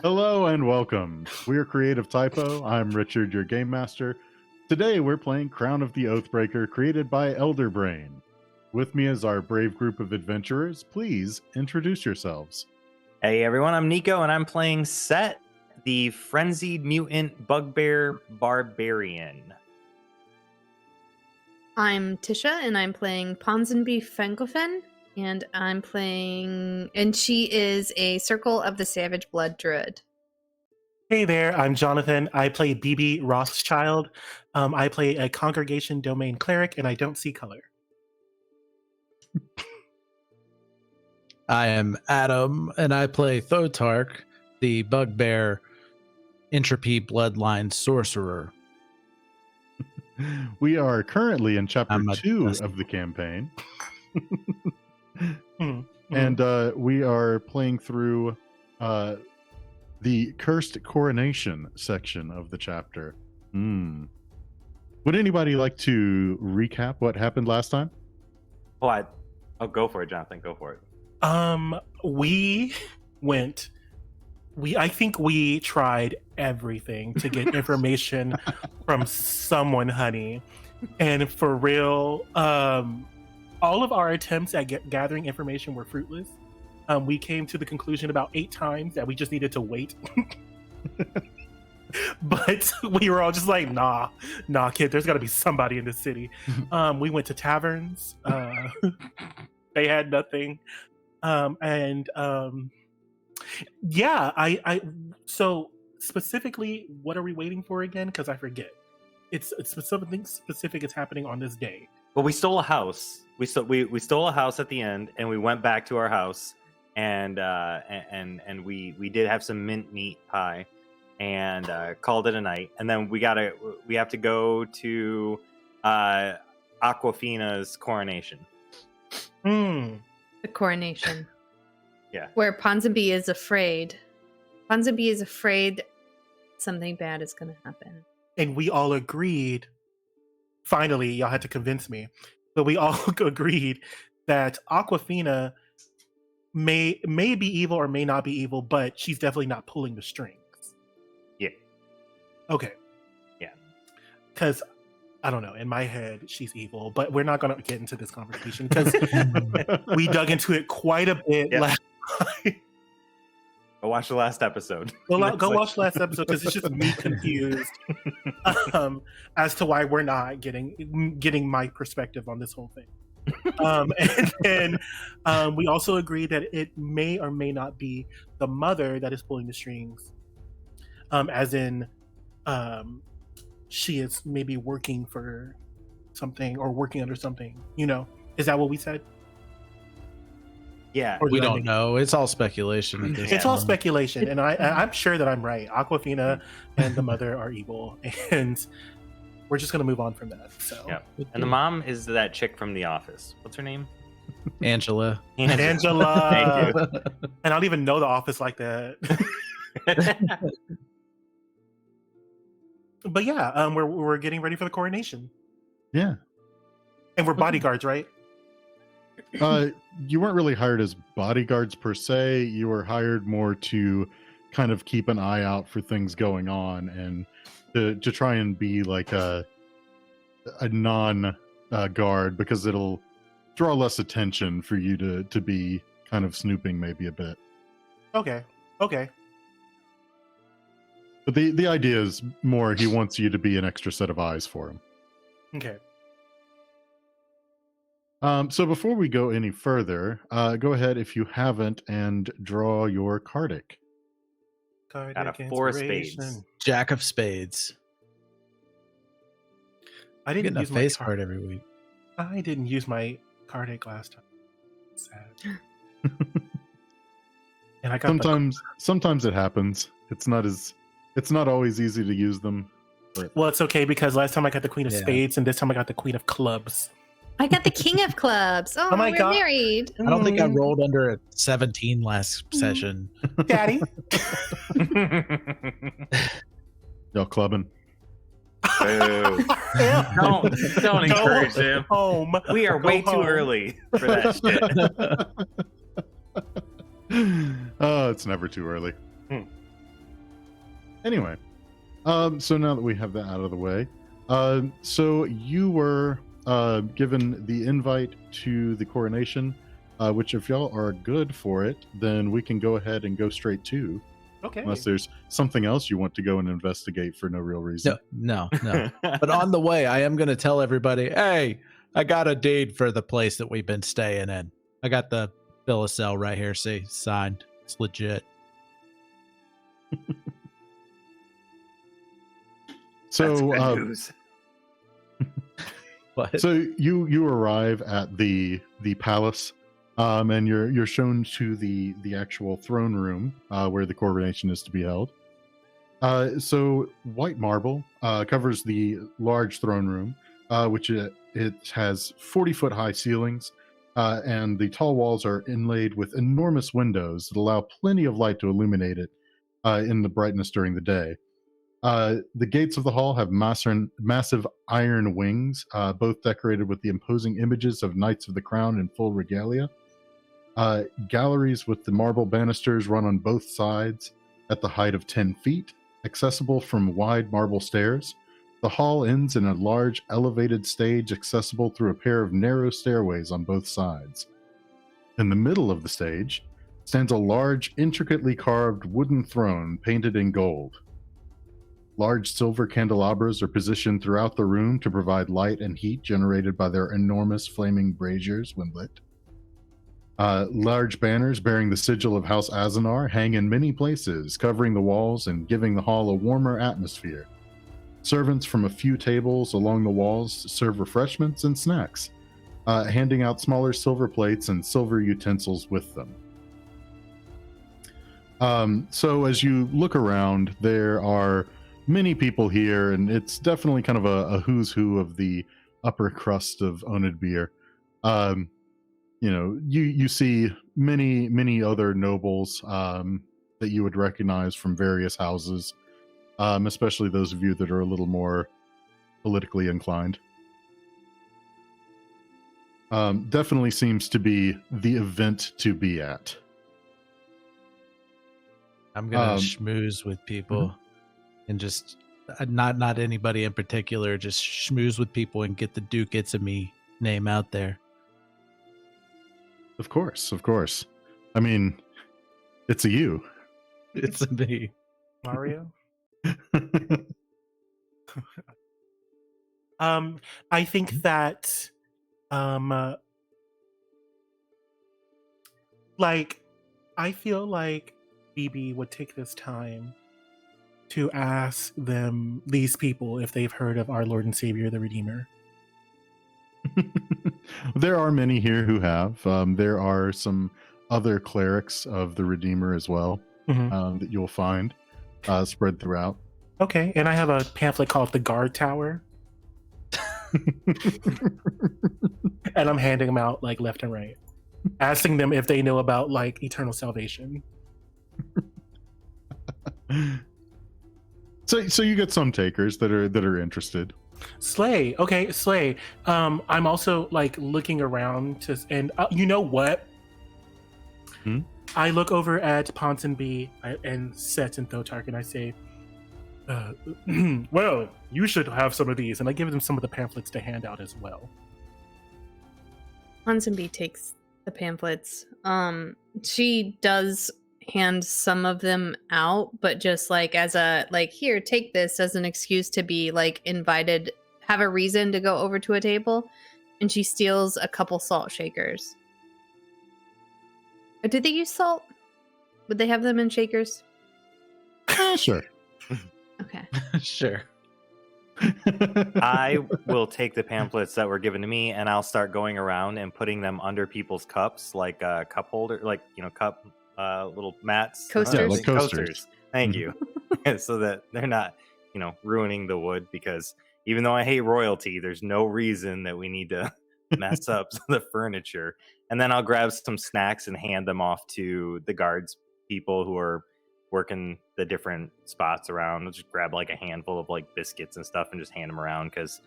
Hello and welcome. We're Creative Typo. I'm Richard, your game master. Today we're playing Crown of the Oathbreaker, created by Elderbrain. With me is our brave group of adventurers. Please introduce yourselves. Hey everyone, I'm Nico and I'm playing Sett, the Frenzied Mutant Bugbear Barbarian. I'm Tisha and I'm playing Ponsonby and she is a Circle of the Savage Blood Druid. Hey there, I'm Jonathan. I play Bibi Rothschild. I play a Congregation Domain Cleric, and I don't see color. I am Adam, and I play Thotark, the Bugbear Entropy Bloodline Sorcerer. We are currently in chapter 2 dusty. of the campaign. And we are playing through the Cursed Coronation section of the chapter. Would anybody like to recap what happened last time? Oh, go for it, Jonathan. Go for it. I think we tried everything to get information from someone, honey. And for real, all of our attempts at gathering information were fruitless. We came to the conclusion about 8 times that we just needed to wait. But we were all just like, nah, kid, there's got to be somebody in the city. We went to taverns. They had nothing. So specifically, what are we waiting for again? Because I forget. It's something specific is happening on this day. Well, we stole a house. We stole a house at the end, and we went back to our house, and we did have some mint meat pie, and called it a night. And then we have to go to Aquafina's coronation. The coronation. Yeah. Where Ponsonby is afraid. Ponsonby is afraid something bad is going to happen. And we all agreed. Finally, y'all had to convince me. But we all agreed that Aquafina may be evil or may not be evil, but she's definitely not pulling the strings. Yeah. Okay. Yeah. Because, I don't know, in my head, she's evil. But we're not going to get into this conversation because we dug into it quite a bit last time. Go watch the last episode. Go watch the last episode because it's just me confused as to why we're not getting my perspective on this whole thing. And then we also agreed that it may or may not be the mother that is pulling the strings, as in she is maybe working for something or working under something. Is that what we said? Yeah, We don't know. It's all speculation. At this It's all point. speculation, and I'm sure that I'm right. Aquafina and the mother are evil, and we're just gonna move on from that. So, yeah. And the mom is that chick from The Office. What's her name? Angela. Angela. Thank you. And I don't even know The Office like that. But yeah, we're getting ready for the coronation. Yeah. And we're bodyguards, right? You weren't really hired as bodyguards per se. You were hired more to kind of keep an eye out for things going on and to try and be like a non guard, because it'll draw less attention for you to be kind of snooping maybe a bit. Okay. But the idea is more he wants you to be an extra set of eyes for him. Okay. So before we go any further, go ahead if you haven't and draw your Cardic. Out of 4 spades. Jack of Spades. I didn't Getting a use face my card every week. I didn't use my Cardic last time. Sad. And I got sometimes it happens. It's not always easy to use them. Well, it's okay because last time I got the Queen of Spades and this time I got the Queen of Clubs. I got the King of Clubs. Oh, my we're God. married. I don't think I rolled under a 17 last session. Daddy. Y'all clubbing. Boo. Don't encourage him. Home. We are way too early for that shit. Oh, it's never too early. Anyway, so now that we have that out of the way, so you were given the invite to the coronation, which if y'all are good for it, then we can go ahead and go straight to. Okay. Unless there's something else you want to go and investigate for no real reason. No. But on the way, I am going to tell everybody, hey, I got a deed for the place that we've been staying in. I got the bill of sale right here. See, signed. It's legit. So, That's good news. But so you arrive at the palace, and you're shown to the actual throne room where the coronation is to be held. So white marble covers the large throne room, which it has 40-foot high ceilings, and the tall walls are inlaid with enormous windows that allow plenty of light to illuminate it in the brightness during the day. The gates of the hall have massive iron wings, both decorated with the imposing images of Knights of the Crown in full regalia. Galleries with the marble banisters run on both sides at the height of 10 feet, accessible from wide marble stairs. The hall ends in a large elevated stage accessible through a pair of narrow stairways on both sides. In the middle of the stage stands a large, intricately carved wooden throne painted in gold. Large silver candelabras are positioned throughout the room to provide light and heat generated by their enormous flaming braziers when lit. Large banners bearing the sigil of House Azenar hang in many places, covering the walls and giving the hall a warmer atmosphere. Servants from a few tables along the walls serve refreshments and snacks, handing out smaller silver plates and silver utensils with them. So as you look around, there are many people here, and it's definitely kind of a who's who of the upper crust of Oathbreaker. You see many other nobles that you would recognize from various houses, especially those of you that are a little more politically inclined. Definitely seems to be the event to be at. I'm going to schmooze with people and just not anybody in particular, just schmooze with people and get the Duke It's a Me name out there. Of course. I mean, it's a you. It's a me. Mario? I think that I feel like Bibi would take this time to ask these people if they've heard of our Lord and Savior the Redeemer. There are many here who have. There are some other clerics of the Redeemer as well, that you'll find spread throughout. Okay, and I have a pamphlet called The Guard Tower. And I'm handing them out like left and right, asking them if they know about like eternal salvation. So you get some takers that are interested. Slay. Okay, slay. I'm also like looking around and you know what? I look over at Ponsonby and Sett and Thotark and I say, well, you should have some of these, and I give them some of the pamphlets to hand out as well. Ponsonby takes the pamphlets. She does hand some of them out, but just like as a here, take this as an excuse to be like invited, have a reason to go over to a table, and she steals a couple salt shakers. Or did they use salt? Would they have them in shakers? Sure. Okay. Sure. I will take the pamphlets that were given to me, and I'll start going around and putting them under people's cups, like a cup holder, like cup little mats, Coasters. Yeah, like coasters. Thank you, so that they're not ruining the wood. Because even though I hate royalty, there's no reason that we need to mess up the furniture. And then I'll grab some snacks and hand them off to the guards people who are working the different spots around. I'll just grab like a handful of like biscuits and stuff and just hand them around because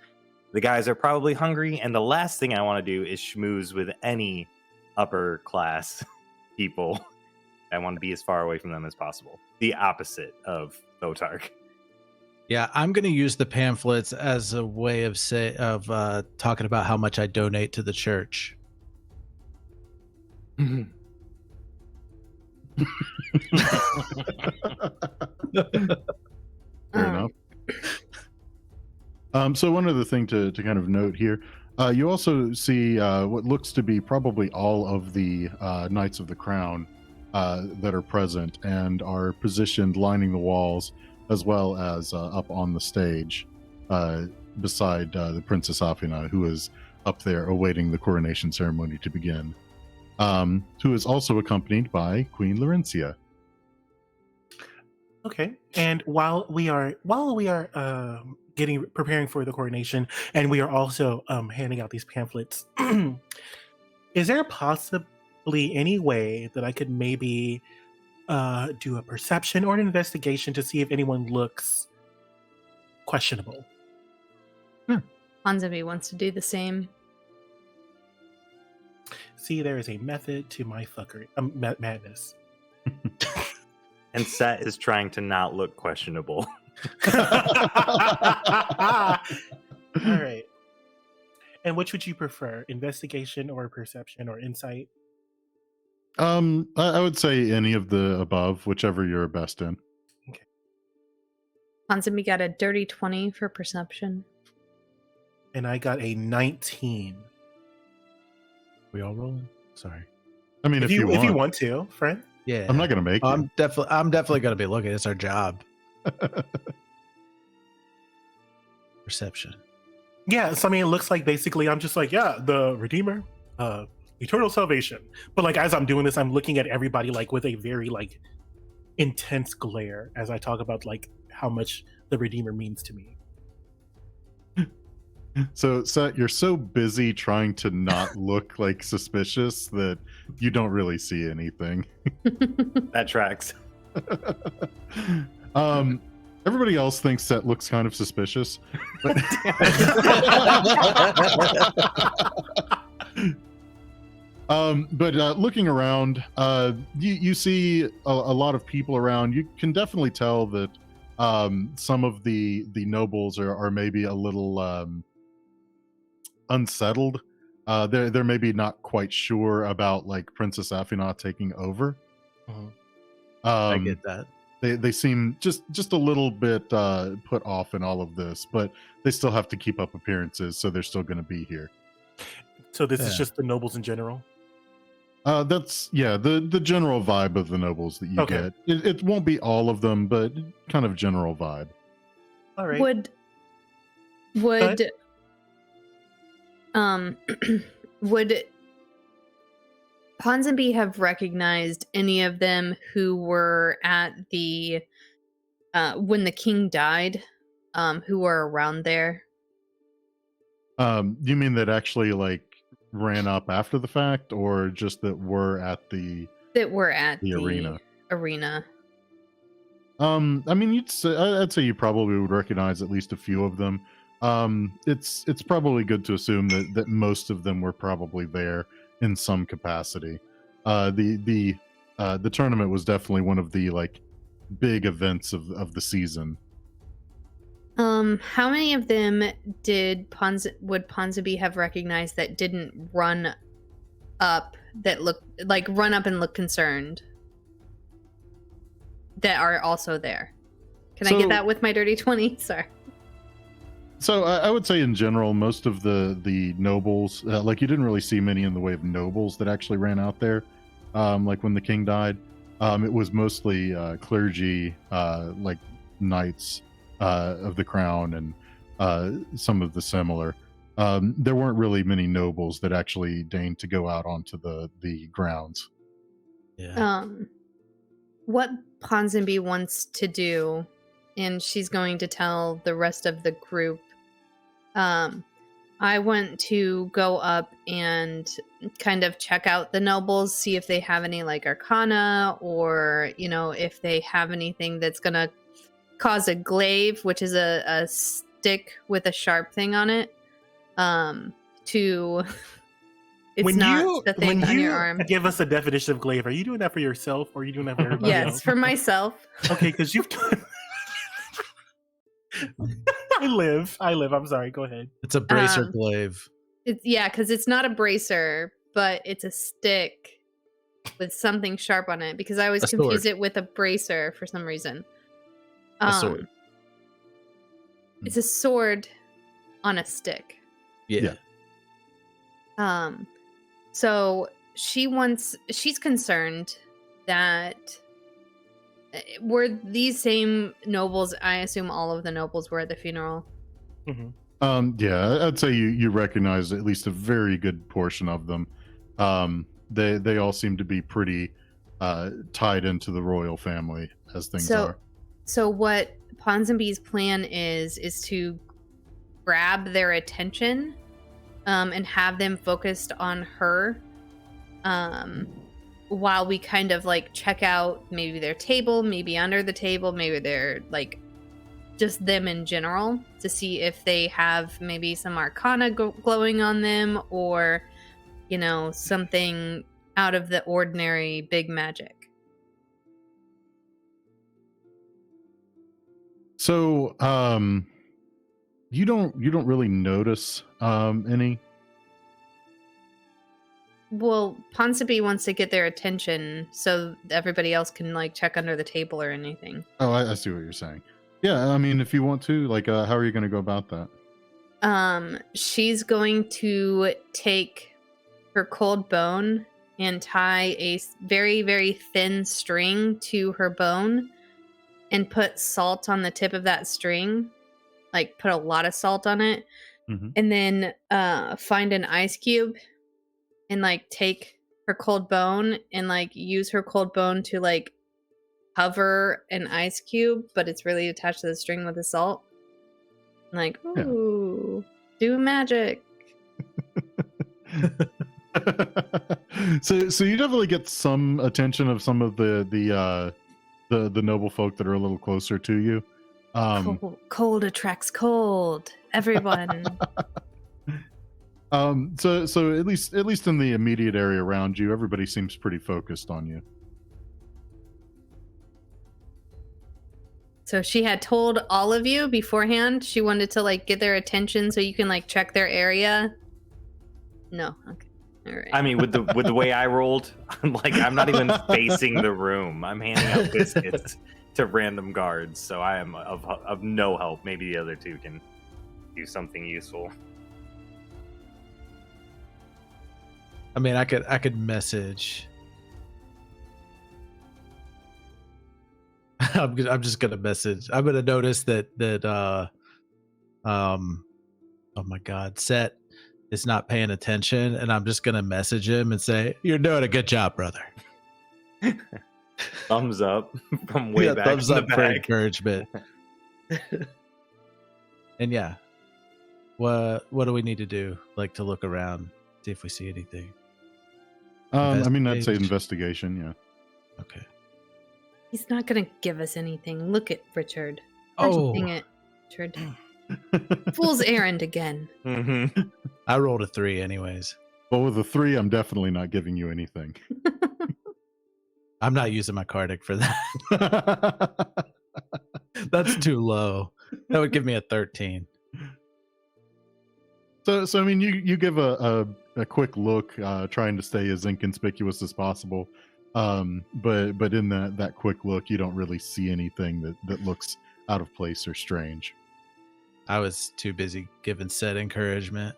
the guys are probably hungry. And the last thing I want to do is schmooze with any upper class people. I want to be as far away from them as possible. The opposite of Thotark. Yeah, I'm going to use the pamphlets as a way of talking about how much I donate to the church. Fair enough. So one other thing to kind of note here, you also see what looks to be probably all of the Knights of the Crown that are present and are positioned lining the walls as well as up on the stage beside the Princess Afina, who is up there awaiting the coronation ceremony to begin, who is also accompanied by Queen Laurencia. Okay, and while we are preparing for the coronation, and we are also handing out these pamphlets, is there possibly any way that I could maybe do a perception or an investigation to see if anyone looks questionable? Ponsonby wants to do the same. See, there is a method to my fuckery, madness. And Sett is trying to not look questionable. All right. And which would you prefer, investigation or perception or insight? I would say any of the above, whichever you're best in. Ponsonby got a dirty 20 for perception. And I got a 19. We all rolling? Sorry. I mean, If you want to, friend. Yeah. I'm not going to make I'm definitely going to be looking. It's our job. Perception. Yeah, so I mean, it looks like basically I'm just like, yeah, the Redeemer, eternal salvation. But like as I'm doing this, I'm looking at everybody like with a very like intense glare as I talk about like how much the Redeemer means to me. So, Sett, you're so busy trying to not look like suspicious that you don't really see anything. That tracks. Everybody else thinks Sett looks kind of suspicious. But looking around, you see a lot of people around. You can definitely tell that some of the nobles are maybe a little unsettled. They're maybe not quite sure about like Princess Afina taking over. I get that. They seem just a little bit put off in all of this, but they still have to keep up appearances, so they're still going to be here. So this is just the nobles in general? That's the general vibe of the nobles that you get. It won't be all of them, but kind of general vibe. All right. Would Ponsonby have recognized any of them who were at the when the king died, who were around there? You mean that actually like ran up after the fact, or just that were at the arena? I mean, I'd say you probably would recognize at least a few of them. It's probably good to assume that most of them were probably there in some capacity. The tournament was definitely one of the like big events of the season. How many of them would Ponsonby have recognized that didn't run up and look concerned, that are also there? Can I get that with my dirty 20? Sorry. So I would say in general, most of the nobles, like you didn't really see many in the way of nobles that actually ran out there. Like when the king died, it was mostly clergy, like knights of the crown and some of the similar. There weren't really many nobles that actually deigned to go out onto the grounds. Yeah. What Ponsonby wants to do, and she's going to tell the rest of the group, I want to go up and kind of check out the nobles, see if they have any like arcana, or if they have anything that's gonna cause a glaive, which is a stick with a sharp thing on it. It's not the thing on your arm. Give us a definition of glaive. Are you doing that for yourself, or are you doing that for everybody else? Yes, for myself. Okay, because you've done. I live. I'm sorry. Go ahead. It's a bracer glaive. Because it's not a bracer, but it's a stick with something sharp on it. Because I always confuse it with a bracer for some reason. A sword. It's a sword on a stick. Yeah. So she's concerned that were these same nobles, I assume all of the nobles were at the funeral. Yeah, I'd say you recognize at least a very good portion of them. They all seem to be pretty tied into the royal family as things are. So what Ponsonby's plan is to grab their attention and have them focused on her while we kind of like check out maybe their table, maybe under the table, maybe they're like just them in general to see if they have maybe some arcana glowing on them or, you know, something out of the ordinary big magic. So, you don't really notice any. Well, Ponsonby wants to get their attention so everybody else can like check under the table or anything. Oh, I see what you're saying. Yeah, I mean, if you want to, like, how are you going to go about that? She's going to take her cold bone and tie a very, very thin string to her bone and put salt on the tip of that string, like put a lot of salt on it, and then find an ice cube and like take her cold bone and like use her cold bone to like cover an ice cube, but it's really attached to the string with the salt. Like, ooh, do magic. So you definitely get some attention of some of the noble folk that are a little closer to you. Cold attracts cold. Everyone. So at least in the immediate area around you, everybody seems pretty focused on you. So she had told all of you beforehand she wanted to like get their attention so you can like check their area. No, okay, all right. I mean, with the way I rolled, I'm not even facing the room. I'm handing out biscuits to random guards, so I am of no help. Maybe the other two can do something useful. I mean, I could message. I'm just gonna message. I'm gonna notice that oh my god, Sett is not paying attention, and I'm just gonna message him and say, "You're doing a good job, brother." Thumbs up from way back. Thumbs in up the for back. encouragement. And yeah, what do we need to do? Like to look around, see if we see anything. I mean, I'd say investigation. Yeah. Okay. He's not gonna give us anything. Look at Richard. Oh. Dang it, Richard. Fool's errand again. I rolled a 3 anyways. Well, with a 3, I'm definitely not giving you anything. I'm not using my Cardic for that. That's too low. That would give me a 13. So I mean, you give a quick look, trying to stay as inconspicuous as possible. But in that quick look, you don't really see anything that looks out of place or strange. I was too busy giving Sett encouragement.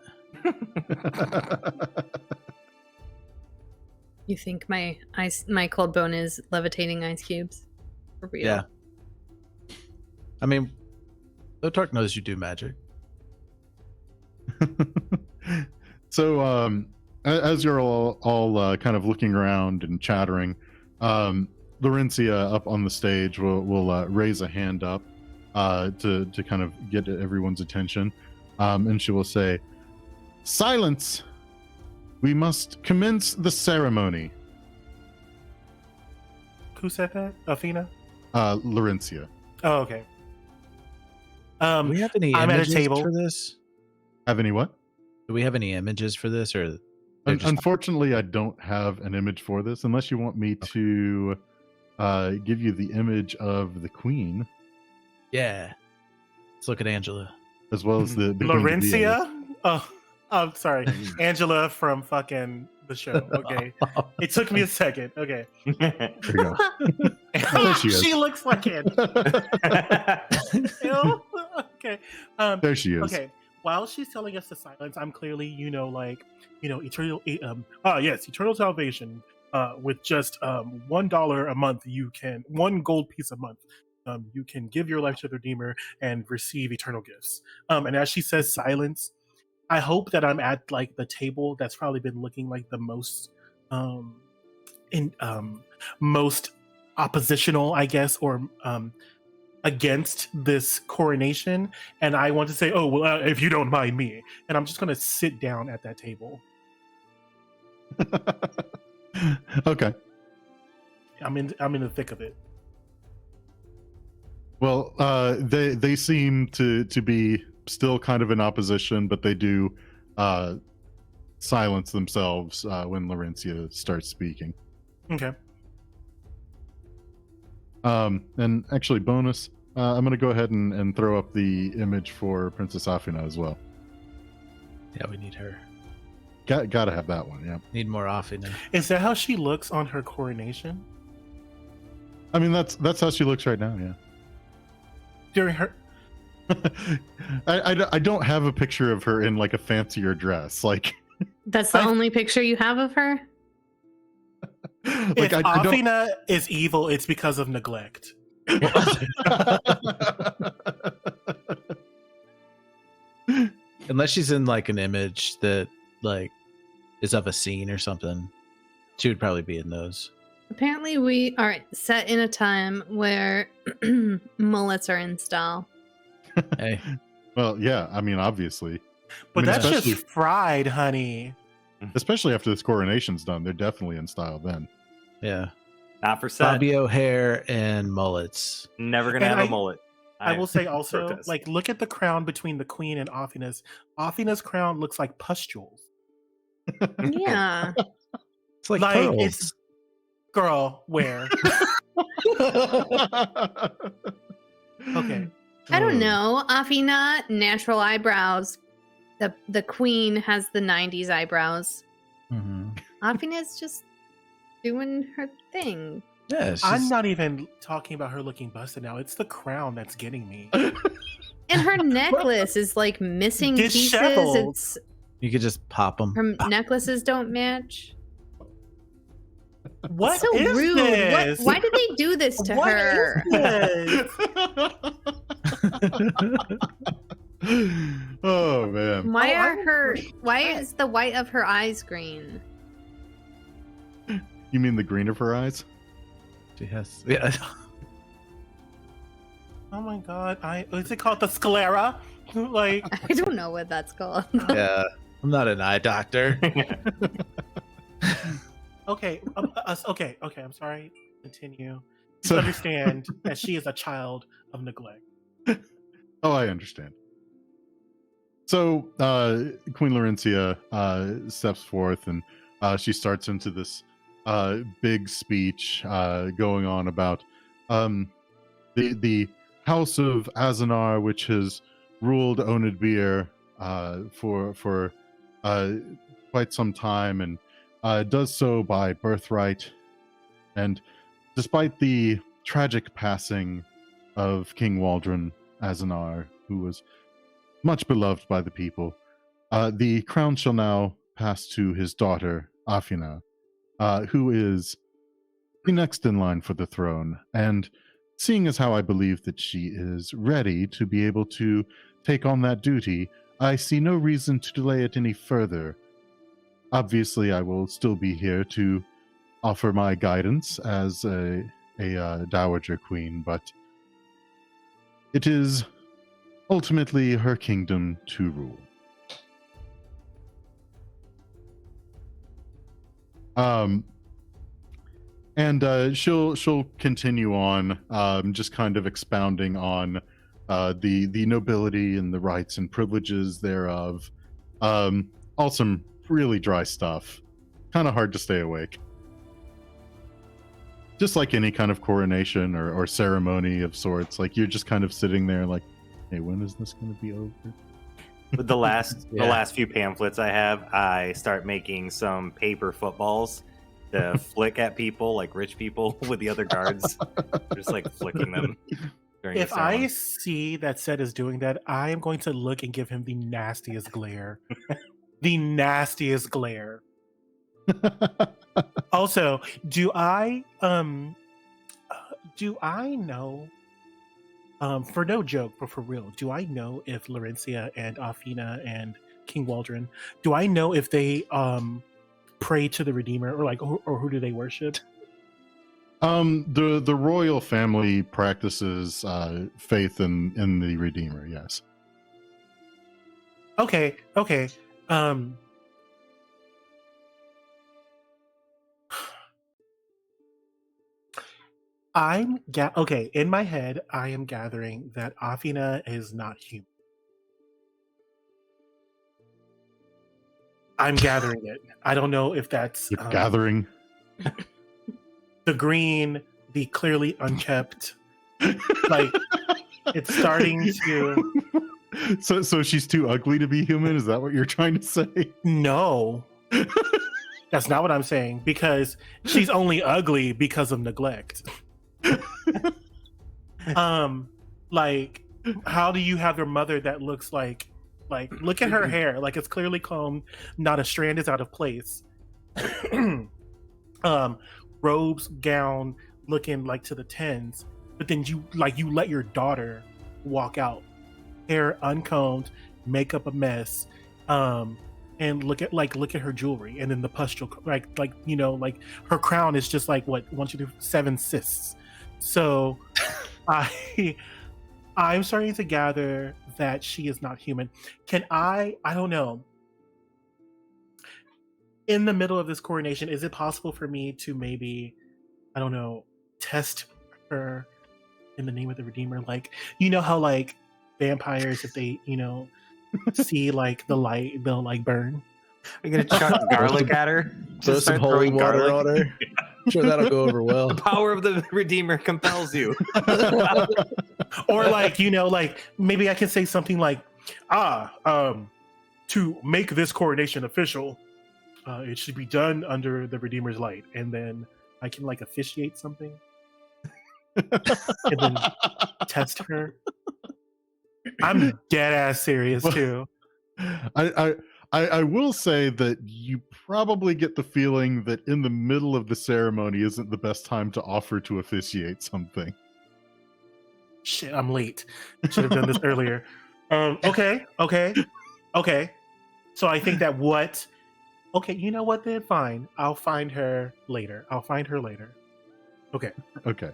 You think my cold bone is levitating ice cubes? For real? Yeah. I mean, Thotark knows you do magic. So, as you're all kind of looking around and chattering, Laurencia up on the stage will raise a hand up to kind of get everyone's attention, and she will say, "Silence! We must commence the ceremony." Who said that? Athena? Laurencia. Oh, okay. Do we have any I'm at a images table. for this? Have any what? Do we have any images for this, or they're just- Unfortunately, I don't have an image for this, unless you want me to give you the image of the queen. Yeah. Let's look at Angela. as well as the queen to be. Laurencia? Oh, I'm sorry. Angela from fucking the show. Okay. It took me a second. Okay. There you go. There she is. She looks like it. Okay. There she is. Okay. While she's telling us to silence, I'm clearly, eternal. Eternal salvation. With just $1 a month, you can 1 gold piece a month. You can give your life to the Redeemer and receive eternal gifts. And as she says silence, I hope that I'm at like the table that's probably been looking like the most most oppositional, I guess, or against this coronation. And I want to say, oh well, if you don't mind me, and I'm just going to sit down at that table. Okay. I'm in the thick of it. Well, they seem to be still kind of in opposition, but they do silence themselves when Laurencia starts speaking. Okay. And actually, bonus, I'm going to go ahead and throw up the image for Princess Afina as well. Yeah, we need her. Got to have that one, yeah. Need more Afina. Is that how she looks on her coronation? I mean, that's how she looks right now, yeah. During her... I don't have a picture of her in like a fancier dress. Like That's the only picture you have of her? like if I don't... Afina is evil, it's because of neglect. Unless she's in like an image that like is of a scene or something, she would probably be in those. Apparently we are set in a time where mullets are in style. Hey, Well, yeah, I mean, obviously. But I mean, that's especially- just fried, honey. Especially after this coronation's done, they're definitely in style then. yeah, Not for Sett. Fabio hair and mullets. Never gonna And have a mullet. I will say also, protest. like, look at the crown between the queen and Afina's. Afina's crown looks like pustules. Yeah. It's like, Like, pearls. it's- Girl, where? Okay. I don't know. Afina, natural eyebrows. The queen has the 90s eyebrows. Mhm. Afina's just doing her thing. Yeah, it's I'm just- not even talking about her looking busted now. It's the crown that's getting me. And her necklace is like missing pieces. Disheveled. It's you could just pop them. her necklaces don't match. What so is rude. this? Why did they do this to What her? is this? Oh man. Why is the white of her eyes green? You mean the green of her eyes? She has, yeah. Oh my god! Is it called the sclera? Like, I don't know what that's called. Yeah, I'm not an eye doctor. okay, okay. I'm sorry. Continue. So- You understand that she is a child of neglect. Oh, I understand. So, Queen Laurencia steps forth and she starts into this big speech going on about the House of Azanar, which has ruled Oathbreaker for quite some time, and does so by birthright. And despite the tragic passing of King Waldron Azanar, who was much beloved by the people, the crown shall now pass to his daughter, Afina, who is the next in line for the throne. And seeing as how I believe that she is ready to be able to take on that duty, I see no reason to delay it any further. Obviously, I will still be here to offer my guidance as a dowager queen, but it is ultimately her kingdom to rule. And she'll continue on, just kind of expounding on the nobility and the rights and privileges thereof. All some really dry stuff. Kind of hard to stay awake. Just like any kind of coronation or ceremony of sorts, like you're just kind of sitting there like, Hey, when is this going to be over? With the last Yeah. the last few pamphlets I have, I start making some paper footballs to flick at people, like rich people with the other guards. Just like flicking them during If the I sound. see that Sett is doing that, I am going to look and give him the nastiest glare. The nastiest glare. Also, do I know for no joke, but for real, do I know if Laurencia and Afina and King Waldron, do I know if they pray to the Redeemer or who do they worship? The royal family practices faith in the Redeemer. Yes. Okay. Okay. In my head, I am gathering that Afina is not human. I'm gathering it. I don't know if that's You're gathering. the green, the clearly unkept. Like it's starting to. So she's too ugly to be human. Is that what you're trying to say? No, that's not what I'm saying. Because she's only ugly because of neglect. Like, how do you have your mother that looks like look at her hair, like it's clearly combed, not a strand is out of place. Robes, gown, looking like to the tens, but then you let your daughter walk out, hair uncombed, makeup a mess, and look at her jewelry, and then the pustule, like her crown is just like what 1, 2, 3, 7 cysts. So I'm starting to gather that she is not human. Can I don't know. In the middle of this coronation, is it possible for me to maybe, I don't know, test her in the name of the Redeemer? Like, you know how like vampires, if they, see like the light, they'll like burn. Are you gonna chuck garlic at her? Throw Just some start holy throwing water garlic? on her. I'm sure that'll go over well. The power of the Redeemer compels you. Or like, like maybe I can say something like, to make this coronation official, it should be done under the Redeemer's light, and then I can like officiate something, and then test her. I'm dead ass serious too. I will say that you probably get the feeling that in the middle of the ceremony isn't the best time to offer to officiate something. Shit, I'm late. Should have done this earlier. Okay. So I think that okay, you know what then? Fine. I'll find her later. Okay. Okay.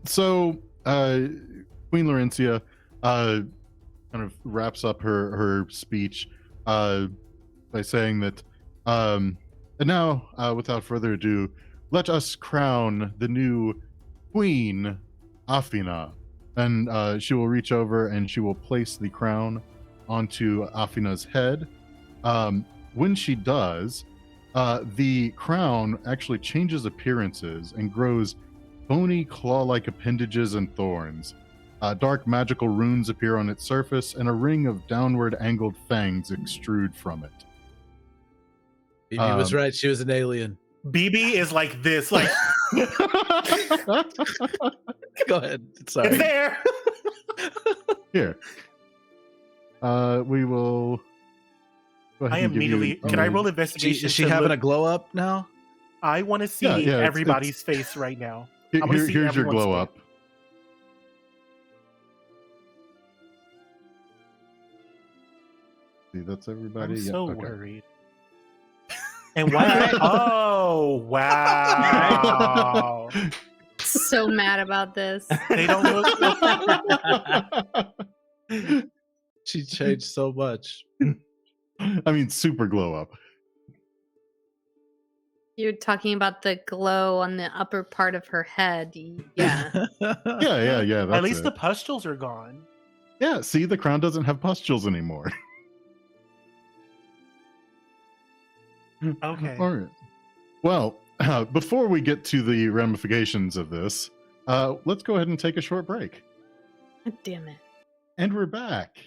So Queen Laurencia kind of wraps up her speech by saying that and now without further ado, let us crown the new Queen Afina. And she will reach over and she will place the crown onto Afina's head. When she does, the crown actually changes appearances and grows bony claw-like appendages and thorns. Dark magical runes appear on its surface, and a ring of downward angled fangs extrude from it. Bibi was right. She was an alien. Bibi is like this, like Go ahead. Sorry. it's there. Here. We will go ahead I and give you- immediately can I roll Is investigation? she to having look- a glow up now? I want to see Yeah, it's- everybody's face right now. Here- I wanna see here's your everyone's glow face. up. See, that's everybody. I'm Yeah, so okay. worried. And why? Oh wow! So mad about this. They don't look. She changed so much. I mean, super glow up. You're talking about the glow on the upper part of her head. Yeah. Yeah. That's At least it. the pustules are gone. Yeah, see, the crown doesn't have pustules anymore. Okay. All right. Well, before we get to the ramifications of this, let's go ahead and take a short break. God damn it. And we're back,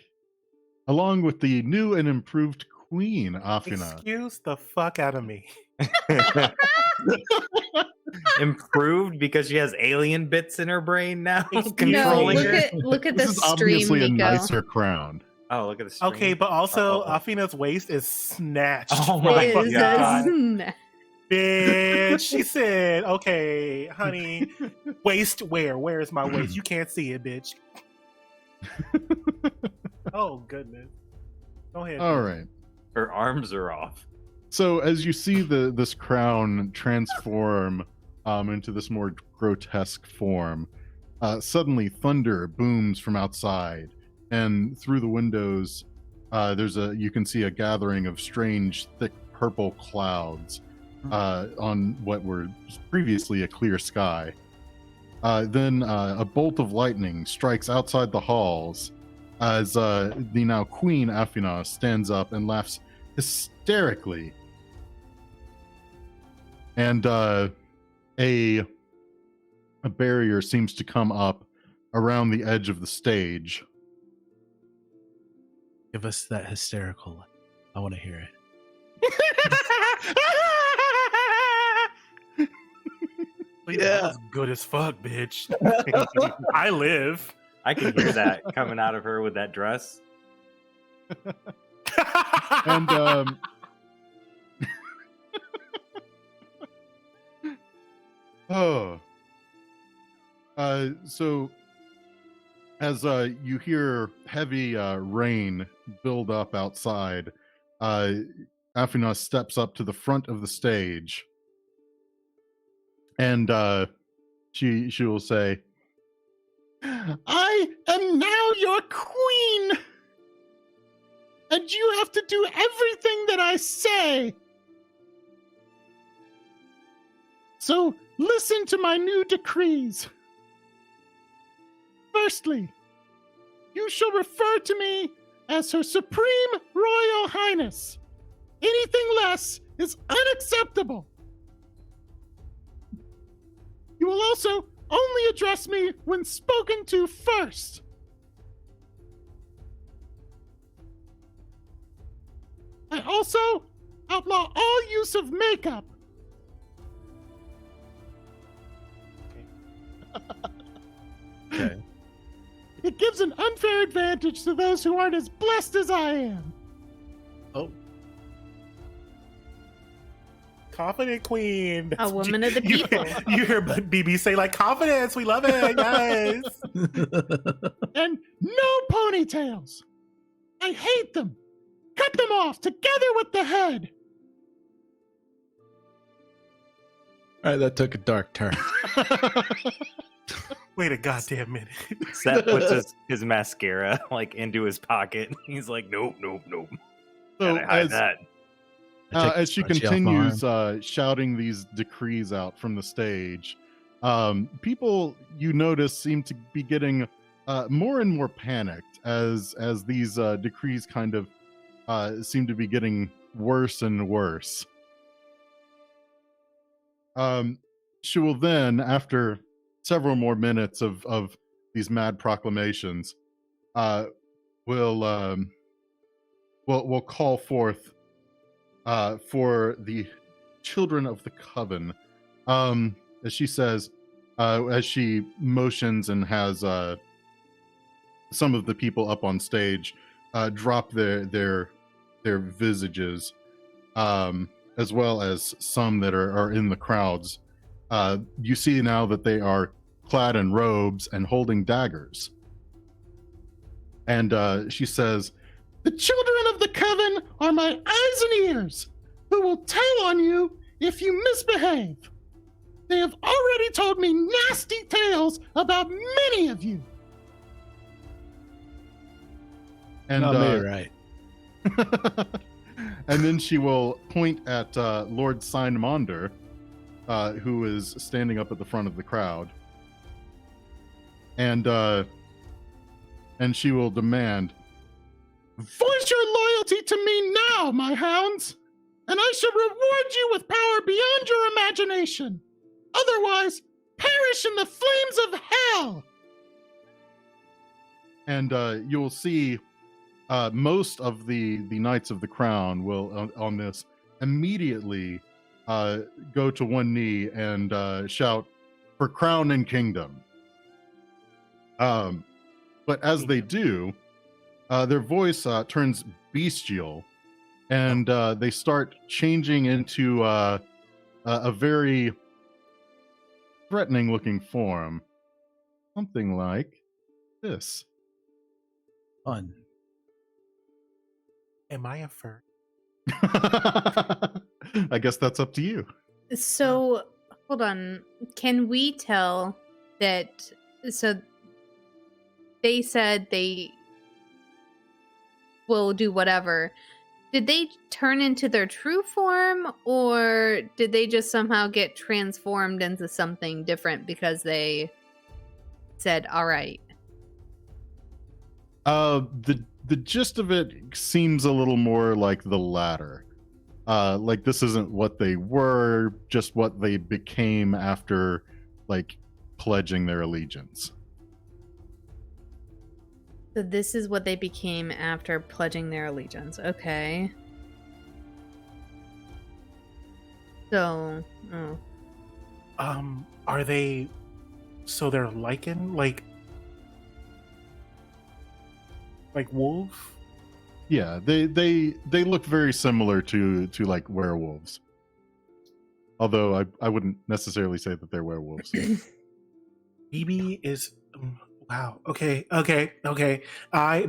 along with the new and improved Queen, Afina. Excuse the fuck out of me. Improved because she has alien bits in her brain now. No, No, controlling her. look at the This is stream, obviously a Nico. nicer crown. Oh, look at the screen. Okay, but also Uh-oh. Afina's waist is snatched. Oh my It is a God. snap. Bitch, she said, okay, honey, waist where? Where is my waist? You can't see it, bitch. Oh, goodness. Go ahead. All right. Her arms are off. So as you see this crown transform into this more grotesque form, suddenly thunder booms from outside, and through the windows, you can see a gathering of strange, thick purple clouds on what were previously a clear sky. Then a bolt of lightning strikes outside the halls as the now Queen Afina stands up and laughs hysterically. And a barrier seems to come up around the edge of the stage. Give us that hysterical. I want to hear it. Yeah, that was good as fuck, bitch. I live. I can hear that coming out of her with that dress. And so as you hear heavy rain build up outside, Afina steps up to the front of the stage, and she will say, "I am now your queen, and you have to do everything that I say. So listen to my new decrees. Firstly, you shall refer to me as Her Supreme Royal Highness. Anything less is unacceptable. You will also only address me when spoken to first. I also outlaw all use of makeup. Okay. It gives an unfair advantage to those who aren't as blessed as I am. Oh. Confident queen. A woman of the You- people. You hear Bibi say, like, confidence. We love it. Yes. And no ponytails. I hate them. Cut them off together with the head. All right, that took a dark turn. Wait a goddamn minute. Seth puts his mascara like into his pocket. He's like, nope. So Gotta hide that. I take the as she scrunchie off my continues shouting these decrees out from the stage, people you notice seem to be getting more and more panicked as these decrees kind of seem to be getting worse and worse. She will then, after several more minutes of these mad proclamations, will call forth for the children of the coven, as she says, as she motions and has some of the people up on stage drop their visages, as well as some that are in the crowds. You see now that they are clad in robes and holding daggers. And she says, "The children of the coven are my eyes and ears, who will tell on you if you misbehave. They have already told me nasty tales about many of you." And Not me, right? and then she will point at Lord Signmonder, who is standing up at the front of the crowd, and she will demand, "Voice your loyalty to me now, my hounds, and I shall reward you with power beyond your imagination. Otherwise, perish in the flames of hell." and you'll see most of the Knights of the Crown will on this immediately go to one knee and shout for crown and kingdom. But as they do, their voice turns bestial, and they start changing into a very threatening looking form. Something like this. Fun. Am I a fur? I guess that's up to you. So, hold on. Can we tell that? So, they said they will do whatever. Did they turn into their true form, or did they just somehow get transformed into something different because they said, all right? The gist of it seems a little more like the latter. Like this isn't what they were, just what they became after like pledging their allegiance. So this is what they became after pledging their allegiance. Okay. So, Are they? So they're lichen, like wolf? Yeah, they look very similar to like werewolves. Although I wouldn't necessarily say that they're werewolves. Bibi is wow. Okay.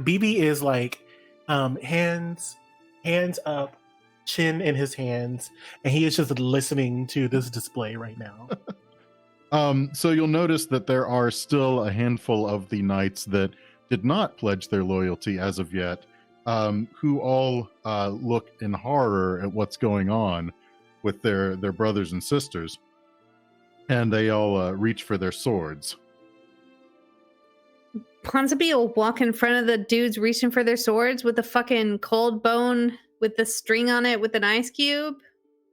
Bibi is like hands up, chin in his hands, and he is just listening to this display right now. So you'll notice that there are still a handful of the knights that did not pledge their loyalty as of yet, who all look in horror at what's going on with their brothers and sisters, and they all reach for their swords. Ponsonby will walk in front of the dudes reaching for their swords with the fucking cold bone with the string on it with an ice cube.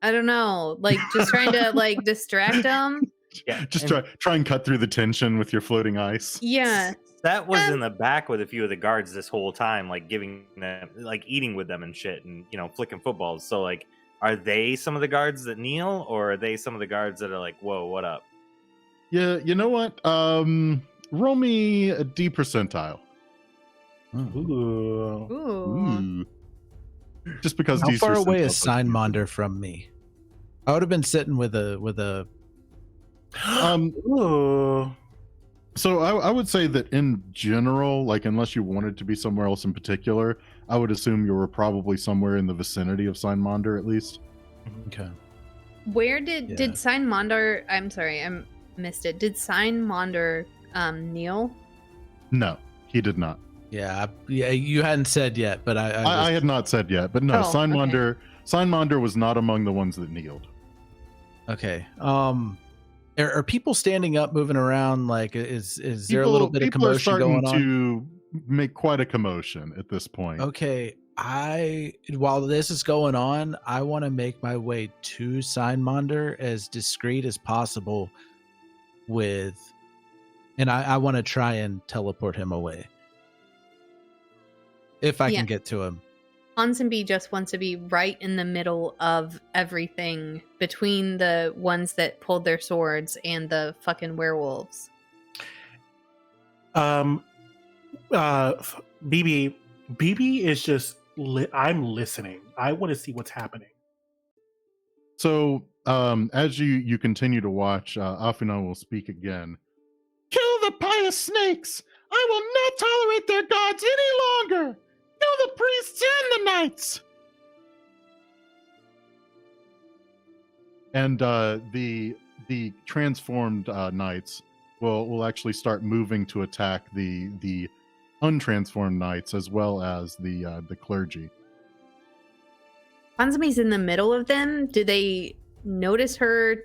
I don't know, like just trying to like distract them. Yeah, Just try and cut through the tension with your floating ice. Yeah. That was in the back with a few of the guards this whole time, like giving them, like eating with them and shit, and flicking footballs. So, like, are they some of the guards that kneel, or are they some of the guards that are like, "Whoa, what up?" Yeah, you know what? Roll me a D percentile. Ooh. Ooh. Just because. How D far away percentile is Signmonder from me? I would have been sitting with a. Ooh. So I would say that in general, like unless you wanted to be somewhere else in particular, I would assume you were probably somewhere in the vicinity of Signmonder at least. Okay. Where did Yeah. Signmonder? I'm sorry, I missed it. Did Signmonder kneel? No, he did not. Yeah. You hadn't said yet, but I had not said yet, but no, Oh, Signmonder was not among the ones that kneeled. Okay. Are people standing up, moving around? Like, is there a little bit of People are commotion starting going on? to make quite a commotion at this point. Okay. While this is going on, I want to make my way to Signmonder as discreet as possible and I want to try and teleport him away. If I can get to him. Ponsonby just wants to be right in the middle of everything between the ones that pulled their swords and the fucking werewolves. Bibi is just I'm listening. I want to see what's happening. So as you continue to watch, Afina will speak again. Kill the pious snakes! I will not tolerate their gods any longer! Kill the priests and the knights! And the transformed knights will actually start moving to attack the untransformed knights as well as the clergy. Ponsonby's in the middle of them. Do they notice her?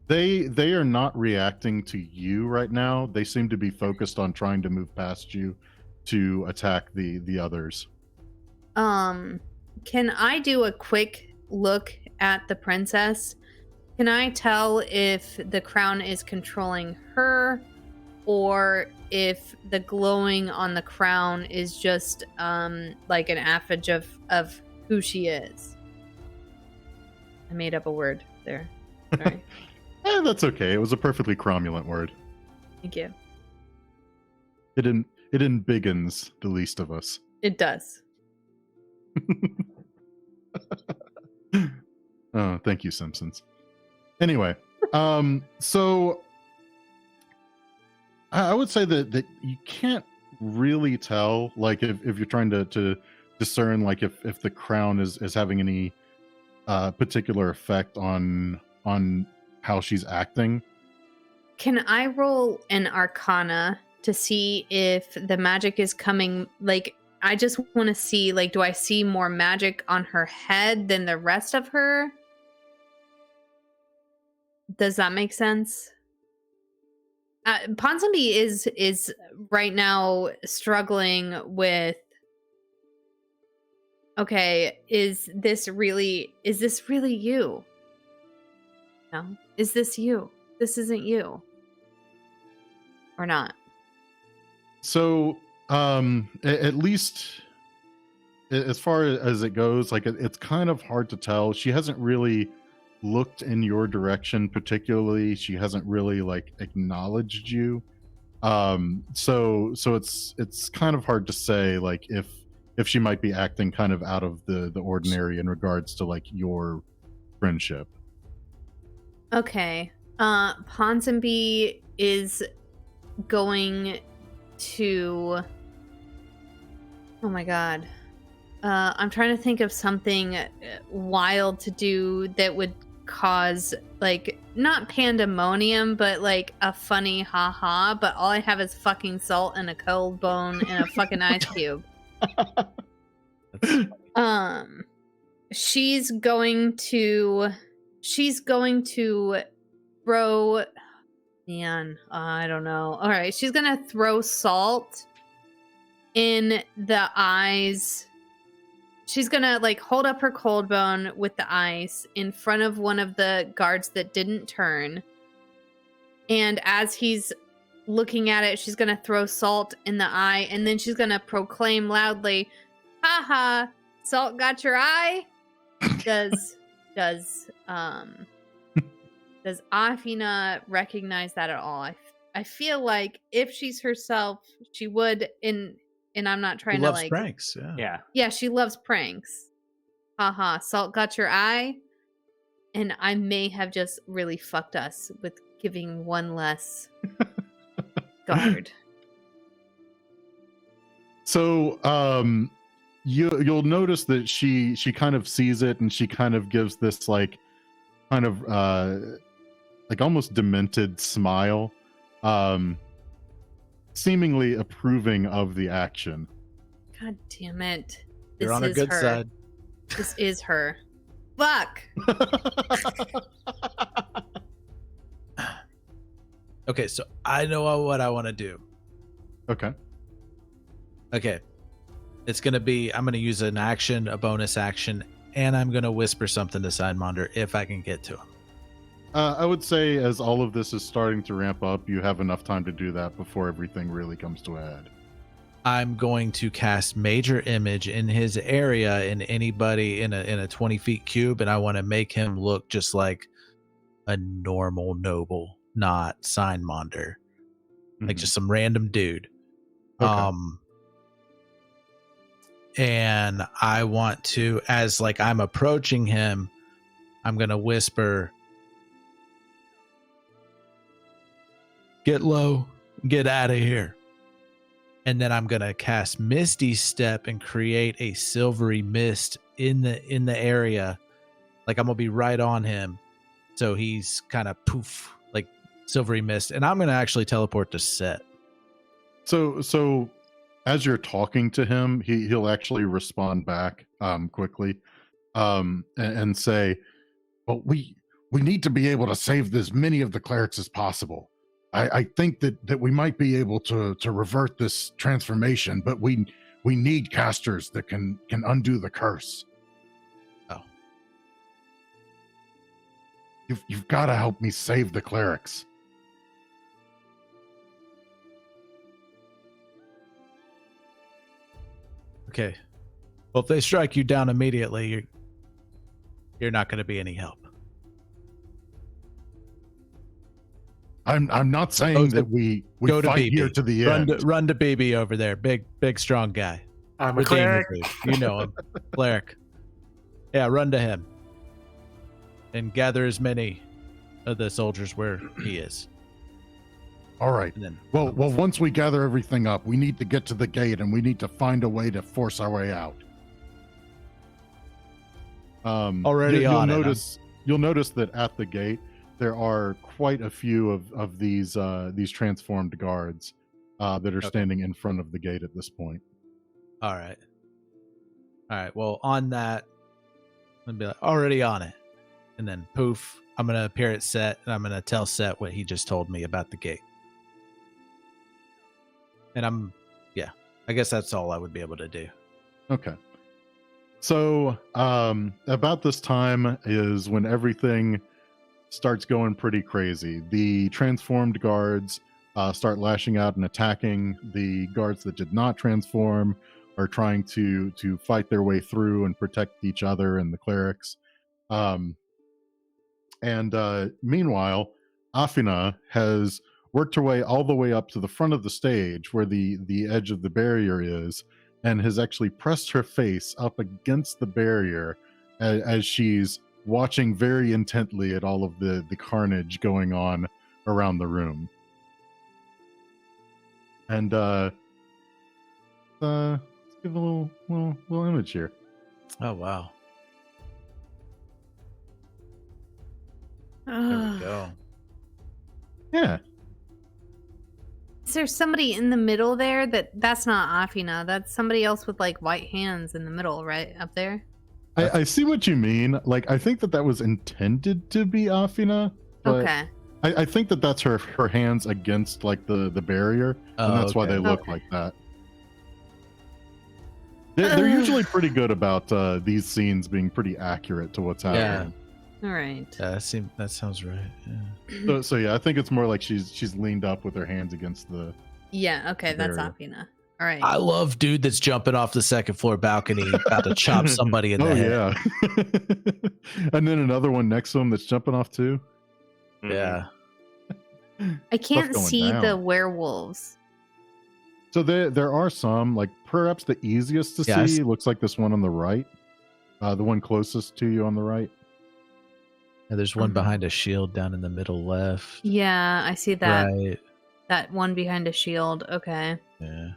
They are not reacting to you right now. They seem to be focused on trying to move past you to attack the others. Can I do a quick look at the princess? Can I tell if the crown is controlling her or if the glowing on the crown is just like an affage of who she is. I made up a word there. Sorry. That's okay. It was a perfectly cromulent word. Thank you. It embiggens the least of us. It does. Oh, thank you, Simpsons. Anyway, so I would say that you can't really tell, like, if you're trying to discern, like, if the crown is having any particular effect on how she's acting. Can I roll an arcana to see if the magic is coming? Like, I just want to see, like, do I see more magic on her head than the rest of her? Does that make sense? Ponsonby is right now struggling with, okay, is this really you? No. Is this you? This isn't you. Or not. So, at least as far as it goes, like, it's kind of hard to tell. She hasn't really looked in your direction particularly. She hasn't really, like, acknowledged you. So it's kind of hard to say, like, if she might be acting kind of out of the ordinary in regards to, like, your friendship. Okay. Ponsonby is going to... Oh my god. I'm trying to think of something wild to do that would cause, like, not pandemonium, but, like, a funny haha, but all I have is fucking salt and a cold bone and a fucking ice cube. She's going to throw... Man, I don't know. All right, she's gonna throw salt in the eyes. She's gonna, like, hold up her cold bone with the ice in front of one of the guards that didn't turn. And as he's looking at it, she's gonna throw salt in the eye, and then she's gonna proclaim loudly, "Haha, salt got your eye?" Does Afina recognize that at all? I feel like if she's herself, she would. And I'm not trying She to, loves like, pranks. Yeah. Yeah, she loves pranks. Haha, salt got your eye. And I may have just really fucked us with giving one less guard. So you'll notice that she kind of sees it, and she kind of gives this, like, kind of like almost demented smile, seemingly approving of the action. God damn it. You're on her good side. This is her. Fuck. Okay, so I know what I want to do. Okay. It's going to be, I'm going to use an action, a bonus action, and I'm going to whisper something to Sidemonder if I can get to him. I would say as all of this is starting to ramp up, you have enough time to do that before everything really comes to a head. I'm going to cast Major Image in his area and anybody in a 20 feet cube, and I want to make him look just like a normal noble, not Sidemonder. Like just some random dude. Okay. And I want to, as, like, I'm approaching him, I'm going to whisper, "Get low, get out of here." And then I'm going to cast Misty Step and create a silvery mist in the area. Like, I'm going to be right on him. So he's kind of poof, like silvery mist. And I'm going to actually teleport to Sett. So as you're talking to him, he'll actually respond back quickly and say, "Well, we need to be able to save as many of the clerics as possible. I think that we might be able to revert this transformation, but we need casters that can undo the curse. Oh. You've got to help me save the clerics." Okay. Well, if they strike you down immediately, you're not going to be any help. I'm not saying Go to- that we go to fight here Bibi. to the Run end. to Bibi over there. Big, strong guy. I'm a Redeem cleric. his age. You know him. Cleric. Yeah, run to him. And gather as many of the soldiers where he is. All right. And then Well, once we gather everything up, we need to get to the gate and we need to find a way to force our way out. Already you'll on it, notice you'll notice that at the gate there are quite a few of these transformed guards that are standing in front of the gate at this point. All right. Well, on that, I'm gonna be like, already on it. And then poof, I'm gonna appear at Sett and I'm gonna tell Sett what he just told me about the gate. And I guess that's all I would be able to do. Okay. So about this time is when everything starts going pretty crazy. The transformed guards start lashing out and attacking. The guards that did not transform are trying to fight their way through and protect each other and the clerics. Meanwhile, Afina has worked her way all the way up to the front of the stage where the edge of the barrier is, and has actually pressed her face up against the barrier as she's watching very intently at all of the carnage going on around the room. And let's give a little image here. Oh wow. There we go. Yeah. Is there somebody in the middle there? That's not Afina. That's somebody else with like white hands in the middle, right up there. I see what you mean. Like, I think that was intended to be Afina. But Okay. I think that's her hands against like the barrier, and that's why they look like that. They're usually pretty good about these scenes being pretty accurate to what's happening. All right. That sounds right. Yeah. So yeah, I think it's more like she's leaned up with her hands against the. Yeah. Okay. That's barrier. Afina. All right. I love dude that's jumping off the second floor balcony about to chop somebody in the head. Yeah. And then another one next to him that's jumping off too. Yeah. I can't going see down. the werewolves. So there are some, like perhaps the easiest to Yeah, see looks like this one on the right, the one closest to you on the right. And there's one behind a shield down in the middle left. Yeah, I see that. Right. That one behind a shield. Okay. Yeah.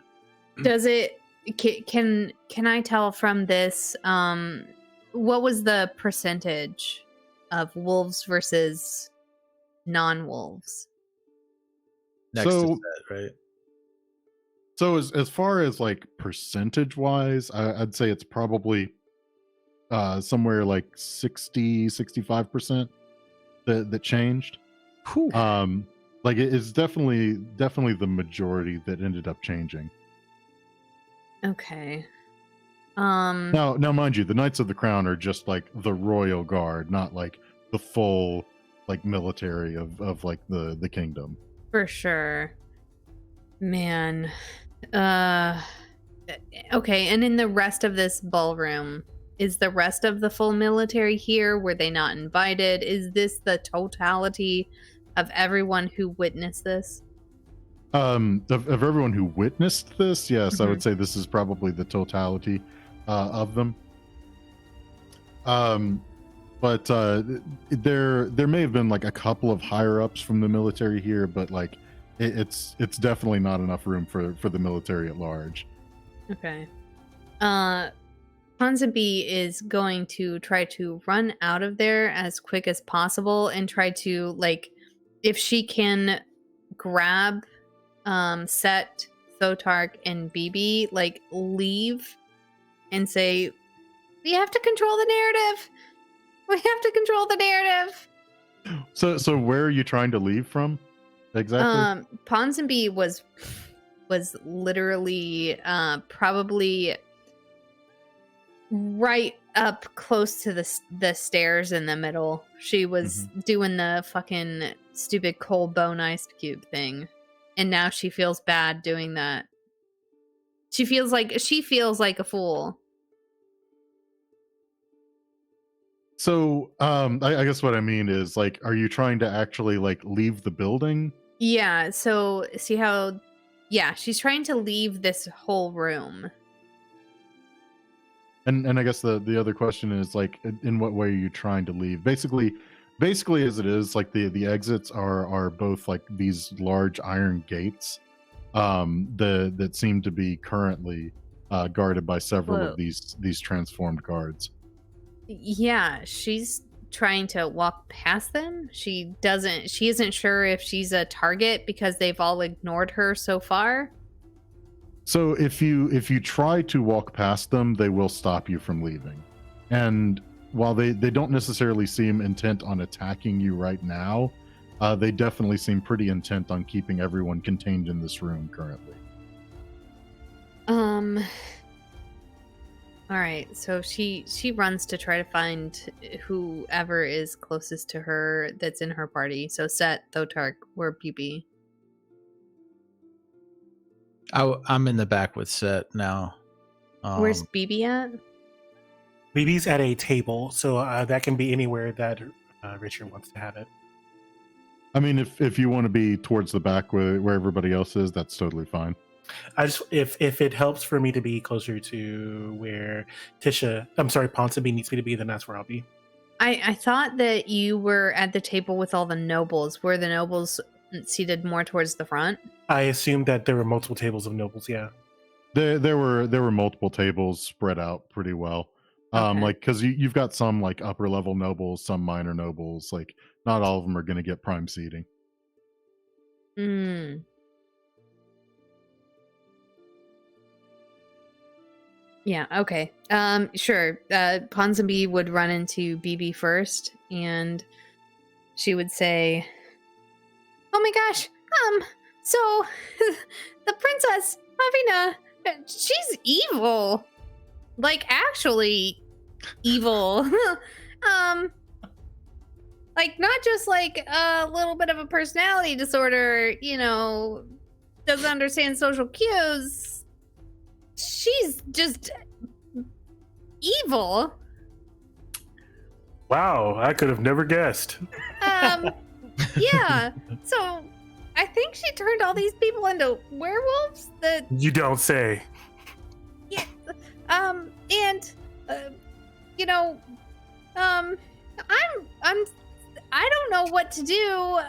Does it? Can I tell from this? What was the percentage of wolves versus non-wolves? Next So- to that, right? So as far as like percentage wise, I'd say it's probably somewhere like 65% that changed. Whew. Like it's definitely the majority that ended up changing. Okay. Now mind you, the Knights of the Crown are just like the royal guard, not like the full like military of like the kingdom. For sure. Man. Okay, and in the rest of this ballroom, is the rest of the full military here? Were they not invited? Is this the totality of everyone who witnessed this? Of everyone who witnessed this, yes, I Mhm. would say this is probably the totality of them. But there may have been like a couple of higher ups from the military here, but like it's definitely not enough room for the military at large. Okay. Ponsonby is going to try to run out of there as quick as possible and try to, like, if she can grab Sett, Thotark, and Bibi, like, leave and say, we have to control the narrative. We have to control the narrative. So where are you trying to leave from exactly? Ponsonby was literally probably right up close to the stairs in the middle. She was doing the fucking stupid cold bone ice cube thing, and now she feels bad doing that. She feels like a fool. So, I guess what I mean is, like, are you trying to actually, like, leave the building? Yeah, so see how she's trying to leave this whole room. And I guess the other question is, like, in what way are you trying to leave? Basically as it is, like, the exits are both like these large iron gates, that seem to be currently guarded by several Whoa. of these transformed guards. Yeah, she's trying to walk past them. She isn't sure if she's a target because they've all ignored her so far. So if you try to walk past them, they will stop you from leaving. And while they don't necessarily seem intent on attacking you right now, they definitely seem pretty intent on keeping everyone contained in this room currently. All right, so she runs to try to find whoever is closest to her that's in her party. So Sett, Thotark, or Bibi. I'm in the back with Sett now. Where's Bibi at? Bibi's at a table, so that can be anywhere that Richard wants to have it. I mean, if you want to be towards the back where everybody else is, that's totally fine. I just if it helps for me to be closer to where Ponsonby needs me to be, then that's where I'll be. I thought that you were at the table with all the nobles. Were the nobles seated more towards the front? I assumed that there were multiple tables of nobles. Yeah, There were multiple tables spread out pretty well. Okay. Like, because you've got some like upper level nobles, some minor nobles. Like, not all of them are going to get prime seating. Hmm. Yeah, okay. Sure. Ponsonby would run into Bibi first, and she would say, "Oh my gosh, so the princess, Avina, she's evil. Like, actually evil. Like, not just like a little bit of a personality disorder, doesn't understand social cues. She's just evil." wow, I could have never guessed. Yeah. So I think she turned all these people into werewolves. You don't say. Yeah. And I don't know what to do.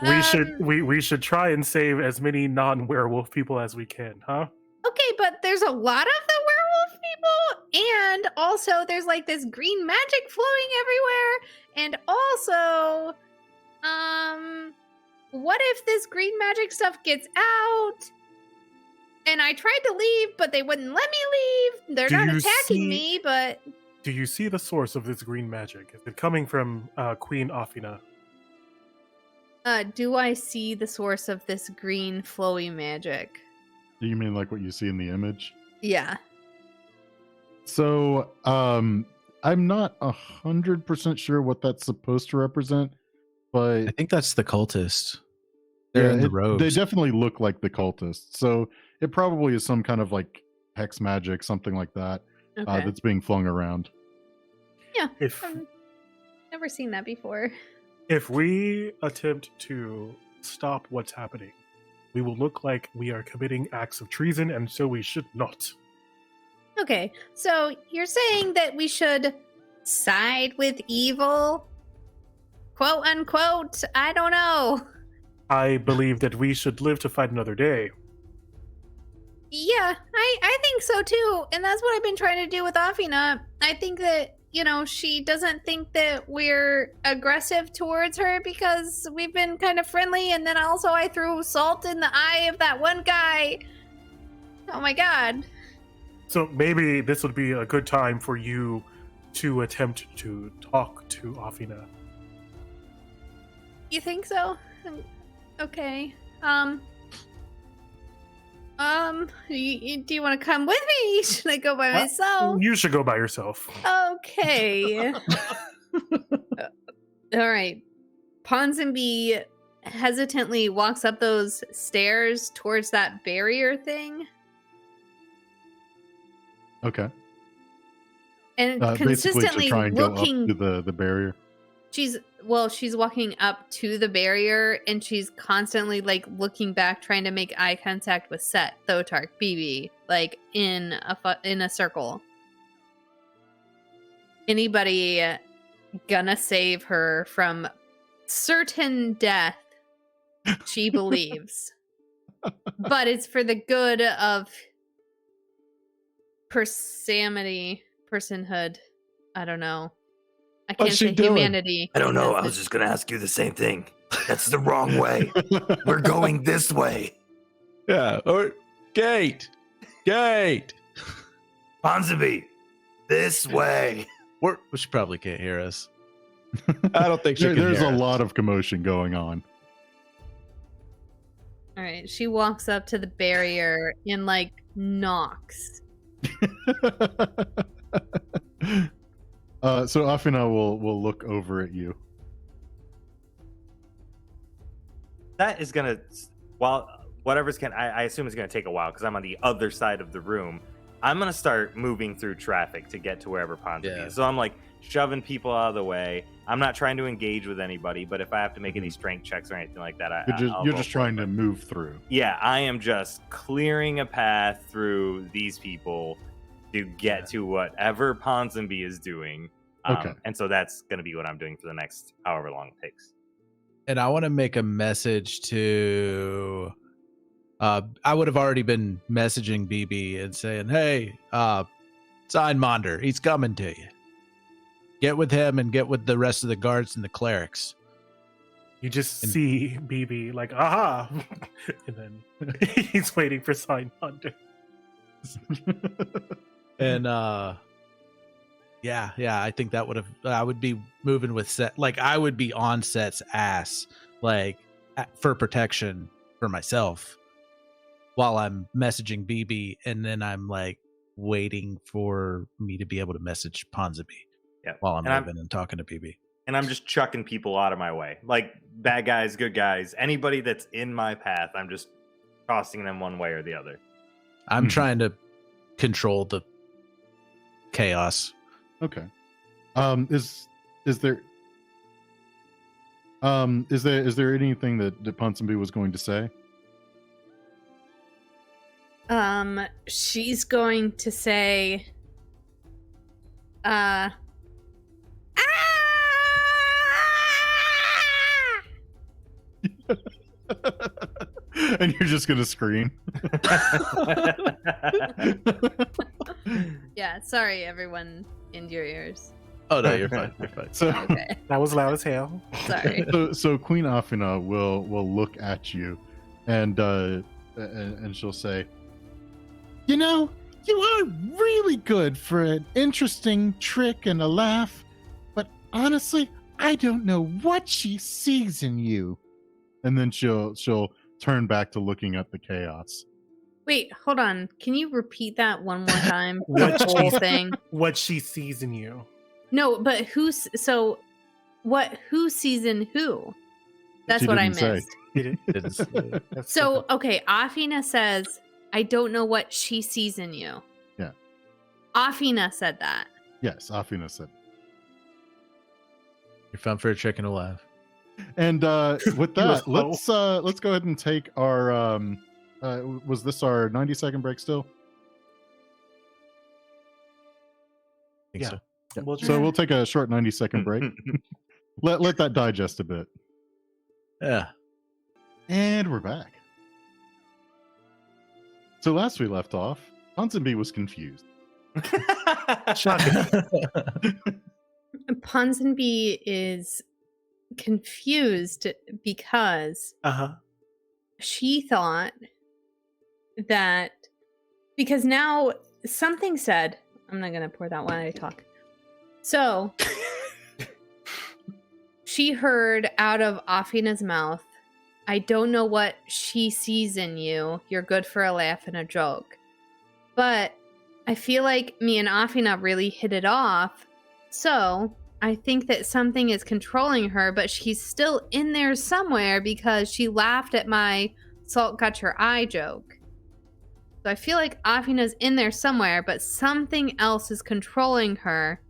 We should try and save as many non-werewolf people as we can, huh? Okay, but there's a lot of the werewolf people, and also there's like this green magic flowing everywhere, and also, what if this green magic stuff gets out? And I tried to leave, but they wouldn't let me leave. They're not attacking me, but... Do you see the source of this green magic? Is it coming from Queen Afina? Do I see the source of this green flowy magic? Do you mean like what you see in the image? Yeah. So, I'm not 100% sure what that's supposed to represent, but I think that's the cultist. They're in the robes. They definitely look like the cultists. So it probably is some kind of like hex magic, something like that, Okay. that's being flung around. Yeah. If I've never seen that before. if we attempt to stop what's happening, we will look like we are committing acts of treason, and so we should not. Okay, so you're saying that we should side with evil? Quote unquote, I don't know. I believe that we should live to fight another day. Yeah, I think so too. And that's what I've been trying to do with Afina. I think that, she doesn't think that we're aggressive towards her because we've been kind of friendly. And then also I threw salt in the eye of that one guy. Oh my god. So maybe this would be a good time for you to attempt to talk to Afina. You think so? Okay. Do you want to come with me? Should I go by myself? You should go by yourself. Okay. All right. Ponsonby hesitantly walks up those stairs towards that barrier thing. Okay. And Basically to consistently try and go up looking. to the barrier. She's walking up to the barrier, and she's constantly like looking back, trying to make eye contact with Sett, Thotark, Bibi, like in a circle. Anybody gonna save her from certain death? She believes, but it's for the good of personhood. I don't know. I can't What's she say doing? humanity. I don't know. I because was just gonna ask you the same thing. That's the wrong way. We're going this way. Yeah. Or gate. Ponsonby, this way. She probably can't hear us. I don't think she can There's hear a us. lot of commotion going on. All right, she walks up to the barrier and like knocks. So Afina will look over at you. That is gonna, whatever's I assume it's gonna take a while because I'm on the other side of the room. I'm gonna start moving through traffic to get to wherever Ponsonby is. So I'm like shoving people out of the way. I'm not trying to engage with anybody, but if I have to make any strength checks or anything like that, You're just trying to move through. Yeah, I am just clearing a path through these people to get to whatever Ponsonby is doing. Okay. And so that's going to be what I'm doing for the next however long it takes. And I want to make a message to I would have already been messaging Bibi and saying, hey, Signmonder, he's coming to you. Get with him and get with the rest of the guards and the clerics. You just see Bibi like, aha! And then he's waiting for Signmonder. And yeah, I think that I would be moving with Sett. Like I would be on Sett's ass, like for protection for myself while I'm messaging Bibi, and then I'm like waiting for me to be able to message Ponsonby while I'm moving and talking to Bibi. And I'm just chucking people out of my way. Like bad guys, good guys, anybody that's in my path, I'm just tossing them one way or the other. I'm trying to control the chaos. Okay. Is there anything that Ponsonby was going to say? She's going to say, And you're just gonna scream. Yeah, sorry everyone in your ears. Oh no, you're fine. You're fine. So, Okay, That was loud as hell. sorry. so Queen Afina will look at you, and she'll say, "You know, you are really good for an interesting trick and a laugh, but honestly, I don't know what she sees in you." And then she'll turn back to looking at the chaos. Wait, hold on. Can you repeat that one more time? What The whole she- thing. What she sees in you. No, but who sees in who? That's She what I didn't say. missed. That's So, okay, Afina says, I don't know what she sees in you. Yeah. Afina said that. Yes, Afina said. You're fun for a trick and a laugh. And with He was that, let's go ahead and take our was this our 90-second break still? I think Yeah. so. We'll So we'll take a short 90-second break. Let that digest a bit. Yeah. And we're back. So last we left off, Ponsonby was confused. Ponsonby is confused because she thought that because now something said, I'm not going to pour that while I talk. So she heard out of Afina's mouth, I don't know what she sees in you. You're good for a laugh and a joke. But I feel like me and Afina really hit it off. So I think that something is controlling her, but she's still in there somewhere because she laughed at my salt got your eye joke. So I feel like Afina's in there somewhere, but something else is controlling her.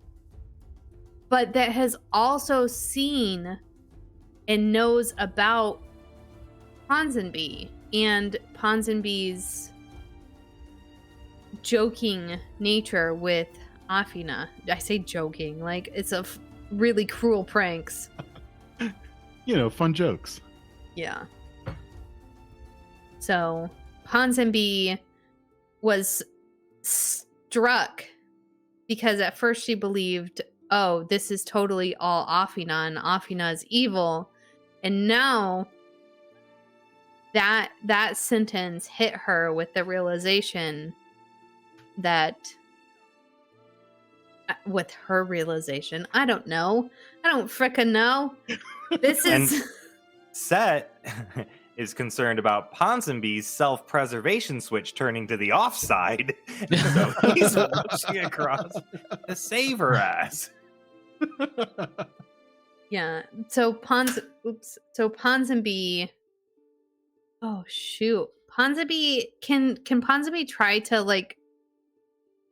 But that has also seen and knows about Ponsonby and Ponsonby's joking nature with Afina. I say joking, like it's a really cruel pranks. Fun jokes. Yeah. So Ponsonby was struck because at first she believed, oh, this is totally all Afina and Afina is evil. And now that sentence hit her with the realization that with her realization, I don't know. I don't frickin' know. This is And Sett is concerned about Ponsonby's self-preservation switch turning to the offside. So he's rushing across to save her ass. yeah. So Ponsonby. Oh shoot. Ponsonby can Ponsonby try to like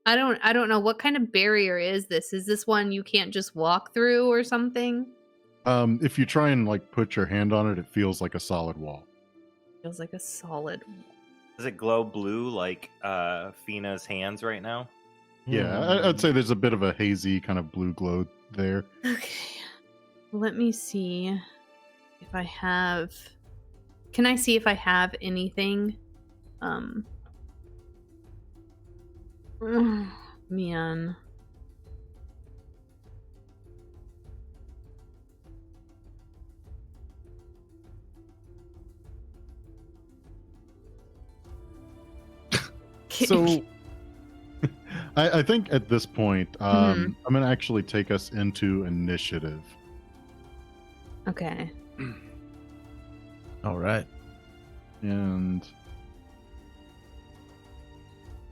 I don't know what kind of barrier is this? Is this one you can't just walk through or something? If you try and like put your hand on it, it feels like a solid wall. Feels like a solid. Does it glow blue like Fina's hands right now? Yeah, I'd say there's a bit of a hazy kind of blue glow there. Okay. Let me see if I have. Can I see if I have anything? Man. So I think at this point, I'm going to actually take us into initiative. Okay. All right. And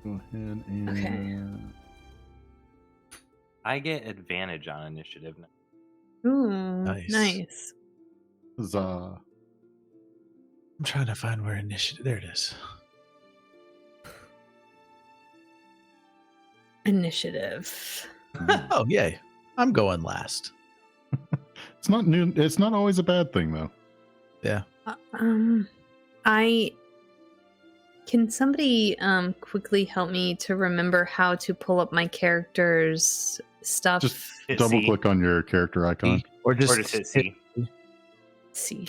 go ahead and... Okay. I get advantage on initiative now. Ooh, Nice. nice. Huzzah. I'm trying to find where initiative. There it is. Initiative. Oh, yay. I'm going last. It's not new. It's not always a bad thing, though. Yeah. Can somebody quickly help me to remember how to pull up my character's stuff? Just Hit double C. click on your character icon. Or just, Or just hit C. See.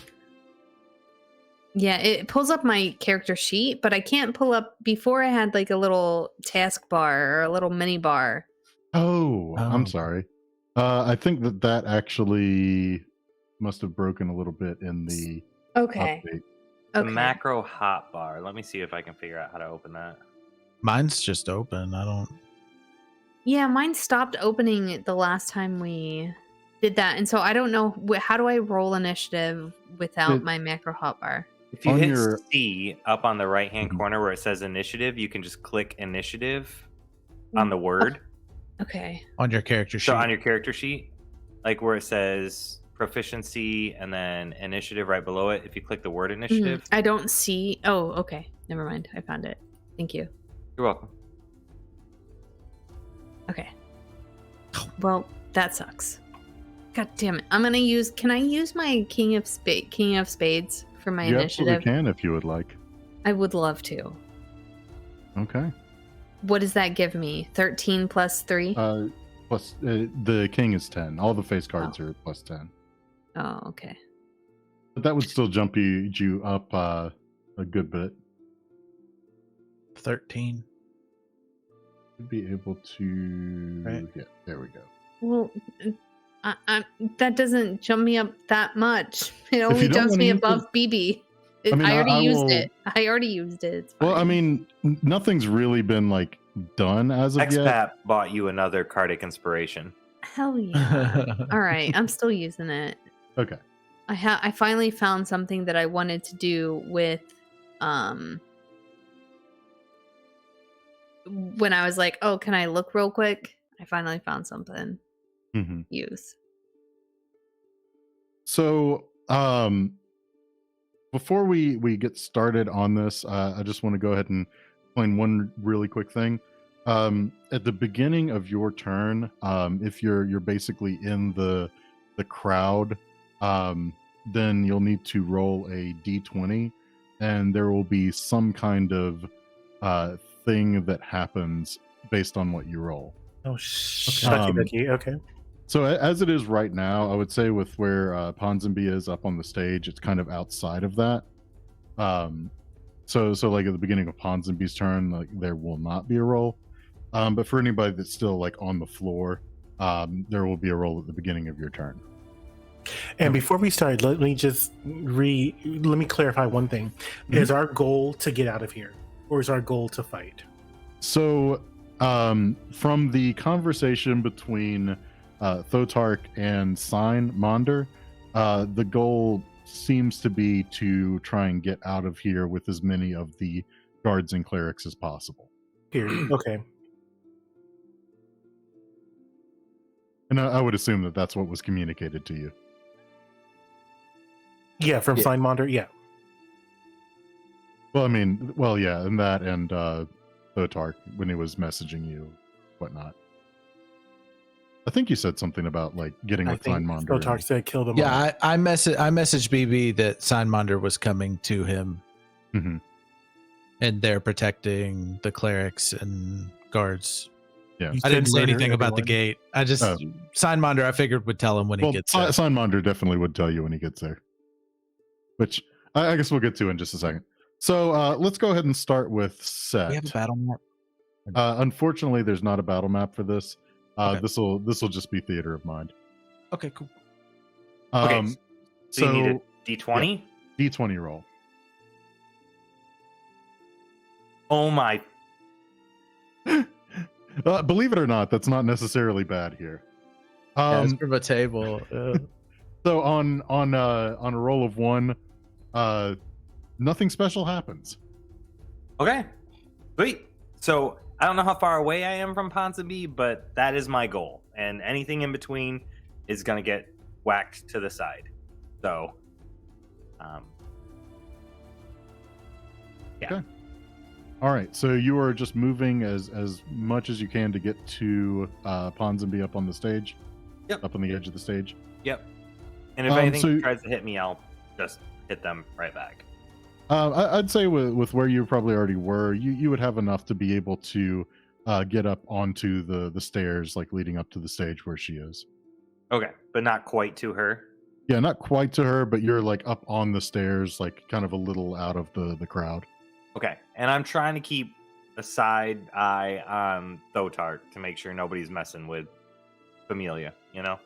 Yeah, it pulls up my character sheet, but I can't pull up. Before I had like a little task bar or a little mini bar. Oh, I'm Oh. sorry. I think that actually must have broken a little bit in the Okay. update. The Okay. macro hotbar. Let me see if I can figure out how to open that. Mine's just open. I don't. Yeah, mine stopped opening the last time we did that, and so I don't know how do I roll initiative without my macro hotbar. If you On hit your- C up on the right hand Mhm. corner where it says initiative, you can just click initiative on the word. Okay. On your character sheet. So on your character sheet, like where it says proficiency and then initiative right below it, if you click the word initiative, I don't see. Oh, okay. Never mind. I found it. Thank you. you're welcome. Okay. Well, that sucks. God damn it. I'm gonna use. Can I use my King of Spades for my You initiative? absolutely can if you would like. I would love to. Okay. What does that give me? 13 plus 3? Plus, the king is 10. All the face cards are plus 10. Oh, okay. But that would still jump you up a good bit. 13. You'd be able to... Right. Yeah, there we go. Well, that doesn't jump me up that much. It only you don't jumps wanna me use above BB. I mean, I already I used will- it. I already used it. It's Well, I fine. mean, nothing's really been, like, done as of yet. XPAP bought you another Cardic Inspiration. Hell yeah. All right, I'm still using it. Okay. I finally found something that I wanted to do with when I was like, "Oh, can I look real quick?" I finally found something. Mm-hmm. Use. So, before we get started on this, I just want to go ahead and explain one really quick thing. At the beginning of your turn, if you're basically in the crowd, then you'll need to roll a d20, and there will be some kind of thing that happens based on what you roll. Oh, okay. So as it is right now, I would say with where Ponsonby is up on the stage, it's kind of outside of that. So like at the beginning of Ponsonby's turn, like there will not be a roll. But for anybody that's still like on the floor, there will be a roll at the beginning of your turn. And before we start, let me clarify one thing. Is our goal to get out of here, or is our goal to fight? So from the conversation between Thotark and Monder, the goal seems to be to try and get out of here with as many of the guards and clerics as possible. Period. Okay. And I would assume that that's what was communicated to you. Yeah, from Monder, yeah. Well, I mean, yeah, and that and Thotark when he was messaging you, whatnot. I think you said something about like getting with Monder. Thotark said kill them all. Yeah, I messaged Bibi that Monder was coming to him, and they're protecting the clerics and guards. Yeah, I didn't say anything about the gate. I just Monder. I figured would tell him when he gets there. Monder definitely would tell you when he gets there, which I guess we'll get to in just a second. So let's go ahead and start with Sett. We have a battle map. Unfortunately, there's not a battle map for this. Okay. This will just be theater of mind. Okay, cool. Okay, so you need a d20? Yeah, d20 roll. Oh my. Believe it or not, that's not necessarily bad here. It's from a table. So on a roll of 1, nothing special happens. Okay, sweet. So I don't know how far away I am from Ponsonby, but that is my goal. And anything in between is going to get whacked to the side. So, yeah. Okay. All right. So you are just moving as much as you can to get to Ponsonby up on the stage. Yep. Up on the edge of the stage. Yep. And if anything tries to hit me, I'll just hit them right back. I'd say with where you probably already were, you would have enough to be able to get up onto the stairs, like leading up to the stage where she is. Okay, but not quite to her. Yeah, not quite to her, but you're like up on the stairs, like kind of a little out of the crowd. Okay, and I'm trying to keep a side eye on Thotark to make sure nobody's messing with Familia, you know?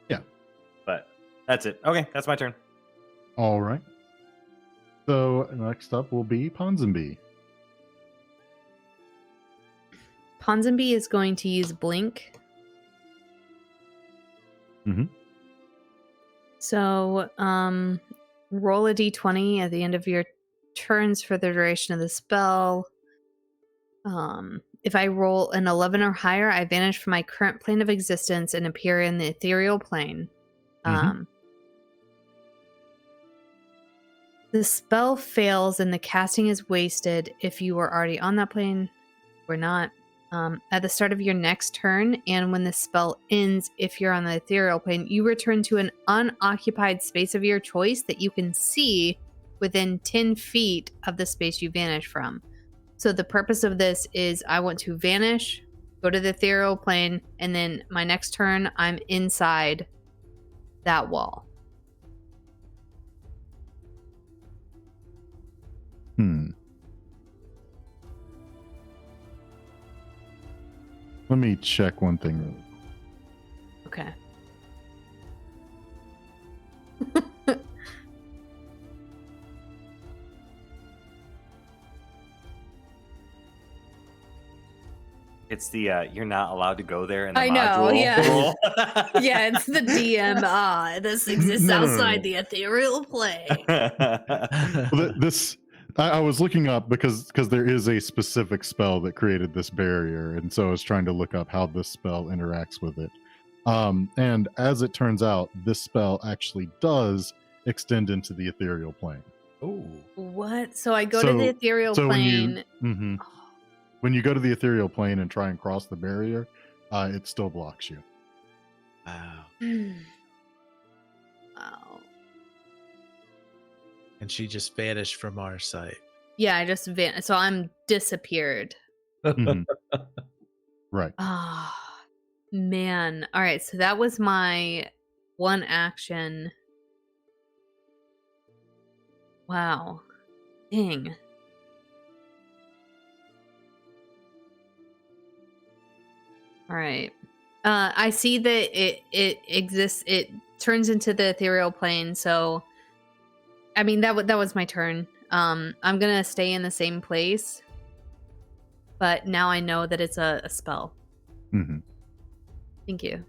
Yeah. But that's it. Okay, that's my turn. All right. So next up will be Ponsonby. Ponsonby is going to use Blink. So roll a d20 at the end of your turns for the duration of the spell. If I roll an 11 or higher, I vanish from my current plane of existence and appear in the ethereal plane. The spell fails and the casting is wasted if you are already on that plane or not. At the start of your next turn, and when the spell ends, if you're on the ethereal plane, you return to an unoccupied space of your choice that you can see within 10 feet of the space you vanish from. So the purpose of this is I want to vanish, go to the ethereal plane, and then my next turn, I'm inside that wall. Let me check one thing really Okay. It's the you're not allowed to go there in the I know, module yeah. rule. Yeah, it's the DM. This exists outside the ethereal plane. This I was looking up because there is a specific spell that created this barrier, and so I was trying to look up how this spell interacts with it. And as it turns out, this spell actually does extend into the ethereal plane. Oh, What? So I go to the ethereal plane. when you go to the ethereal plane and try and cross the barrier, it still blocks you. Wow. Wow. And she just vanished from our sight. Yeah, I just so I'm disappeared. Mhm. Right. Ah, man. All right, so that was my one action. Wow. Dang. All right. I see that it exists. It turns into the ethereal plane. So, I mean that was my turn. I'm gonna stay in the same place, but now I know that it's a spell. Hmm. Thank you.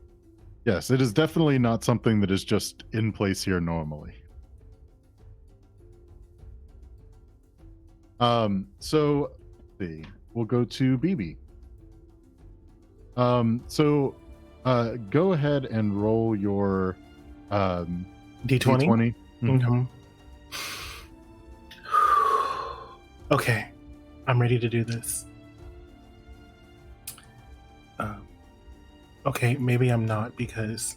Yes, it is definitely not something that is just in place here normally. So let's see, we'll go to Bibi. Go ahead and roll your D20. D20. Mhm. Okay, I'm ready to do this. Okay, maybe I'm not, because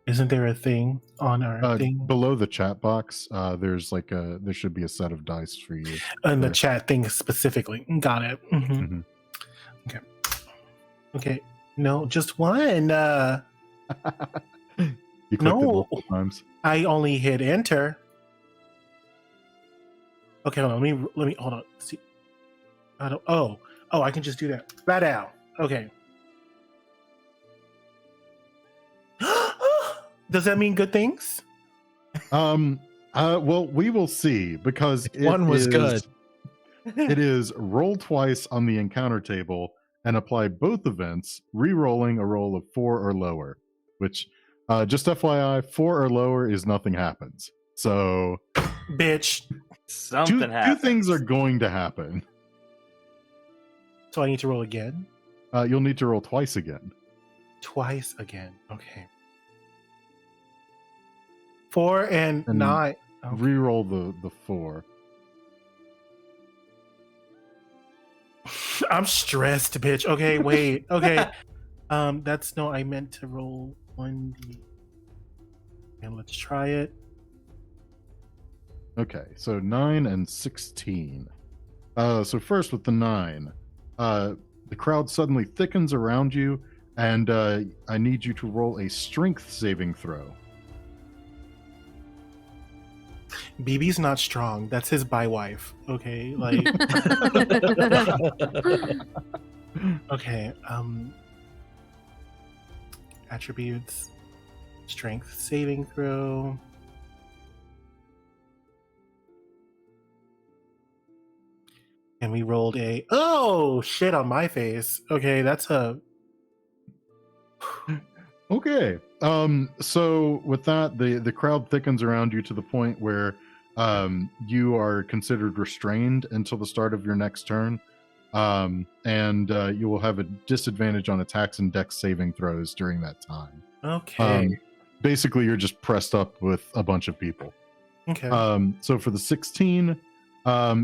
isn't there a thing on our thing? Below the chat box, there's like there should be a set of dice for you. In the there. chat thing specifically. Got it. Mhm. Okay. No, just one. You clicked it No. multiple times. I only hit enter. Okay, hold on. Let me hold on. See. I don't. Oh, I can just do that. Right out. Okay. Does that mean good things? Well, we will see, because One was good. It is roll twice on the encounter table and apply both events, re-rolling a roll of 4 or lower, which, just FYI, 4 or lower is nothing happens. So, Bitch. Something two happens. things are going to happen. So I need to roll again? You'll need to roll twice again. Twice again. Okay. 4 and And 9. Okay. Re-roll the 4. I'm stressed, bitch. Okay, wait. Okay. That's no, I meant to roll 1d. And let's try it. Okay, so 9 and 16. So first with the 9, the crowd suddenly thickens around you, and I need you to roll a strength saving throw. Bibi's not strong. That's his bi-wife. Okay, like okay. Attributes, strength saving throw. And we rolled a shit on my face. Okay, that's a Okay. So with that, the crowd thickens around you to the point where you are considered restrained until the start of your next turn. And you will have a disadvantage on attacks and dex saving throws during that time. okay. Basically, you're just pressed up with a bunch of people. Okay. So for the 16,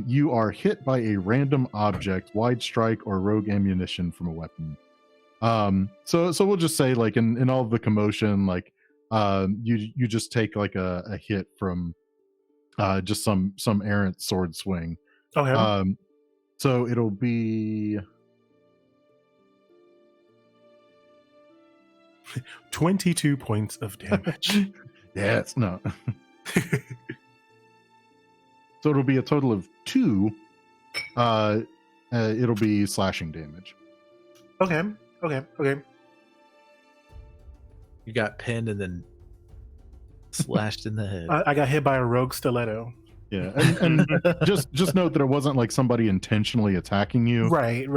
you are hit by a random object, wide strike, or rogue ammunition from a weapon. So we'll just say, like, in all of the commotion, like, you just take like a hit from just some errant sword swing. Okay. So it'll be 22 points of damage. yes, no. So it'll be a total of 2. It'll be slashing damage. Okay. You got pinned and then slashed in the head. I got hit by a rogue stiletto. Yeah, and just note that it wasn't like somebody intentionally attacking you. Right.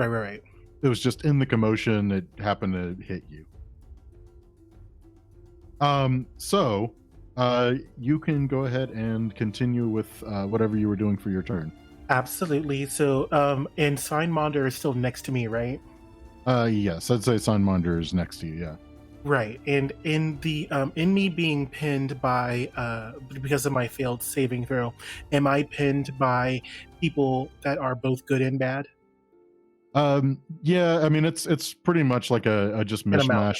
It was just in the commotion, it happened to hit you. So you can go ahead and continue with whatever you were doing for your turn. Absolutely. So, and Signmonder is still next to me, right? Yes, I'd say Signmonder is next to you, yeah. Right, and in me being pinned by because of my failed saving throw, am I pinned by people that are both good and bad? Yeah, I mean it's pretty much like a just An amount.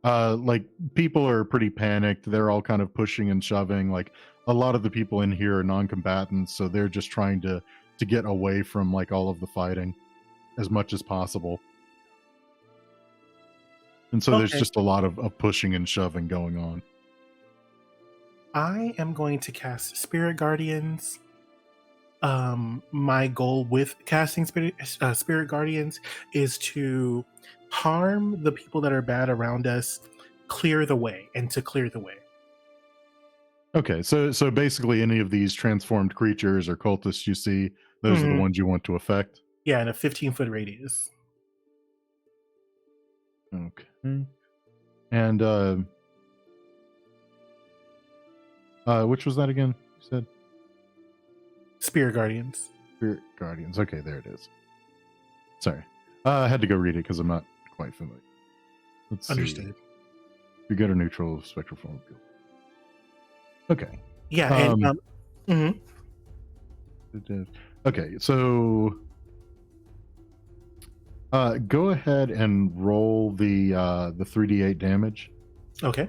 mishmash. Like people are pretty panicked. They're all kind of pushing and shoving. Like a lot of the people in here are non-combatants, so they're just trying to get away from like all of the fighting as much as possible. And so there's Okay. just a lot of pushing and shoving going on. I am going to cast Spirit Guardians. My goal with casting Spirit Guardians is to harm the people that are bad around us, clear the way, and to clear the way. Okay, so basically any of these transformed creatures or cultists you see, those are the Mhm. ones you want to affect. Yeah, in a 15-foot radius. Okay. And which was that again? You said Spirit Guardians. Spirit Guardians. Okay, there it is. Sorry. I had to go read it because I'm not quite familiar. Let's see. Understood. You get a neutral spectral form. Okay. Yeah, and Okay, so go ahead and roll the 3d8 damage. okay.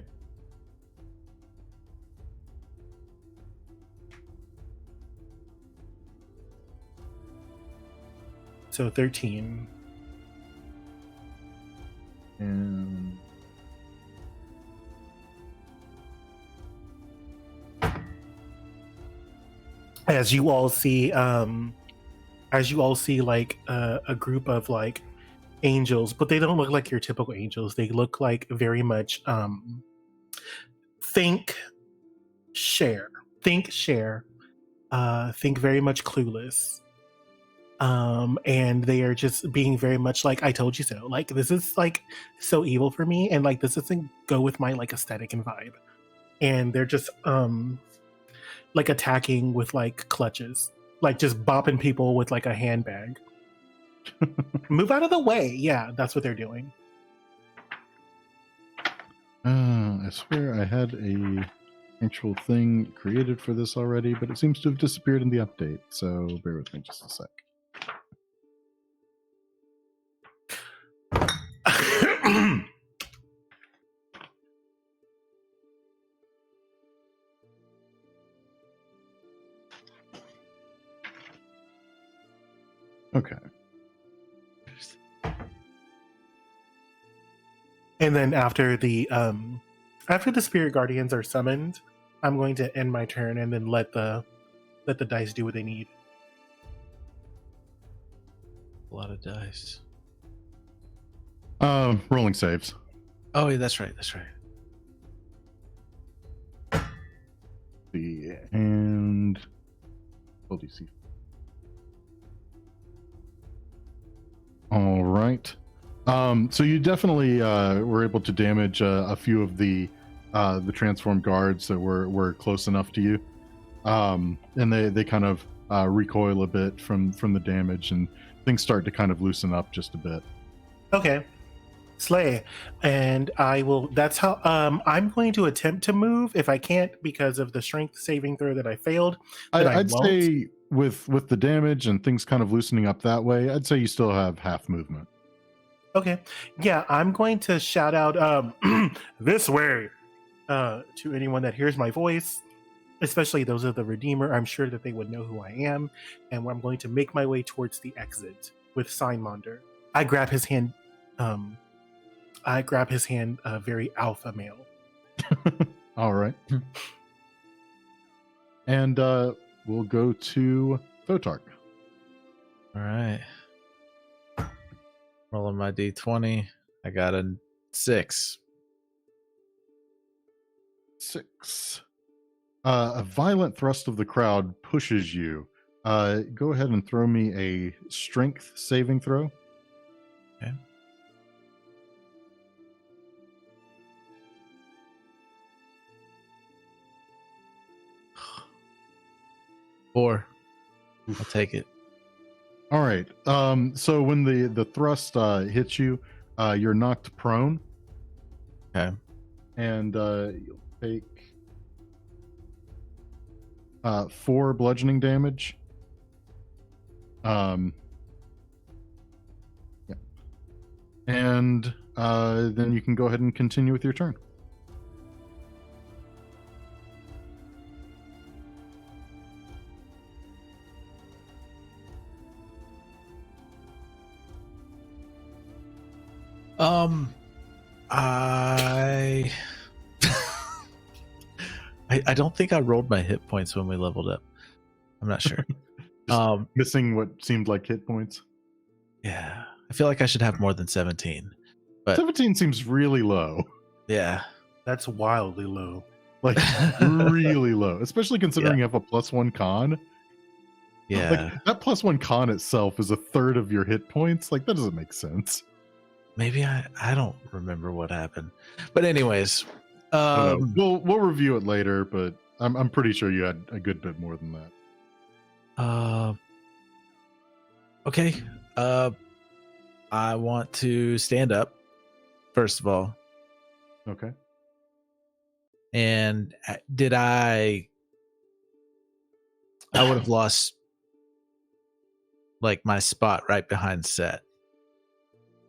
So 13. And As you all see, like a group of like angels, but they don't look like your typical angels. They look like very much think share, think very much clueless. And they are just being very much like, I told you so. Like, this is like so evil for me, and like this doesn't go with my like aesthetic and vibe. And they're just like attacking with like clutches, like just bopping people with like a handbag. Move out of the way. Yeah, that's what they're doing. I swear I had a actual thing created for this already, but it seems to have disappeared in the update. So bear with me just a sec. Okay. And then after the spirit guardians are summoned, I'm going to end my turn and then let the dice do what they need. A lot of dice. Rolling saves. Oh, yeah, that's right. That's right. And LDC. All right. So you definitely were able to damage a few of the transformed guards that were close enough to you, and they kind of recoil a bit from the damage, and things start to kind of loosen up just a bit. Okay. Slay. And I will, that's how I'm going to attempt to move. If I can't because of the strength saving throw that I failed, I'd say with the damage and things kind of loosening up that way, I'd say you still have half movement. Okay. Yeah, I'm going to shout out this way to anyone that hears my voice, especially those of the Redeemer. I'm sure that they would know who I am, and I'm going to make my way towards the exit with Signmonder. I grab his hand very alpha male. All right. And we'll go to Thotark. All right. Rolling my d20. I got a 6. 6. A violent thrust of the crowd pushes you. Go ahead and throw me a strength saving throw. Okay. Four. I'll take it. All right. So when the thrust hits you, you're knocked prone. Okay. And you'll take 4 bludgeoning damage. Yeah. And then you can go ahead and continue with your turn. I I don't think I rolled my hit points when we leveled up. I'm not sure. Missing what seemed like hit points. Yeah. I feel like I should have more than 17. But 17 seems really low. yeah. That's wildly low. Like really low, especially considering you have a +1 con. Yeah. Like that +1 con itself is a third of your hit points. Like that doesn't make sense. Maybe I don't remember what happened. But anyways, I don't know. We'll review it later, but I'm pretty sure you had a good bit more than that. Okay. I want to stand up first of all. Okay. And did I would have lost like my spot right behind Sett.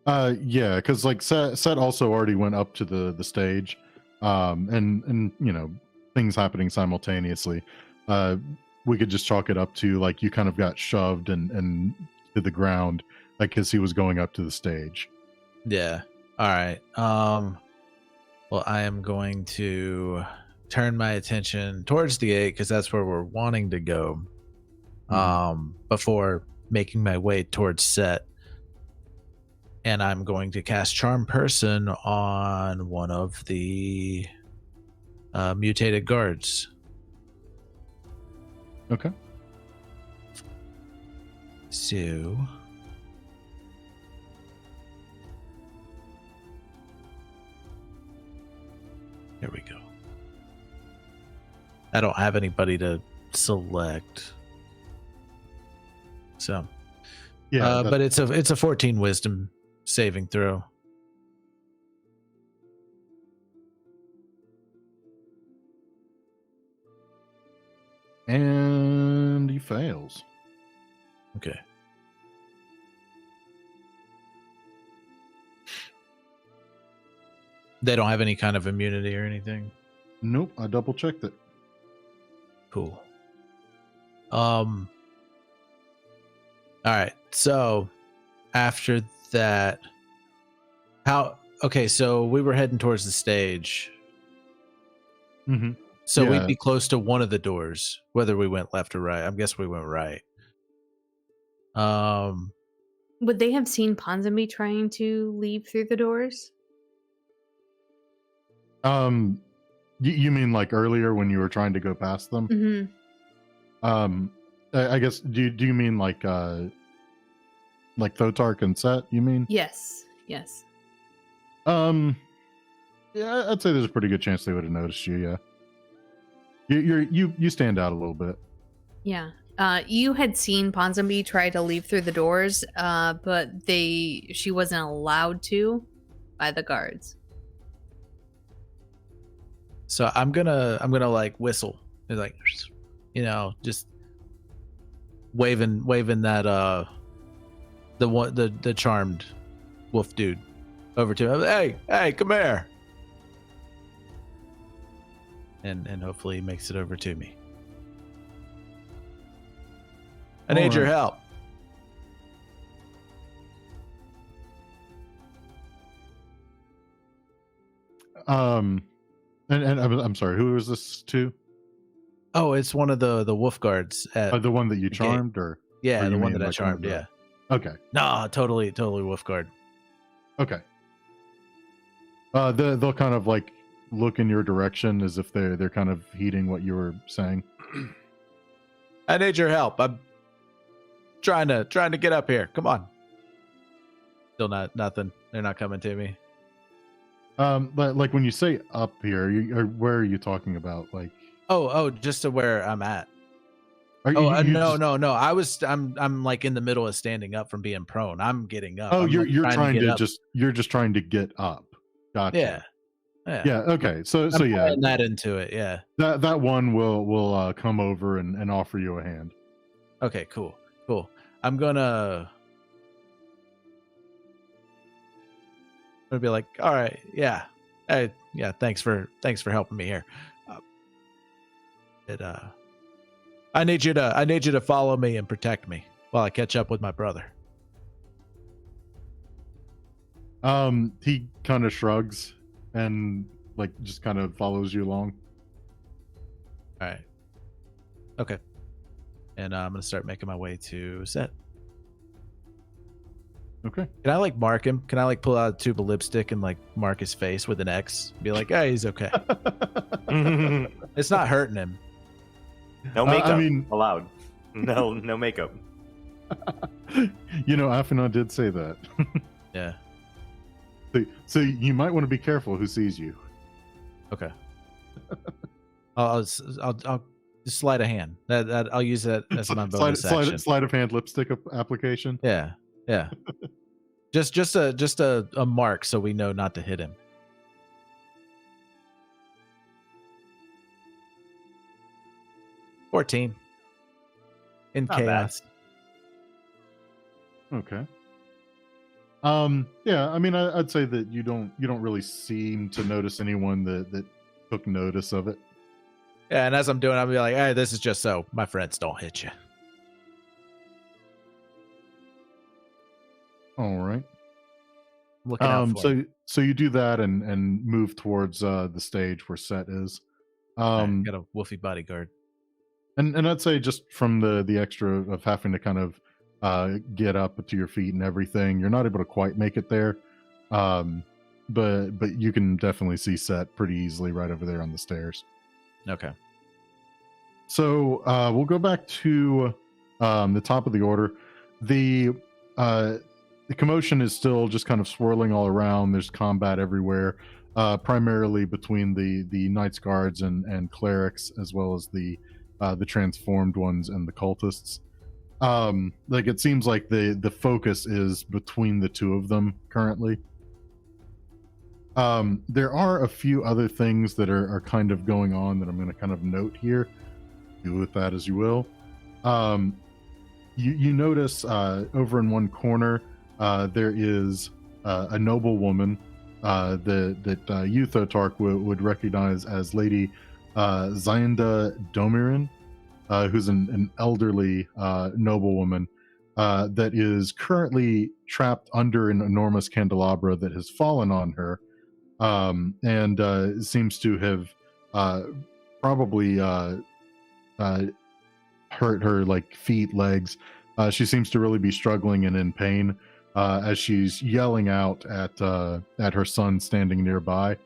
Yeah, because like Sett also already went up to the stage, and you know, things happening simultaneously. We could just chalk it up to like you kind of got shoved and to the ground, like because he was going up to the stage. Yeah. All right. Well, I am going to turn my attention towards the 8 because that's where we're wanting to go. Before making my way towards Sett. And I'm going to cast Charm Person on one of the mutated guards. Okay. So here we go. I don't have anybody to select. So Yeah, but it's a 14 wisdom saving throw. and he fails. Okay. They don't have any kind of immunity or anything. Nope, I double checked it. Cool. All right. So after that, okay, so we were heading towards the stage. Mm-hmm. So Yeah. we'd be close to one of the doors, whether we went left or right. I guess we went right. Would they have seen Ponsonby trying to leave through the doors? You mean like earlier when you were trying to go past them? Mm-hmm. I guess do you mean like Thotark and Sett, you mean? Yes. Yes. Yeah, I'd say there's a pretty good chance they would have noticed you. Yeah, you stand out a little bit. Yeah. You had seen Ponsonby try to leave through the doors, but she wasn't allowed to by the guards. So I'm gonna like whistle. It's like, you know, just waving that the charmed wolf dude over to him. Hey, come here. And hopefully he makes it over to me. I need your help. And I'm sorry, who was this to? Oh, it's one of the wolf guards at The one that you the gate. charmed, or Yeah, or the you one mean that I like charmed, one yeah. of the- Okay. No, totally wolf guard. Okay. They'll kind of like look in your direction as if they're kind of heeding what you were saying. I need your help. I'm trying to get up here. Come on. Still nothing. They're not coming to me. But like when you say up here, where are you talking about? Like, Oh, just to where I'm at. are Oh, you no, just- no. I'm like in the middle of standing up from being prone. I'm getting up. Oh, I'm, you're like, trying get to up. just you're just trying to get up. Gotcha. Yeah. Okay. So I'm yeah, putting that into it. Yeah. that one will come over and offer you a hand. Okay. Cool. I'm gonna be like, all right, yeah, hey, yeah, thanks for helping me here. I need you to follow me and protect me while I catch up with my brother. He kind of shrugs and like just kind of follows you along. All right. Okay. And I'm gonna start making my way to Sett. Okay. Can I like mark him? Can I like pull out a tube of lipstick and like mark his face with an X? Be like, hey, he's okay. It's not hurting him. No makeup I mean, allowed. No makeup. You know, Afina did say that. Yeah. So you might want to be careful who sees you. Okay. I'll just slide a hand. That I'll use that as my bonus action. Slide of hand lipstick application. Yeah. Just a mark so we know not to hit him. 14 in Not chaos. Okay. Yeah, I mean, I'd say that you don't really seem to notice anyone that took notice of it. Yeah, and as I'm doing, I'll be like, hey, this is just so my friends don't hit you. All right. I'm looking out for him. So you do that and move towards the stage where Sett is. Right, got a woofy bodyguard. And I'd say just from the extra of having to kind of get up to your feet and everything, you're not able to quite make it there. But you can definitely see Sett pretty easily right over there on the stairs. Okay. So we'll go back to the top of the order. The commotion is still just kind of swirling all around. There's combat everywhere, primarily between the Knights Guards and clerics, as well as the transformed ones and the cultists. Like it seems like the focus is between the two of them currently. There are a few other things that are kind of going on that I'm going to kind of note here. Do with that as you will. You notice over in one corner there is a noble woman that you, Thotark, would recognize as Lady Zynda Domirin, who's an elderly noblewoman that is currently trapped under an enormous candelabra that has fallen on her, and seems to have probably hurt her like feet, legs. She seems to really be struggling and in pain as she's yelling out at her son standing nearby.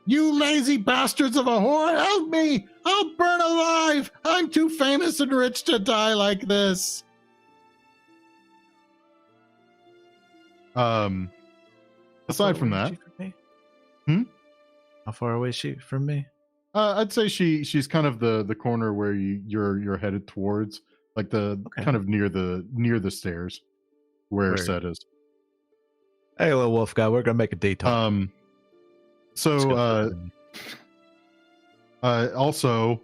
You lazy bastards of a whore, help me! I'll burn alive! I'm too famous and rich to die like this. Aside from that, how far away is she from me? I'd say she's kind of the corner where you're headed towards, like the kind of near the stairs where Sett is. Hey, little wolf guy, we're gonna make a detour. So also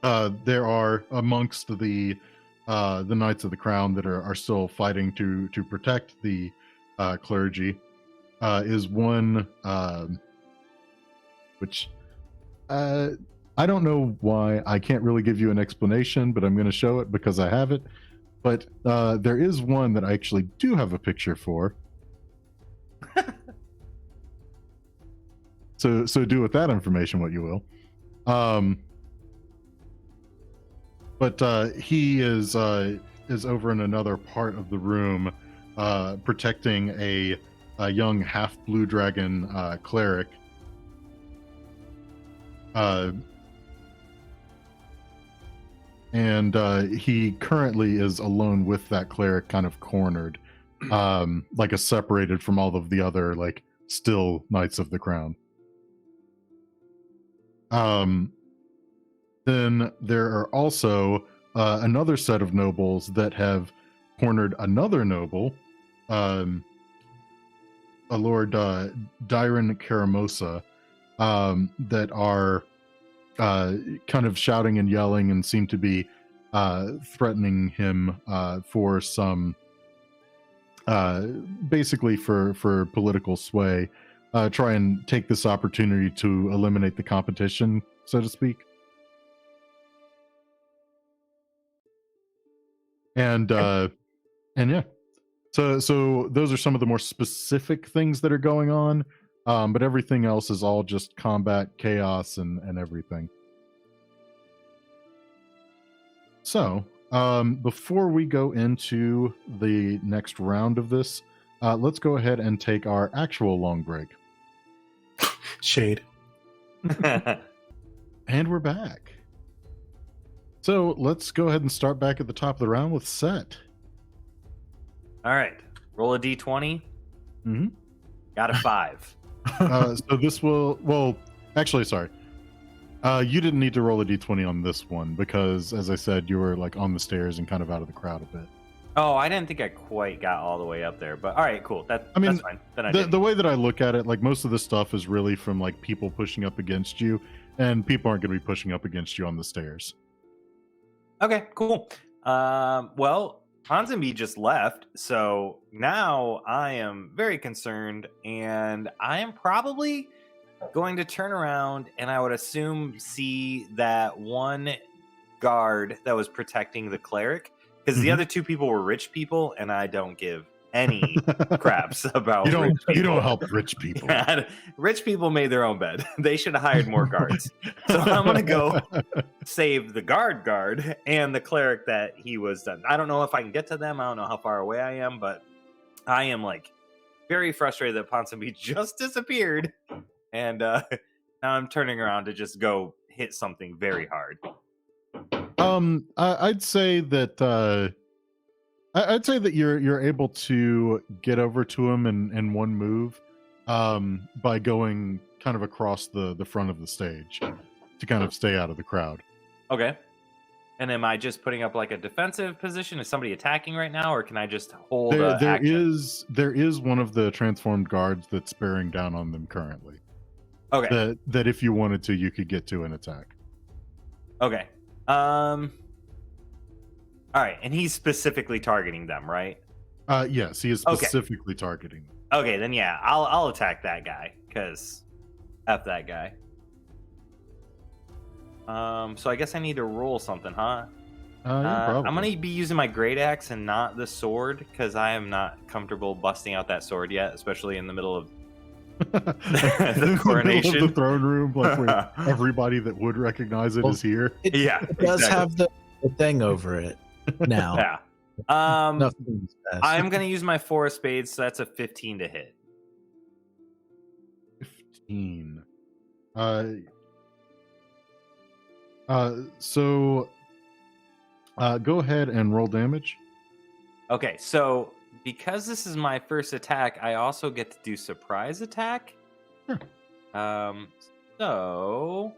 there are amongst the Knights of the Crown that are still fighting to protect the clergy is one which I don't know why. I can't really give you an explanation, but I'm going to show it because I have it. But there is one that I actually do have a picture for. So do with that information what you will. But he is over in another part of the room, protecting a young half blue dragon cleric. And he currently is alone with that cleric, kind of cornered, like a separated from all of the other like still Knights of the Crown. Then there are also another set of nobles that have cornered another noble, a Lord Dyron Caramosa, that are kind of shouting and yelling and seem to be threatening him for some basically for political sway, try and take this opportunity to eliminate the competition, so to speak. And yeah, so those are some of the more specific things that are going on, but everything else is all just combat, chaos, and everything. So before we go into the next round of this, let's go ahead and take our actual long break. Shade. And we're back. So let's go ahead and start back at the top of the round with Sett. All right. Roll a d20. Mm-hmm. Got a 5. So this will... Well, actually, sorry. You didn't need to roll a d20 on this one because, as I said, you were like on the stairs and kind of out of the crowd a bit. Oh, I didn't think I quite got all the way up there, but all right, cool. That's fine. Then the way that I look at it, like most of this stuff is really from like people pushing up against you, and people aren't going to be pushing up against you on the stairs. Okay, cool. Well, Ponsonby just left, so now I am very concerned, and I am probably going to turn around and I would assume see that one guard that was protecting the cleric, because the other two people were rich people, and I don't give any craps about rich people. You don't help rich people. Rich people made their own bed. They should have hired more guards. So I'm gonna go save the guard and the cleric that he was done. I don't know if I can get to them. I don't know how far away I am, but I am like very frustrated that Ponsonby just disappeared, and now I'm turning around to just go hit something very hard. I'd say that you're able to get over to him in one move, by going kind of across the front of the stage to kind of stay out of the crowd. Okay. And am I just putting up like a defensive position? Is somebody attacking right now, or can I just hold? There is one of the transformed guards that's bearing down on them currently. Okay. That if you wanted to, you could get to an attack. Okay. All right, and he's specifically targeting them, right? Yes, he is specifically targeting them. Okay, then yeah, I'll attack that guy, because F that guy. So I guess I need to roll something, huh? Yeah, I'm gonna be using my great axe and not the sword, because I am not comfortable busting out that sword yet, especially in the middle of the coronation. Middle of the throne room, like where everybody that would recognize it is here. It does have the thing over it now. Yeah. I'm gonna use my 4 of spades, so that's a 15 to hit. 15. So go ahead and roll damage. Okay, so because this is my first attack, I also get to do surprise attack. Sure. So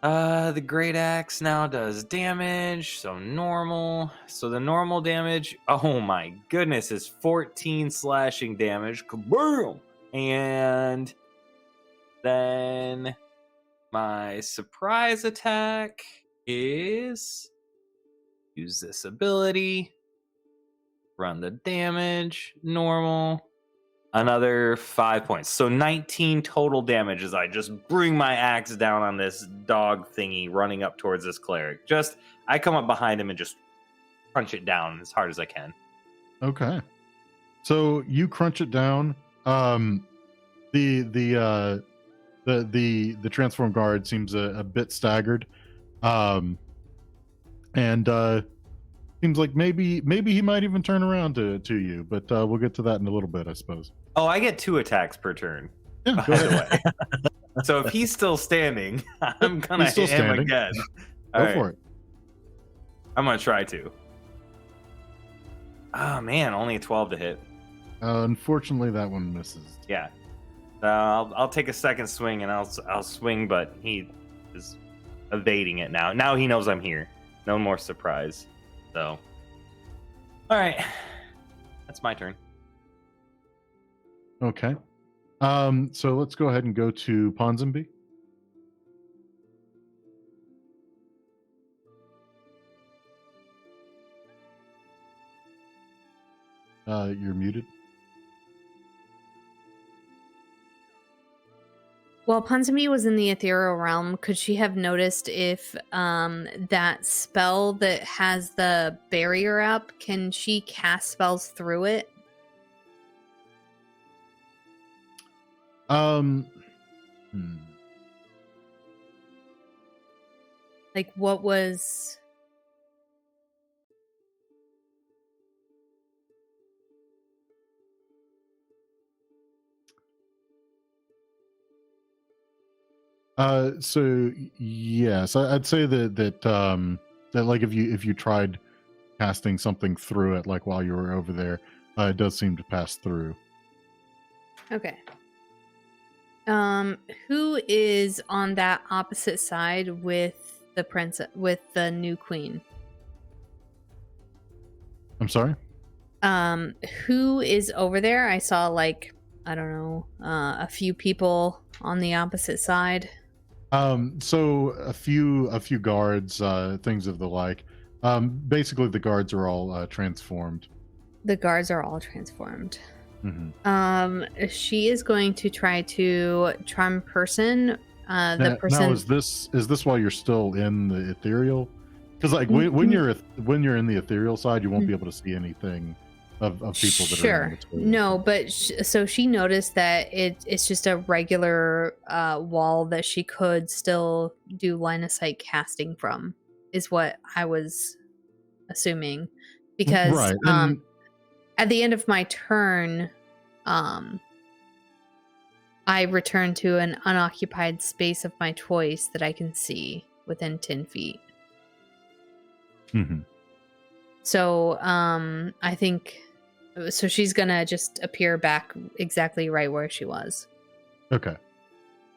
the great axe now does damage, so normal. So the normal damage, oh my goodness, is 14 slashing damage. Kaboom! And then my surprise attack is use this ability. Run the damage, normal, another 5 points. So 19 total damage as I just bring my axe down on this dog thingy running up towards this cleric. I come up behind him and just crunch it down as hard as I can. Okay. So you crunch it down. The transform guard seems a bit staggered. And seems like maybe he might even turn around to you, but we'll get to that in a little bit, I suppose. Oh, I get 2 attacks per turn. Yeah, by the way. So if he's still standing, I'm gonna hit him again. Go for it. I'm gonna try to. Oh man, only a 12 to hit. Unfortunately, that one misses. Yeah. I'll take a second swing and I'll swing, but he is evading it now. Now he knows I'm here. No more surprise. So, all right, that's my turn. Okay. So let's go ahead and go to Ponsonby. You're muted. While Ponsonby was in the ethereal realm, could she have noticed if that spell that has the barrier up, can she cast spells through it? Like, what was... So yes, I'd say that like if you tried casting something through it, like while you were over there, it does seem to pass through. Okay. Who is on that opposite side with the princess, with the new queen? I'm sorry. Who is over there? I saw like, I don't know, a few people on the opposite side. So a few guards, things of the like. Basically the guards are all transformed. The guards are all transformed. Mm-hmm. She is going to try to charm person. The person. Now is this while you're still in the ethereal? Because like when you're in the ethereal side, you won't be able to see anything of people that are in the ethereal. No, but so she noticed that it's just a regular wall that she could still do line of sight casting from, is what I was assuming, because right. At the end of my turn, I return to an unoccupied space of my choice that I can see within 10 feet. Mm-hmm. So I think, so she's gonna just appear back exactly right where she was. Okay.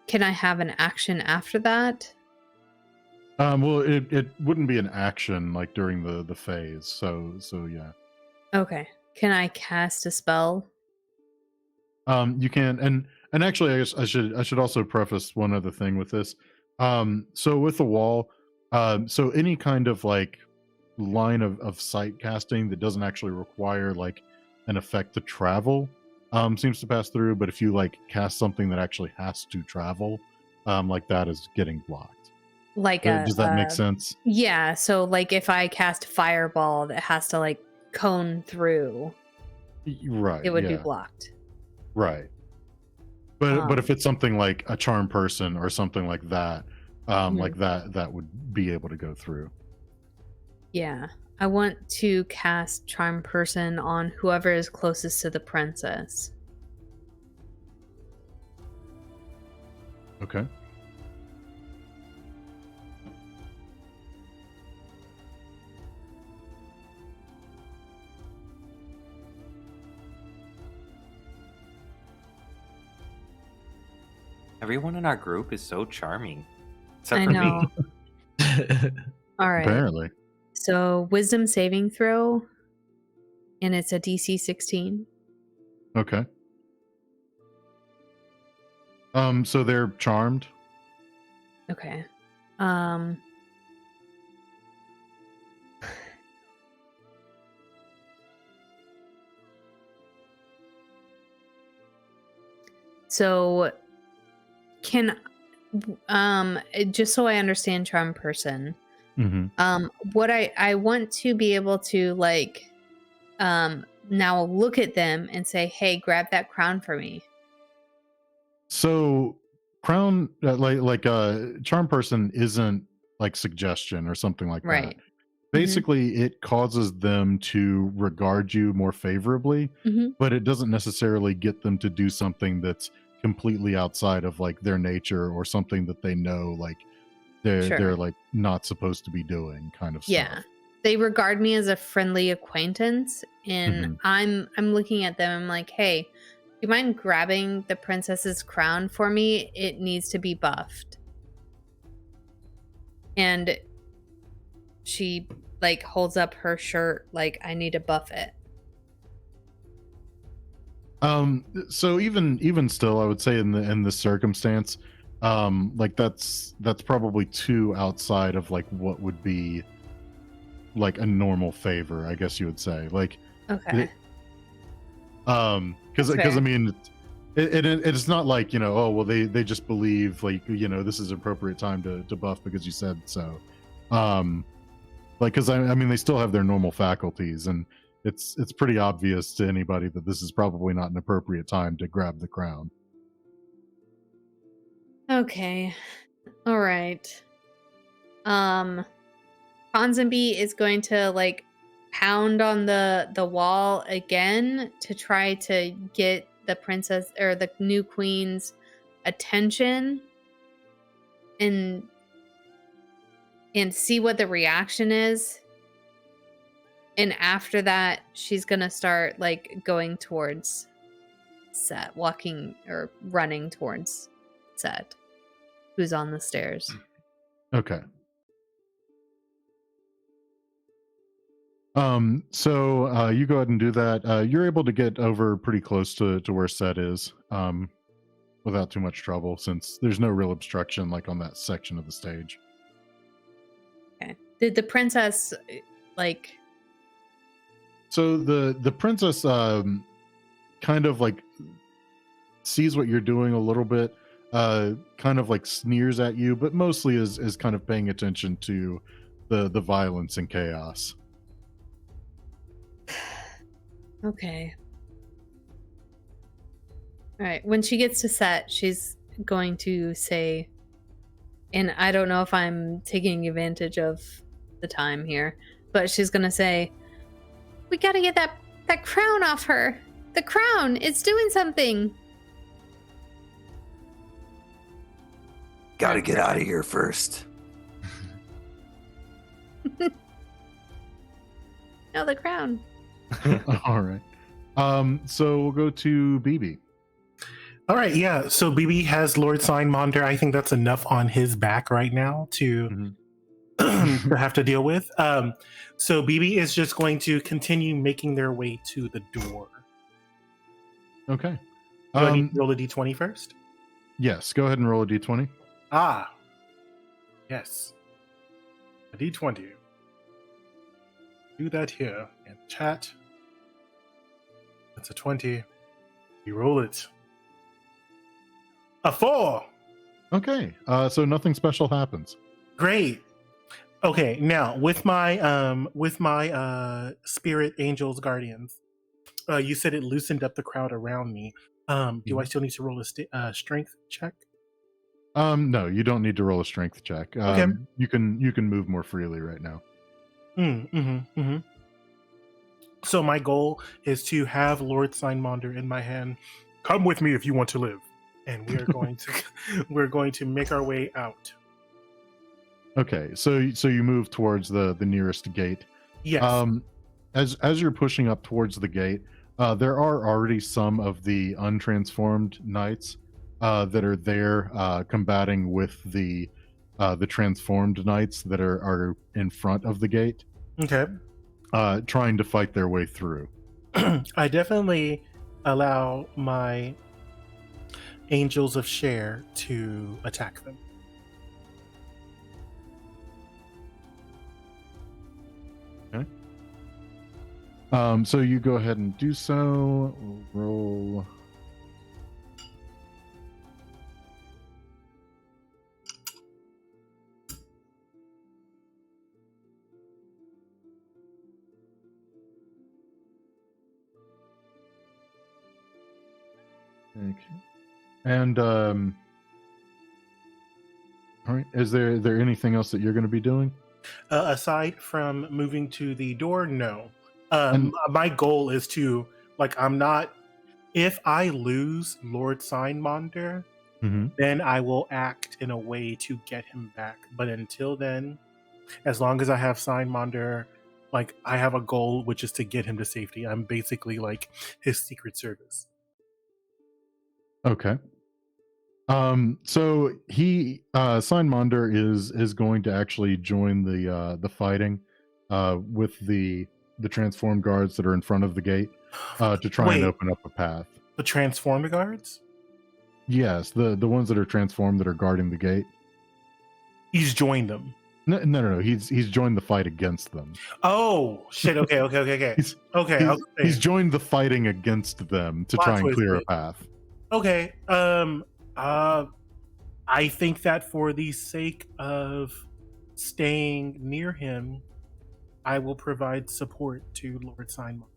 Can I have an action after that? Well, it wouldn't be an action like during the phase, so yeah. Okay. Can I cast a spell? You can, and actually, I guess I should also preface one other thing with this. So with the wall, so any kind of like line of sight casting that doesn't actually require like an effect to travel, seems to pass through. But if you like cast something that actually has to travel, like that is getting blocked. Like does that make sense? Yeah. So like if I cast fireball that has to like cone through, right, it would be blocked. Right. But if it's something like a charm person or something like that, like that would be able to go through. Yeah. I want to cast charm person on whoever is closest to the princess. Okay. Everyone in our group is so charming. Except I for know. me. All right. Apparently. So wisdom saving throw, and it's a DC 16. Okay. So they're charmed. Okay. So can just so I understand charm person, what I want to be able to like now look at them and say, hey, grab that crown for me. So crown like charm person isn't like suggestion or something like Right. that. Basically it causes them to regard you more favorably, but it doesn't necessarily get them to do something that's completely outside of like their nature or something that they know like they're like not supposed to be doing, kind of stuff. They regard me as a friendly acquaintance, and I'm looking at them, I'm like, hey, do you mind grabbing the princess's crown for me? It needs to be buffed. And she like holds up her shirt like, I need to buff it. So even still, I would say in this circumstance, like that's probably too outside of like what would be like a normal favor, I guess you would say. Like, Okay. because That's fair. I mean, it's not like, you know, oh well, they just believe like, you know, this is appropriate time to buff because you said so. Like, because I mean, they still have their normal faculties, and it's pretty obvious to anybody that this is probably not an appropriate time to grab the crown. Okay. All right. Ponsonby is going to like pound on the wall again to try to get the princess or the new queen's attention and see what the reaction is. And after that, she's going to start like going towards Sett, walking or running towards Sett, who's on the stairs. Okay. So you go ahead and do that. You're able to get over pretty close to where Sett is, without too much trouble, since there's no real obstruction like on that section of the stage. Okay. Did the princess like? So the princess kind of like sees what you're doing a little bit, kind of like sneers at you, but mostly is kind of paying attention to the violence and chaos. Okay. All right. When she gets to Sett, she's going to say, and I don't know if I'm taking advantage of the time here, but she's going to say, we got to get that crown off her. The crown, it's doing something. Gotta get out of here first. No, the crown. All right. So we'll go to Bibi. All right, yeah. So Bibi has Lord Signmonder. I think that's enough on his back right now to to have to deal with. So Bibi is just going to continue making their way to the door. Okay. Do I need to roll a d20 first? Yes, go ahead and roll a d20. Ah, yes. A d20. Do that here in chat. That's a 20. You roll it. A 4. Okay. So nothing special happens. Great. Okay, now with my spirit angels guardians, you said it loosened up the crowd around me. Do I still need to roll a strength check? No, you don't need to roll a strength check. Okay. You can move more freely right now. So my goal is to have Lord Signmonder in my hand. Come with me if you want to live, and we are going to make our way out. Okay, so you move towards the nearest gate. Yes. As you're pushing up towards the gate, there are already some of the untransformed knights that are there combating with the transformed knights that are in front of the gate. Okay. Trying to fight their way through. I definitely allow my angels of share to attack them. Okay. So you go ahead and do so. Roll. Okay. And all right, is there anything else that you're going to be doing? Aside from moving to the door, no. And- My goal is to, like, if I lose Lord Signmonder, then I will act in a way to get him back. But until then, as long as I have Signmonder, like, I have a goal, which is to get him to safety. I'm basically like his secret service. Okay. So he Signmonder is going to actually join the fighting with the transformed guards that are in front of the gate to try and open up a path. The transformed guards? Yes, the ones that are transformed that are guarding the gate. He's joined them. No. He's joined the fight against them. Oh shit! Okay. He's joined the fighting against them to try and clear a path. Okay. I think that for the sake of staying near him, I will provide support to Lord Signmon.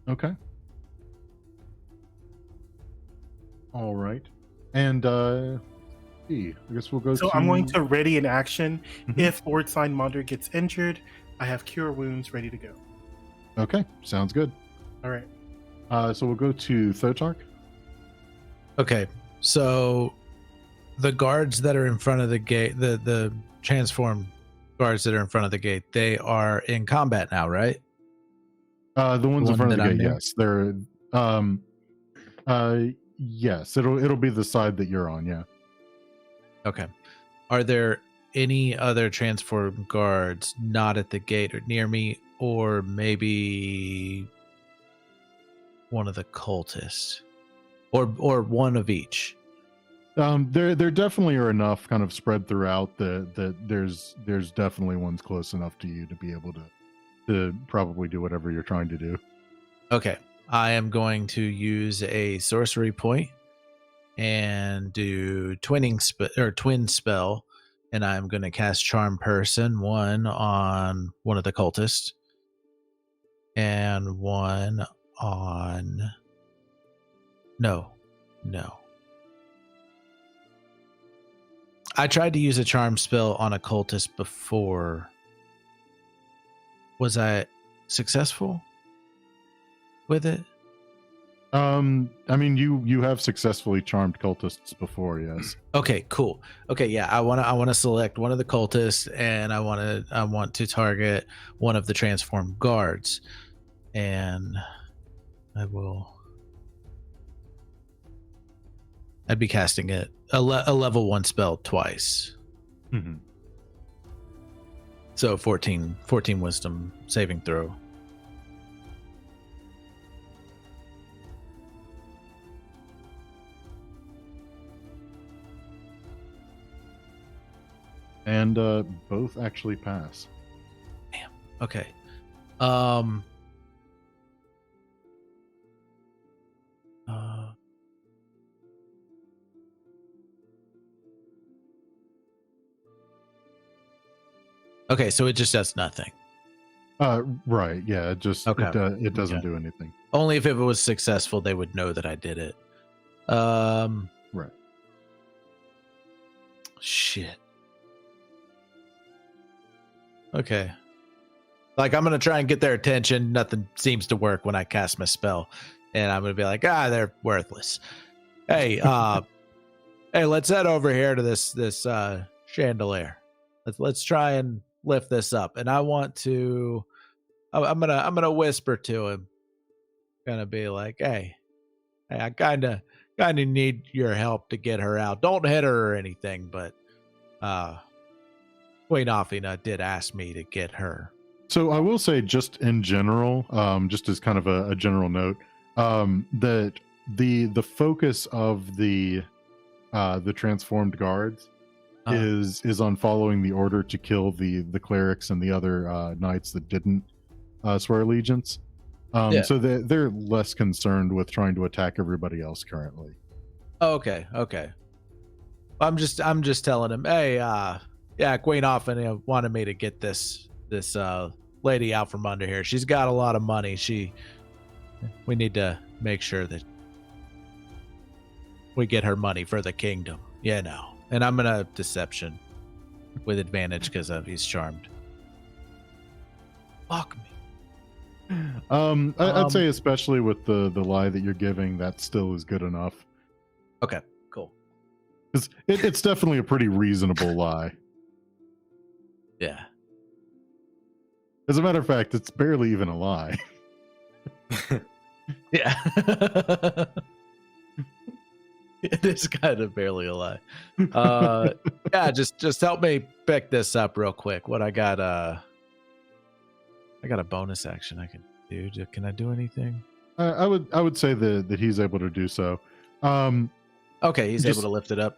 Okay. All right. And I guess we'll go So to... I'm going to ready an action. Mhm. If Lord Signmon gets injured, I have Cure Wounds ready to go. Okay, sounds good. All right. So we'll go to Thotark. Okay, so the guards that are in front of the gate, the transformed guards that are in front of the gate, they are in combat now, right? The ones in front of the that I'm gate, near? yes. They're yes, it'll be the side that you're on, yeah. Okay. Are there any other transformed guards not at the gate or near me, or maybe one of the cultists, or one of each? There definitely are enough kind of spread throughout that there's definitely ones close enough to you to be able to probably do whatever you're trying to do. Okay. I am going to use a sorcery point and do twin spell, and I'm going to cast Charm Person, one on one of the cultists and one on no. I tried to use a charm spell on a cultist before. Was I successful with it? I mean, you have successfully charmed cultists before, yes. Okay, cool. Okay, yeah, I want to select one of the cultists, and I want to target one of the transformed guards, and I'd be casting it a level 1 spell twice. Mm-hmm. So 14 wisdom saving throw. And both actually pass. Damn. Okay. Okay, so it just does nothing. Right, yeah, it just Okay. it doesn't Okay. do anything. Only if it was successful, they would know that I did it. Right. Shit. Okay. Like, I'm gonna try and get their attention. Nothing seems to work when I cast my spell, and I'm gonna be like, they're worthless. Hey, hey, let's head over here to this chandelier. Let's try and lift this up. And I want to. I'm gonna whisper to him. Gonna be like, hey, I kind of need your help to get her out. Don't hit her or anything, but Queen Afina did ask me to get her. So I will say, just in general, just as kind of a general note, that the focus of the transformed guards is on following the order to kill the clerics and the other knights that didn't swear allegiance. So they're less concerned with trying to attack everybody else currently. Okay. I'm just telling him, hey, Queen Afina wanted me to get this lady out from under here. She's got a lot of money. We need to make sure that we get her money for the kingdom. Yeah, no. And I'm gonna deception with advantage because he's charmed. Fuck me. I'd say, especially with the lie that you're giving, that still is good enough. Okay, cool. Because it's definitely a pretty reasonable lie. Yeah. As a matter of fact, it's barely even a lie. Yeah. It is kind of barely a lie. Yeah, just help me pick this up real quick. What I got a bonus action I can do. Can I do anything? I would say that he's able to do so. Okay, he's Just- able to lift it up.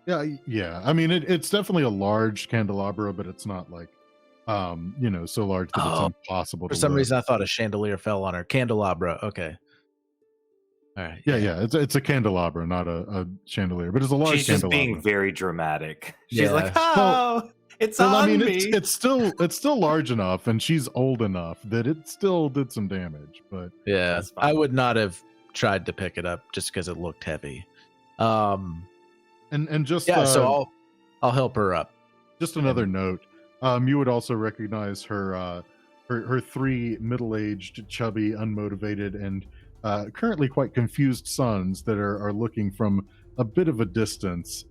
Yeah. I mean, it's definitely a large candelabra, but it's not like, so large that Oh, it's impossible. For to some lift. reason, I thought a chandelier fell on her. Candelabra. Okay. All right. Yeah. It's a candelabra, not a chandelier, but it's a large She's just candelabra. being very dramatic. She's Yeah. like, "Oh, it's on I mean, me." it's still large enough, and she's old enough that it still did some damage. But Yeah. That's fine. I would not have tried to pick it up just because it looked heavy. and just So I'll help her up. just another note. You would also recognize her three middle-aged, chubby, unmotivated, and currently quite confused sons that are looking from a bit of a distance.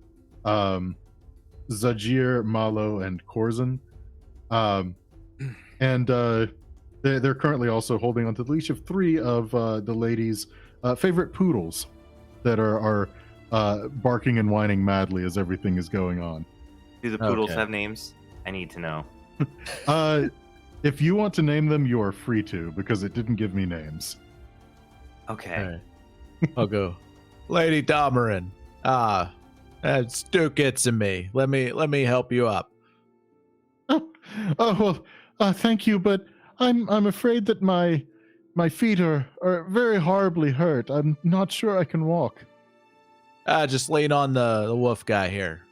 Zajir, Malo, and Corzin. And they're currently also holding onto the leash of three of the ladies' favorite poodles that are barking and whining madly as everything is going on. Do the poodles Okay. have names? I need to know. If you want to name them, you are free to, because it didn't give me names. Okay. All right. I'll go. Lady Domarin. It's Duke It's-a-me. Let me help you up. Well, thank you, but I'm afraid that my feet are very horribly hurt. I'm not sure I can walk. Just lean on the wolf guy here.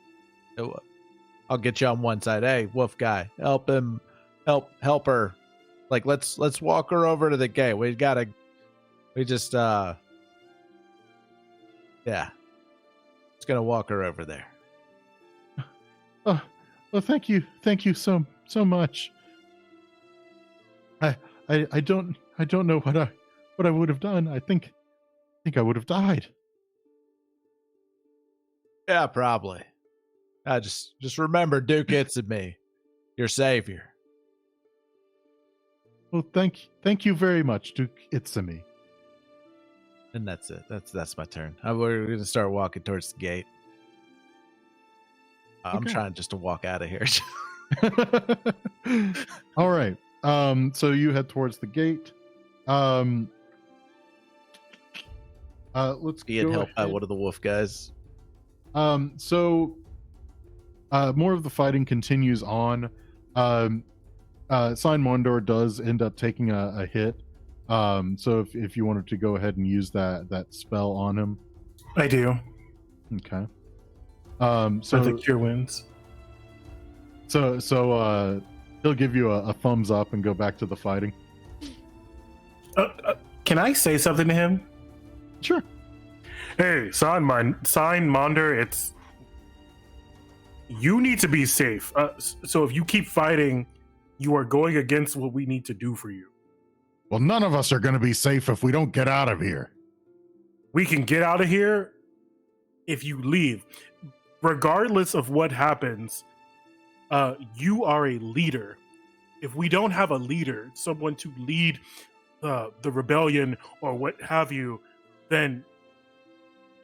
I'll get you on one side. Hey, wolf guy, help him, help her. Like let's walk her over to the gate. We just yeah. It's gonna walk her over there. Well, thank you so much. I don't know what I would have done. I think I would have died. Yeah, probably. Just remember Duke It's-a-me, your savior. Well, thank you very much, Duke It's-a-me. And that's it. That's my turn. We're gonna start walking towards the gate. I'm Okay. trying just to walk out of here. All right. So you head towards the gate. Let's Being go helped by ahead. one of the wolf guys. So more of the fighting continues on. Sign Mondor does end up taking a hit. So if you wanted to go ahead and use that spell on him. I do. Okay. So So the cure wounds. so he'll give you a thumbs up and go back to the fighting. Can I say something to him? Sure. Hey, sign Monder, it's you need to be safe. So if you keep fighting, you are going against what we need to do for you. Well, none of us are going to be safe if we don't get out of here. We can get out of here if you leave. Regardless of what happens, you are a leader. If we don't have a leader, someone to lead the rebellion or what have you, then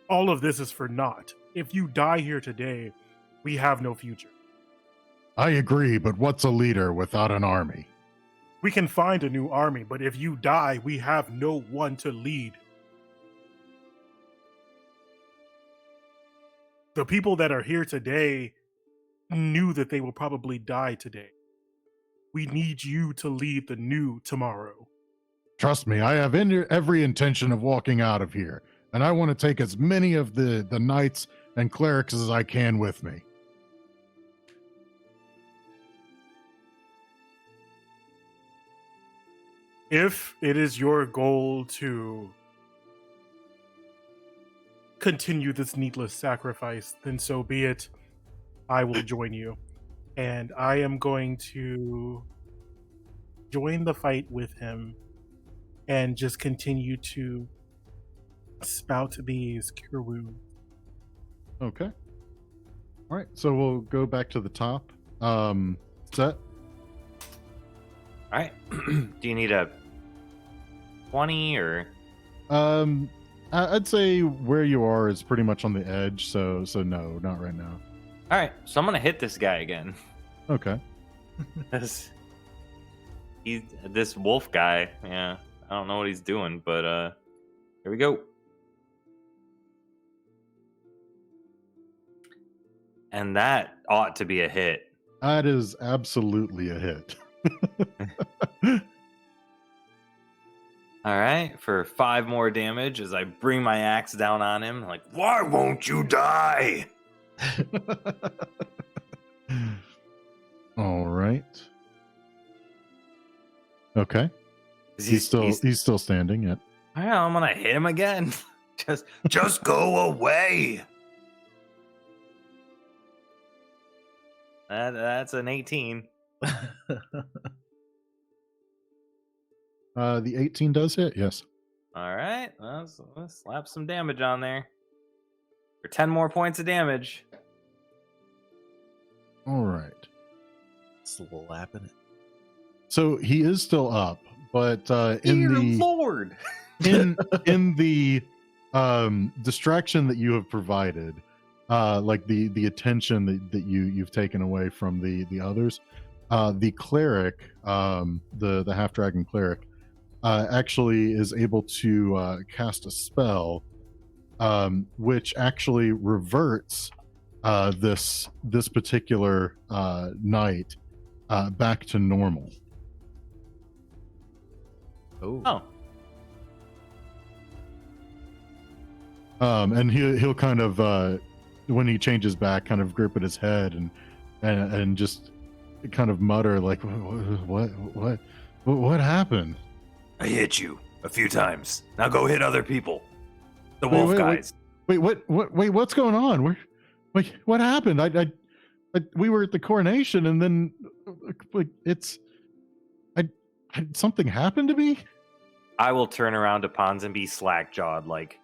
all of this is for naught. If you die here today, we have no future. I agree, but what's a leader without an army? We can find a new army, but if you die, we have no one to lead. The people that are here today knew that they will probably die today. We need you to lead the new tomorrow. Trust me, I have every intention of walking out of here, and I want to take as many of the knights and clerics as I can with me. If it is your goal to continue this needless sacrifice, then so be it. I will join you. And I am going to join the fight with him and just continue to spout these cure wounds. Okay. All right, so we'll go back to the top. Set. All right. Do you need a 20 or? I'd say where you are is pretty much on the edge, so no, not right now. All right. So I'm gonna hit this guy again. Okay. This wolf guy. Yeah. I don't know what he's doing, but here we go. And that ought to be a hit. That is absolutely a hit. All right, for 5 more damage as I bring my axe down on him. Like, why won't you die? All right. Okay. He's still standing. Yet. Yeah, I'm gonna hit him again. just go away. That's an 18. The 18 does hit. Yes. All right, let's slap some damage on there for 10 more points of damage. All right. Slapping it. So he is still up, but in Dear the Lord. in the distraction that you have provided, like the attention that you've taken away from the others, the cleric, the half dragon cleric, actually is able to cast a spell, which actually reverts this particular knight back to normal. Oh. And he'll kind of when he changes back, kind of grip at his head and just kind of mutter like, what happened? I hit you a few times. Now go hit other people. The wolf guys. Wait, what's going on? What happened? We were at the coronation, and then like something happened to me. I will turn around to Ponsonby slack jawed like,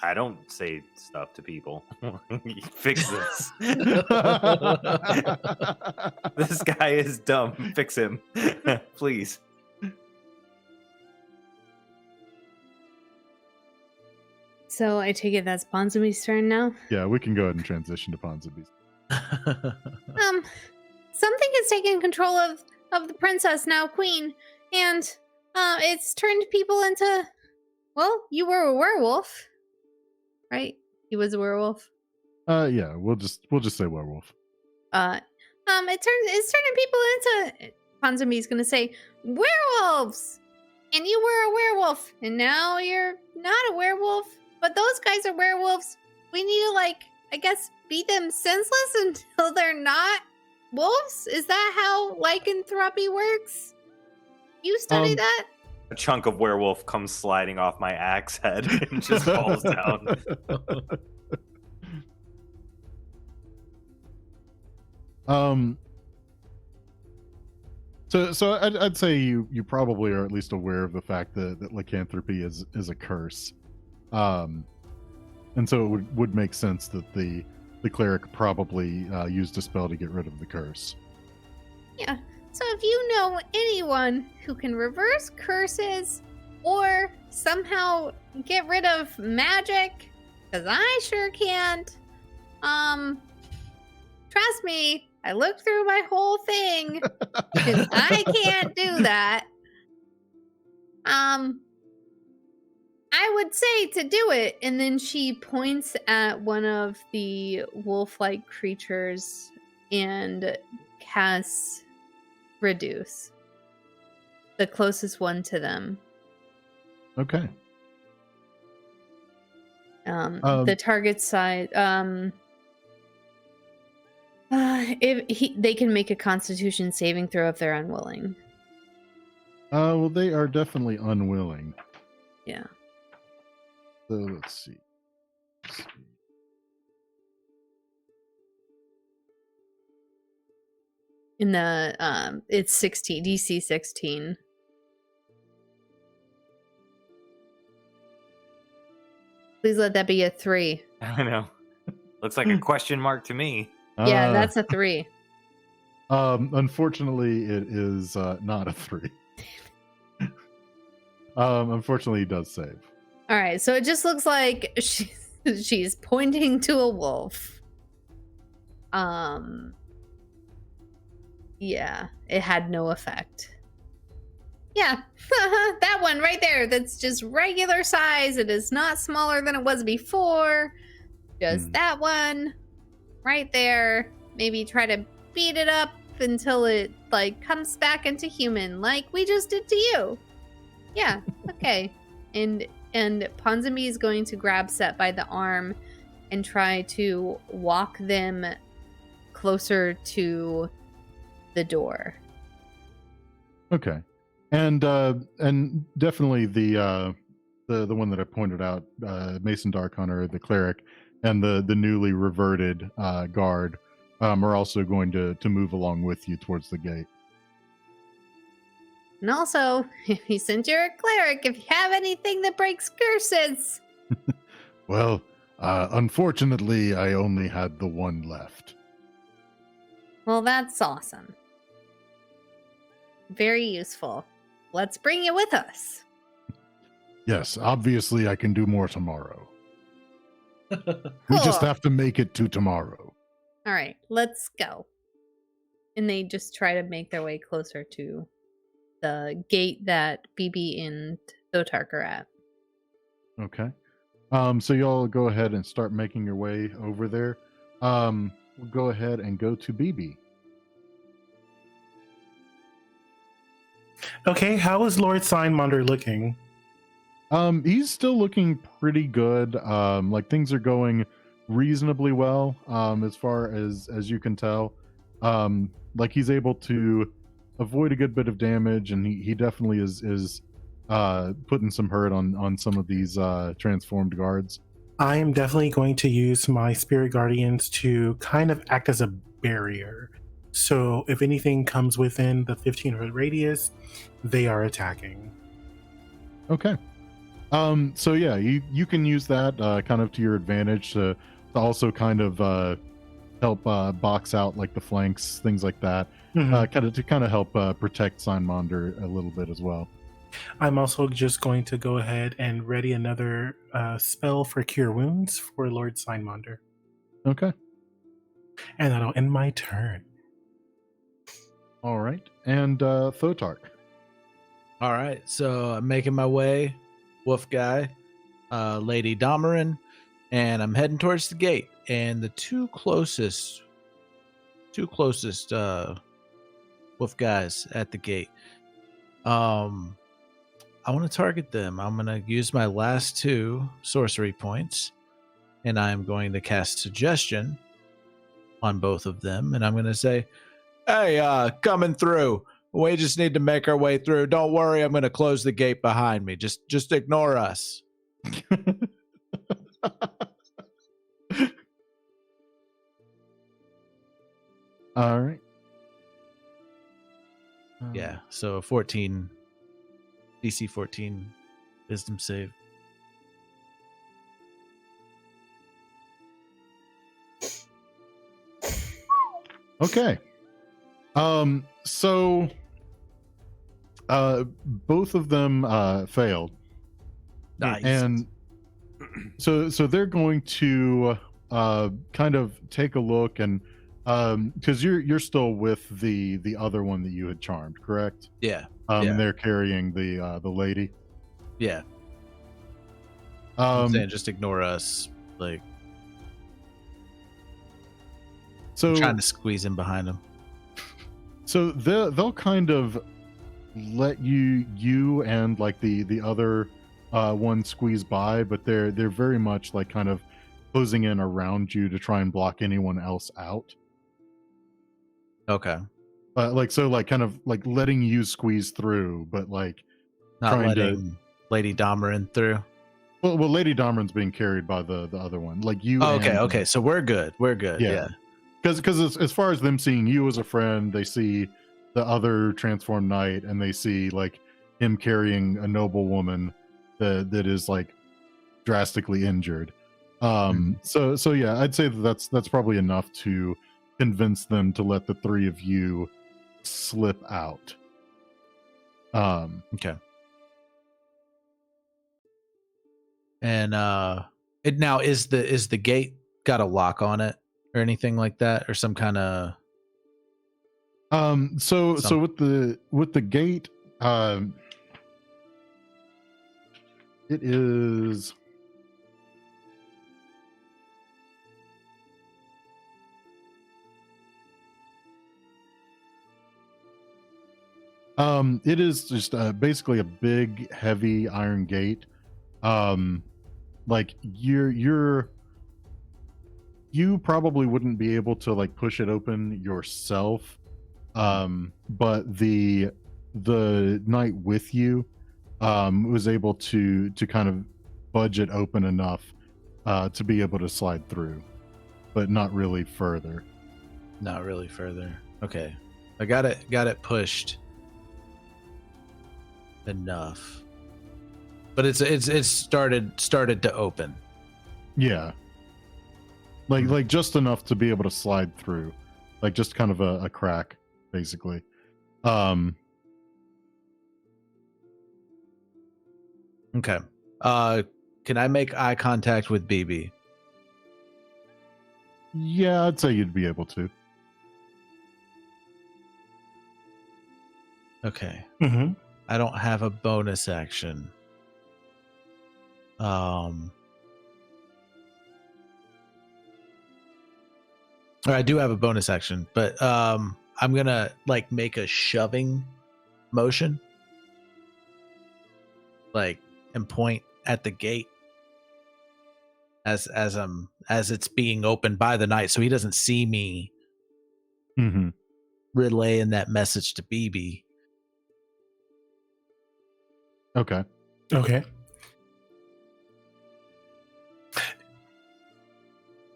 I don't say stuff to people. Fix this. This guy is dumb. Fix him. Please. So I take it that's Ponsonby's turn now? Yeah, we can go ahead and transition to Ponsonby's. Something has taken control of the princess, now queen, and it's turned people into, well, you were a werewolf, right? He was a werewolf. Yeah, we'll just say werewolf. It's turning people into, Ponsonby's gonna say, werewolves! And you were a werewolf, and now you're not a werewolf, but those guys are werewolves. We need to, like, I guess, beat them senseless until they're not wolves? Is that how lycanthropy works? You study that? A chunk of werewolf comes sliding off my axe head and just falls down. So I'd say you probably are at least aware of the fact that lycanthropy is a curse, and so it would make sense that the cleric probably used a spell to get rid of the curse. Yeah. So if you know anyone who can reverse curses or somehow get rid of magic, because I sure can't, trust me, I looked through my whole thing, and I can't do that. I would say to do it, and then she points at one of the wolf-like creatures and casts Reduce, the closest one to them. Okay. The target side. They can make a Constitution saving throw if they're unwilling. Well, they are definitely unwilling. Yeah. So let's see. In the it's 16, DC 16. Please let that be a 3. I know. Looks like a question mark to me. Yeah, that's a 3. Unfortunately, it is not a 3. Unfortunately, he does save. All right, so it just looks like she's pointing to a wolf. Yeah, it had no effect. Yeah, that one right there. That's just regular size. It is not smaller than it was before. Just that one right there. Maybe try to beat it up until it like comes back into human, like we just did to you. Yeah. Okay. And Ponsonby is going to grab Sett by the arm and try to walk them closer to the door. Okay. And definitely the one that I pointed out, Mason Dark Hunter, the cleric, and the newly reverted guard are also going to move along with you towards the gate. And also, since you're a cleric, if you have anything that breaks curses. Well, unfortunately, I only had the one left. Well, that's awesome. Very useful. Let's bring you with us. Yes, obviously I can do more tomorrow. We just Cool. have to make it to tomorrow. All right, let's go. And they just try to make their way closer to the gate that Bibi and Thotark are at. Okay. So y'all go ahead and start making your way over there. We'll go ahead and go to Bibi. Okay, how is Lord Signmonder looking? He's still looking pretty good. Like things are going reasonably well, as far as you can tell. Like he's able to avoid a good bit of damage, and he definitely is putting some hurt on some of these transformed guards. I am definitely going to use my Spirit Guardians to kind of act as a barrier. So if anything comes within the 15-foot radius, they are attacking. Okay. So yeah, you can use that kind of to your advantage to also kind of help box out like the flanks, things like that. Kind of help protect Signmonder a little bit as well. I'm also just going to go ahead and ready another spell for Cure Wounds for Lord Signmonder. Okay. And that'll end my turn. All right. And Thotark. All right, so I'm making my way, Wolf Guy, Lady Domarin, and I'm heading towards the gate. And the two closest Wolf Guys at the gate. I want to target them. I'm going to use my last 2 sorcery points, and I'm going to cast Suggestion on both of them. And I'm going to say, hey, coming through. We just need to make our way through. Don't worry, I'm going to close the gate behind me. Just ignore us. All right. Yeah, so 14, DC 14 wisdom save. Okay. So both of them failed. Nice. And so they're going to kind of take a look, and because you're still with the other one that you had charmed, correct? Yeah. And they're carrying the lady. Yeah. I'm saying just ignore us. Like, so I'm trying to squeeze in behind them. So they'll kind of let you and like the other one squeeze by, but they're very much like kind of closing in around you to try and block anyone else out. Okay. Like kind of like letting you squeeze through, but like Not trying letting Lady Domarin through. Well, Lady Domarin's being carried by the other one. Like you. Oh, okay. So we're good. We're good. Yeah. Because as far as them seeing you as a friend, they see the other transformed knight, and they see like him carrying a noble woman that is like drastically injured. So yeah, I'd say that's probably enough to convince them to let the 3 of you slip out. Okay. And it now is the gate got a lock on it or anything like that, or some kind of so with the gate, It is. It is just basically a big, heavy iron gate. Like you probably wouldn't be able to like push it open yourself. But the knight with you was able to kind of budge it open enough to be able to slide through, but not really further. Not really further. Okay, I got it pushed enough, but it's started to open. Yeah, like just enough to be able to slide through, like just kind of a crack, basically. Okay. Can I make eye contact with Bibi? Yeah, I'd say you'd be able to. Okay. Mm-hmm. I don't have a bonus action. Or I do have a bonus action, but I'm gonna like make a shoving motion, like, and point at the gate as it's being opened by the knight, so he doesn't see me relaying that message to Bibi. Okay.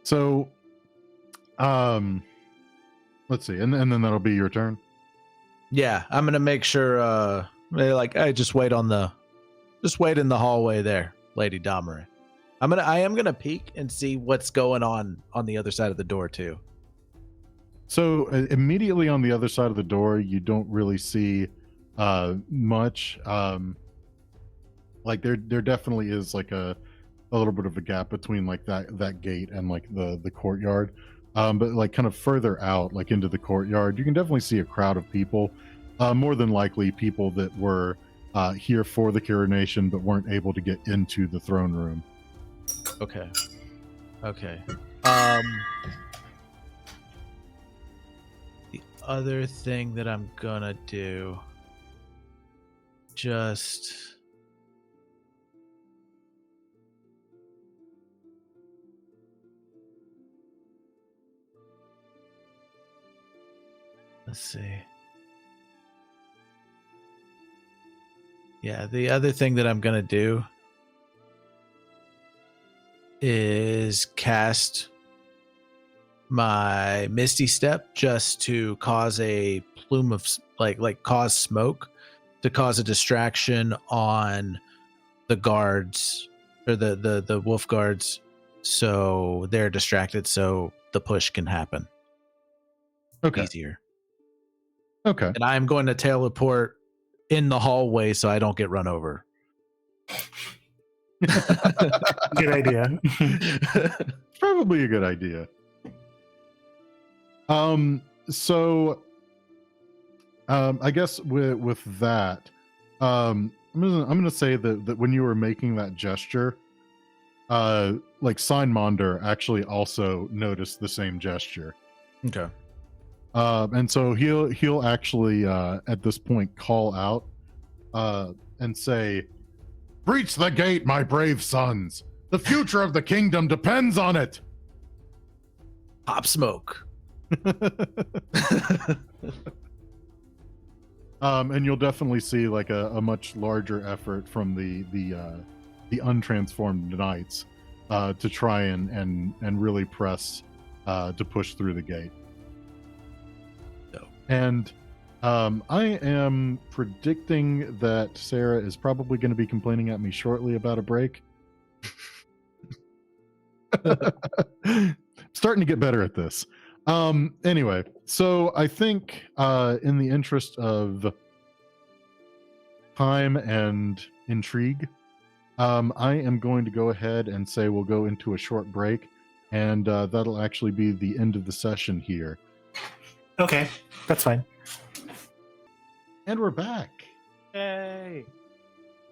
So, let's see, and then that'll be your turn. Yeah, I'm gonna make sure. Like, hey, just wait in the hallway there, Lady Domere. I am gonna peek and see what's going on the other side of the door too. So immediately on the other side of the door, you don't really see much. Like there definitely is like a little bit of a gap between like that gate and like the courtyard. But like kind of further out, like into the courtyard, you can definitely see a crowd of people. More than likely people that were here for the coronation but weren't able to get into the throne room. Okay. The other thing that I'm gonna do, just let's see. Yeah, the other thing that I'm gonna do is cast my Misty Step just to cause a plume of like cause smoke to cause a distraction on the guards or the wolf guards, so they're distracted, so the push can happen. Okay. Easier. Okay. And I'm going to teleport in the hallway so I don't get run over. Good idea. Probably a good idea. So I guess with that, I'm gonna say that when you were making that gesture, like Signmonder actually also noticed the same gesture. Okay. And so he'll actually at this point call out and say, "Breach the gate, my brave sons. The future of the kingdom depends on it." Pop smoke. And you'll definitely see like a much larger effort from the untransformed knights to try and really press to push through the gate. No. And I am predicting that Sarah is probably going to be complaining at me shortly about a break. Starting to get better at this. Anyway, so I think in the interest of time and intrigue, I am going to go ahead and say we'll go into a short break, and that'll actually be the end of the session here. Okay, that's fine. And we're back. Yay!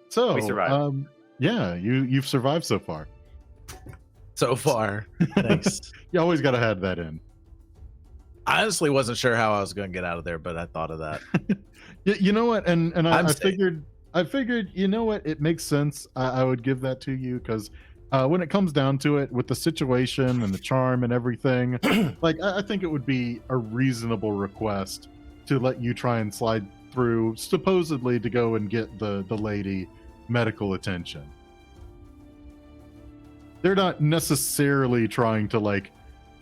So, We survived. Yeah, you've survived so far. So far. Thanks. You always got to add that in. I honestly wasn't sure how I was going to get out of there, but I thought of that. You know what? And I'm I safe. figured, you know what? It makes sense. I would give that to you because when it comes down to it, with the situation and the charm and everything, like I think it would be a reasonable request to let you try and slide through, supposedly to go and get the lady medical attention. They're not necessarily trying to like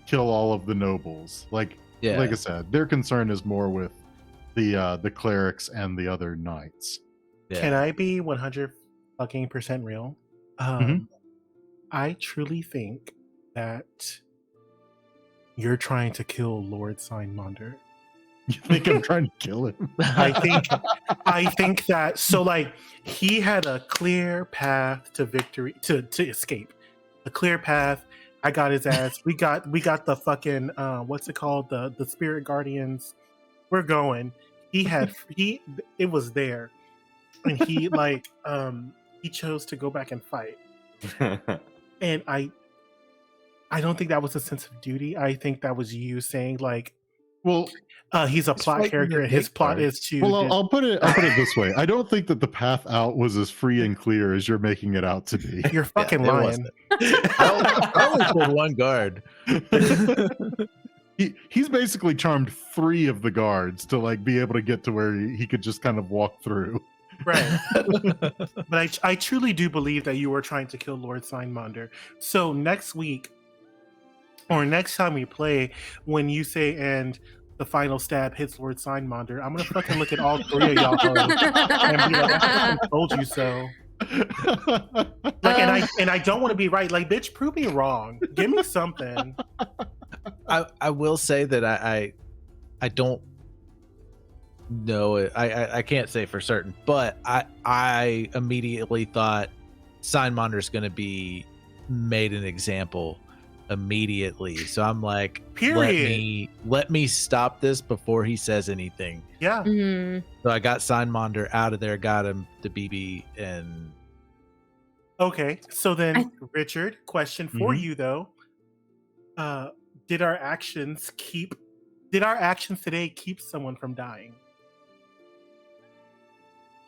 kill all of the nobles. Like I said, their concern is more with the clerics and the other knights. Yeah. Can I be 100% real? I truly think that you're trying to kill Lord Signmonder. You think I'm trying to kill him? I think that, so like, he had a clear path to victory, to escape. A clear path. I got his ass. We got the fucking what's it called? The spirit guardians. We're going. It was there. And he like he chose to go back and fight. And I don't think that was a sense of duty. I think that was you saying like, well, he's a plot character and his plot is to. Well, I'll put it this way. I don't think that the path out was as free and clear as you're making it out to be. You're fucking lying. I only killed one guard. He's basically charmed 3 of the guards to like be able to get to where he could just kind of walk through. Right. But I truly do believe that you were trying to kill Lord Signmonder. So next week, or next time we play, when you say and the final stab hits Lord Signmonder, I'm gonna fucking look at all 3 of y'all and be like, I fucking told you so. Like, and I don't want to be right. Like, bitch, prove me wrong. Give me something. I will say that I don't know it. I can't say for certain, but I immediately thought Signmonder's going to be made an example immediately. So I'm like, period. Let me stop this before he says anything. Yeah. Mhm. So I got Signmonder out of there, got him to Bibi, and Okay. So then, Richard, question for you though. Did our actions today keep someone from dying?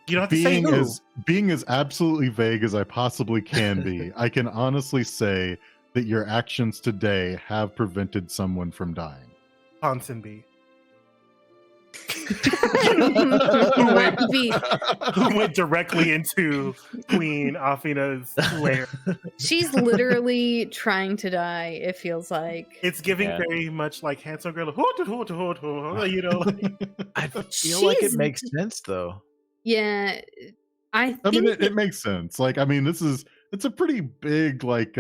You don't have to say who. Being as absolutely vague as I possibly can be, I can honestly say that your actions today have prevented someone from dying. Ponsonby. Bibi. Who went directly into Queen Afina's lair. She's literally trying to die, it feels like. It's giving very much like handsome girl, you know. I feel like it makes sense though. Yeah, I mean, it makes sense. Like, I mean, it's a pretty big like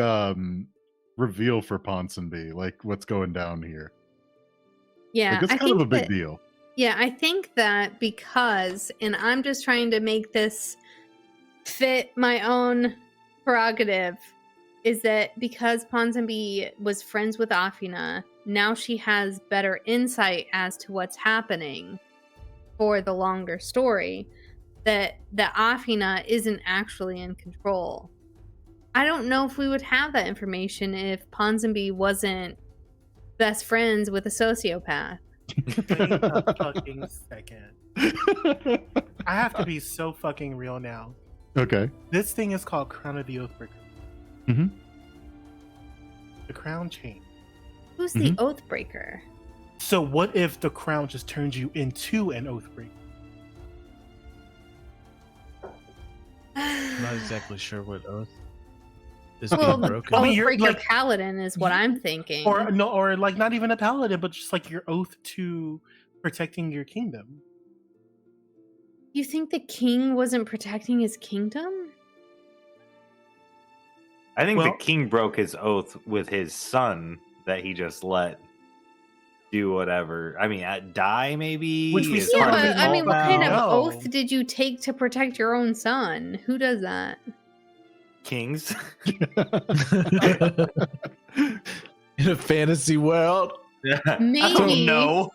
reveal for Ponsonby, like what's going down here. Yeah, like, it's kind of a big deal. Yeah, I think that because, and I'm just trying to make this fit my own prerogative, is that because Ponsonby was friends with Afina, now she has better insight as to what's happening for the longer story, that Afina isn't actually in control. I don't know if we would have that information if Ponsonby wasn't best friends with a sociopath. Wait a fucking second. I have to be so fucking real now. Okay. This thing is called Crown of the Oathbreaker. Mm-hmm. The crown changed. Who's the Oathbreaker? So what if the crown just turns you into an Oathbreaker? I'm not exactly sure what oath is Well, being broken. I mean, you're Oathbreaker like- Paladin is what I'm thinking. Or like not even a paladin, but just like your oath to protecting your kingdom. You think the king wasn't protecting his kingdom? I think the Well- king broke his oath with his son that he just let do whatever. I mean, die maybe. Which we is still Yeah, part of but his I mean, what kind of No. oath did you take to protect your own son? Who does that? kings. In a fantasy world. Maybe. I don't know.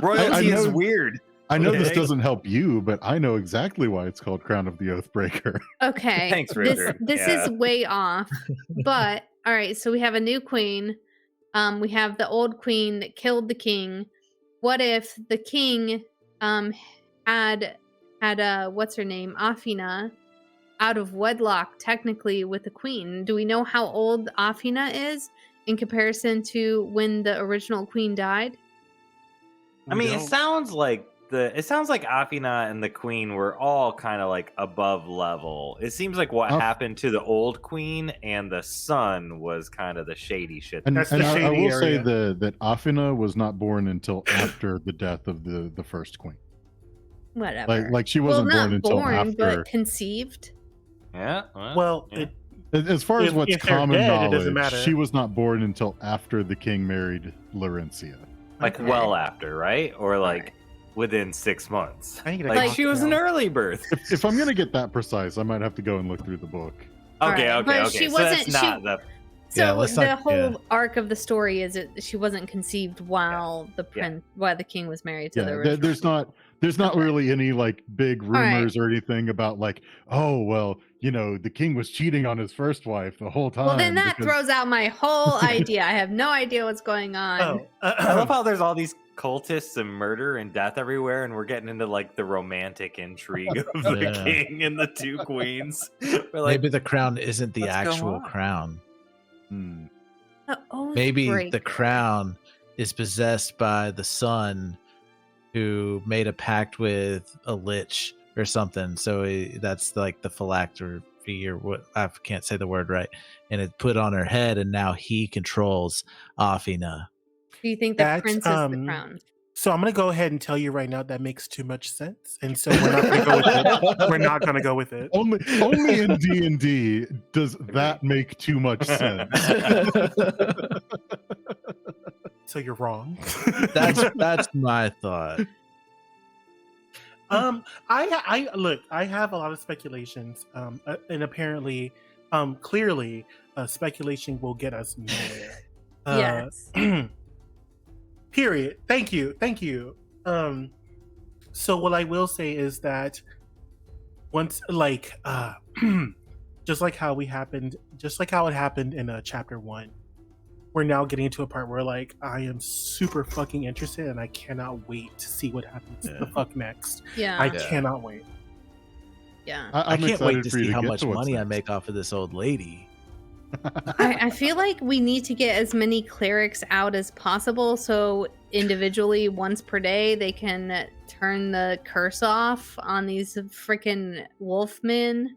Royalty I know- is weird. I know this Okay. doesn't help you, but I know exactly why it's called Crown of the Oathbreaker. Okay. Thanks, this Richard. this Yeah. is way off. But all right, so we have a new queen. We have the old queen that killed the king. What if the king had what's her name? Afina out of wedlock technically with the queen. Do we know how old Afina is in comparison to when the original queen died? I mean, it sounds like Afina and the queen were all kind of like above level. It seems like what happened to the old queen and the son was kind of the shady shit. And, That's and the I shady will say area. that Afina was not born until after the death of the first queen. Whatever. Like she well, wasn't not born until after. but conceived. Yeah. Well, yeah. As far as what's if they're common dead, it knowledge, doesn't matter. she was not born until after the king married Laurencia. Like Okay. well after, right? Or like Alright. within 6 months. I need to Like calm she was an down. early birth. If I'm gonna get that precise, I might have to go and look through the book. Okay, Alright, okay, but okay. she So that's wasn't- not she- the So Yeah, let's the not- whole yeah. arc of the story is that she wasn't conceived while while the king was married to the Yeah, original. there's not Okay. really any like big right. rumors or anything about like, oh well, the king was cheating on his first wife the whole time. Well, then that because- throws out my whole idea. I have no idea what's going on. Oh, I love how there's all these cultists and murder and death everywhere, and we're getting into like the romantic intrigue of the Yeah. king and the two queens. We're like, Maybe the crown isn't the what's going actual on? crown. Hmm. Maybe the Oathbreaker. crown is possessed by the son who made a pact with a lich or something. So that's like the phylactery or what, I can't say the word right. And it put on her head, and now he controls Afina. Do you think the That, prince is the crown? So I'm going to go ahead and tell you right now that makes too much sense, and so we're not going to go with it. We're not going to go with it. Only in D&D does that make too much sense. So you're wrong. That's my thought. I look. I have a lot of speculations, and apparently, clearly, speculation will get us nowhere. Yes. Period. Thank you. So what I will say is that once, like, just like how it happened in chapter 1, we're now getting to a part where like I am super fucking interested, and I cannot wait to see what happens the fuck next. Yeah. I cannot wait. Yeah. I I'm can't wait excited to for you see how get much to what's money I next. make off of this old lady. I feel like we need to get as many clerics out as possible, so individually once per day they can turn the curse off on these freaking wolfmen.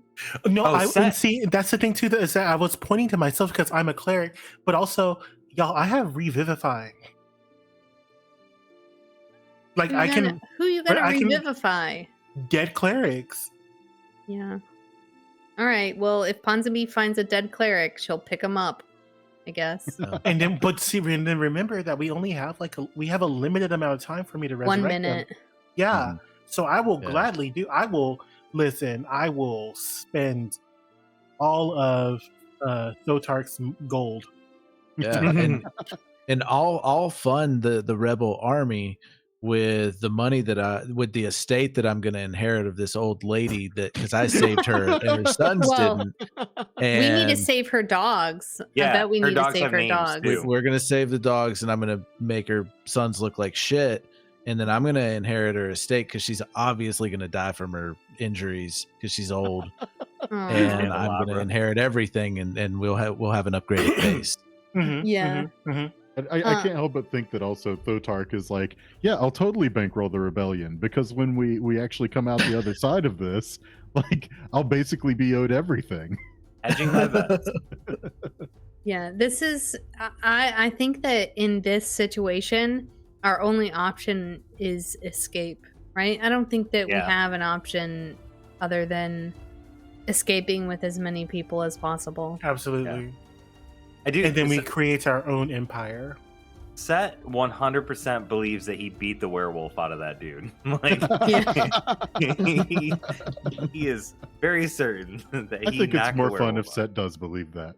No, Oh, and Sett. see, that's the thing too. That is that I was pointing to myself because I'm a cleric, but also, y'all, I have revivify. Like I can Who you gonna I can- revivify? dead clerics. Yeah. All right. Well, if Ponsonby finds a dead cleric, she'll pick him up, I guess. And then, but see, and then remember that we only have we have a limited amount of time for me to resurrect 1 them. minute. Yeah. So I will Yeah. gladly do. I will spend all of Thotark's gold. Yeah, and I'll fund the rebel army with the money with the estate that I'm going to inherit of this old lady, that because I saved her and her sons Well, didn't. We need to And save her dogs. I Yeah, bet we her need to dogs save have her names, dogs. too. we're going to save the dogs, and I'm going to make her sons look like shit. And then I'm going to inherit her estate because she's obviously going to die from her injuries because she's old. Aw. And I'm going to Candelabra. inherit everything, and we'll have an upgraded base. Mhm, Yeah. mhm, mhm. And I can't help but think that also Thotark is like, yeah, I'll totally bankroll the rebellion, because when we actually come out the other side of this, like, I'll basically be owed everything. hedging my bets. Yeah, this is. I think that in this situation, our only option is escape. Right? I don't think that we Yeah. have an option other than escaping with as many people as possible. Absolutely. I do. And then we create our own empire. Sett 100% believes that he beat the werewolf out of that dude. Like, he is very certain that I he think it's knocked more the fun werewolf if out. Sett does believe that.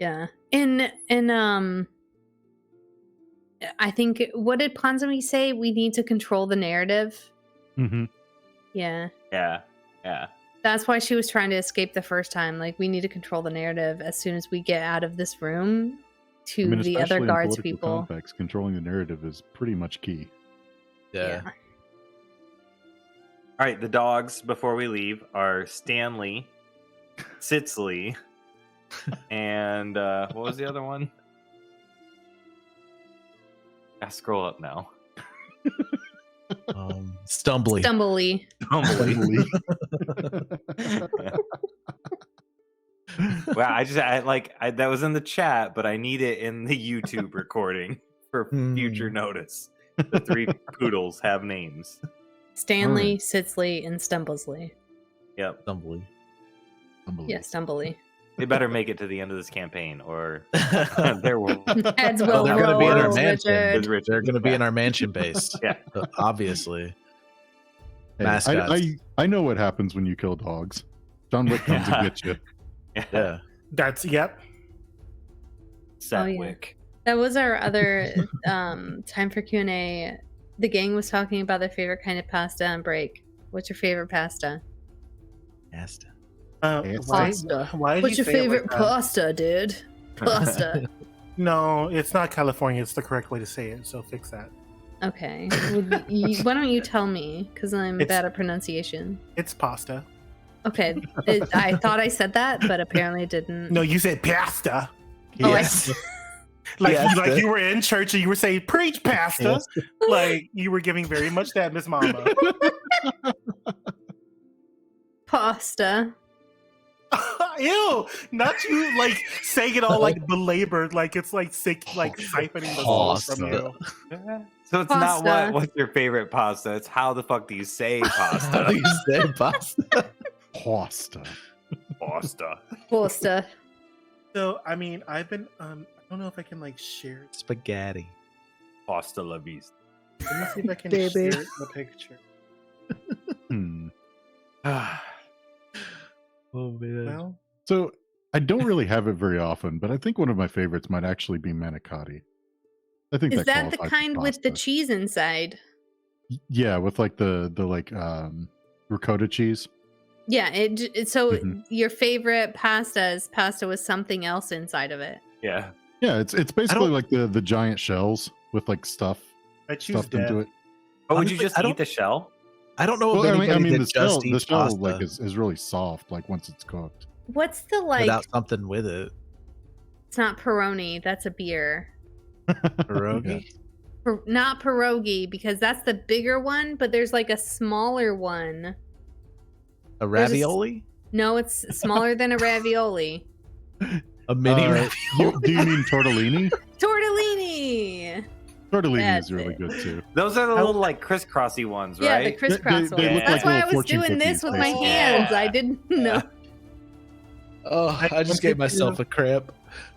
Yeah. In I think, what did Ponsonby say? We need to control the narrative. Mm-hmm. Yeah. Yeah. That's why she was trying to escape the first time. Like, we need to control the narrative as soon as we get out of this room to the other especially in guards political people. context, controlling the narrative is pretty much key. Yeah. All right, the dogs before we leave are Stanley, Sitzley, and what was the other one? I scroll up now. Stumbly. Stumbly. Well, I that was in the chat, but I need it in the YouTube recording for future notice. The 3 poodles have names. Stanley, Alright. Sitzley, and Stumblesly. Yep. Stumbly. Yeah, Stumbly. They better make it to the end of this campaign, or there will. Heads Well, will they're going to be in our roll, mansion. Richard. They're going to be in our mansion base. Yeah. Obviously. Hey, Mascots. I know what happens when you kill dogs. John Wick comes and gets you. Yeah. That's yep. Setwick. That was our other time for Q&A. The gang was talking about their favorite kind of pasta on break. What's your favorite pasta? Pasta. Pasta. Why did What's you your say it favorite like that? pasta, dude? Pasta. No, it's not California. It's the correct way to say it. So fix that. Okay. Why don't you tell me? Because I'm bad at pronunciation. It's pasta. Okay. I thought I said that, but apparently didn't. No, you said pasta. Oh, Yes. Like, Yes, like you were in church and you were saying, preach, pastor. Like, you were giving very much that, Miss Mama. Pasta. Ew! Not you, like, saying it all, like, belabored, like it's, like, sick, like, siphoning the sauce from you. So it's Pasta. not what's your favorite pasta. It's how the fuck do you say How pasta? do you say pasta? Pasta. Pasta. Pasta. So, I mean, I've been, I don't know if I can, like, share. Spaghetti. Pasta la vista. Let me see if I can Baby. share the picture. Oh, man. Well, So I don't really have it very often, but I think one of my favorites might actually be manicotti. I think Is that the qualifies as kind with the pasta. cheese inside? Yeah, with like the ricotta cheese. Yeah. So Mhm. your favorite pasta is pasta with something else inside of it. Yeah. Yeah, it's basically like the giant shells with like stuff I choose stuffed death. into it. Oh, would you Honestly, just I eat don't- the shell? I don't know of Well, I anybody mean that the shell just eats like pasta is really soft like once it's cooked. What's the without something with it. It's not Peroni. That's a beer. Pierogi? Not pierogi, because that's the bigger one, but there's like a smaller one. A There's a s- ravioli? No, it's smaller than a ravioli. A mini Do ravioli? you mean tortellini? Tortellini. Tortellini That's is really it. good too. Those are the little like crisscrossy ones, Yeah, right? the crisscross They one. look That's like why I little was fortune doing this cookies, with my basically. hands. I didn't know. Oh, I just wanted gave myself a cramp.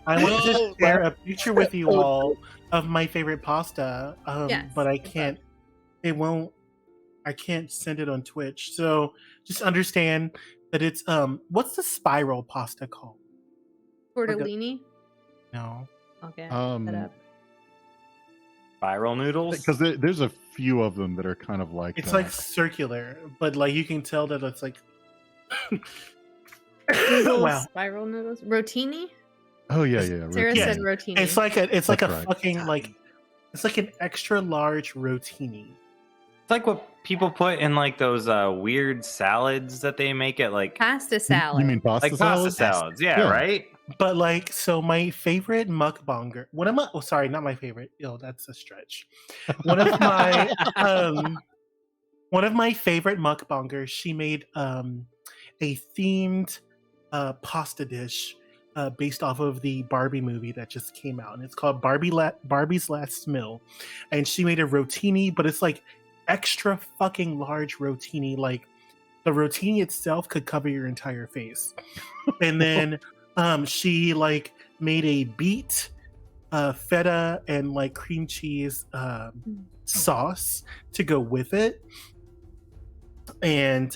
I want to Oh, share a picture with you all of my favorite pasta, Yes. but I can't. It won't. I can't send it on Twitch. So just understand that it's What's the spiral pasta called? Tortellini. No. Okay. Look it up. Spiral noodles. Because there's a few of them that are kind of like It's that. like circular, but like you can tell that it's like. Little Wow. spiral noodles. Rotini. Oh yeah. Sarah rotini. said rotini. It's like a That's right. fucking like it's like an extra large rotini. It's like what people put in like those weird salads that they make at like pasta salad. You mean pasta like pasta salad? salads. Yeah, Yeah. right? But like, so my favorite mukbanger. Sorry, not my favorite. Yo, that's a stretch. One of my favorite mukbangers. She made a themed pasta dish based off of the Barbie movie that just came out, and it's called Barbie's Last Meal. And she made a rotini, but it's like extra fucking large rotini. Like the rotini itself could cover your entire face. And then she like made a beet feta and like cream cheese sauce to go with it. And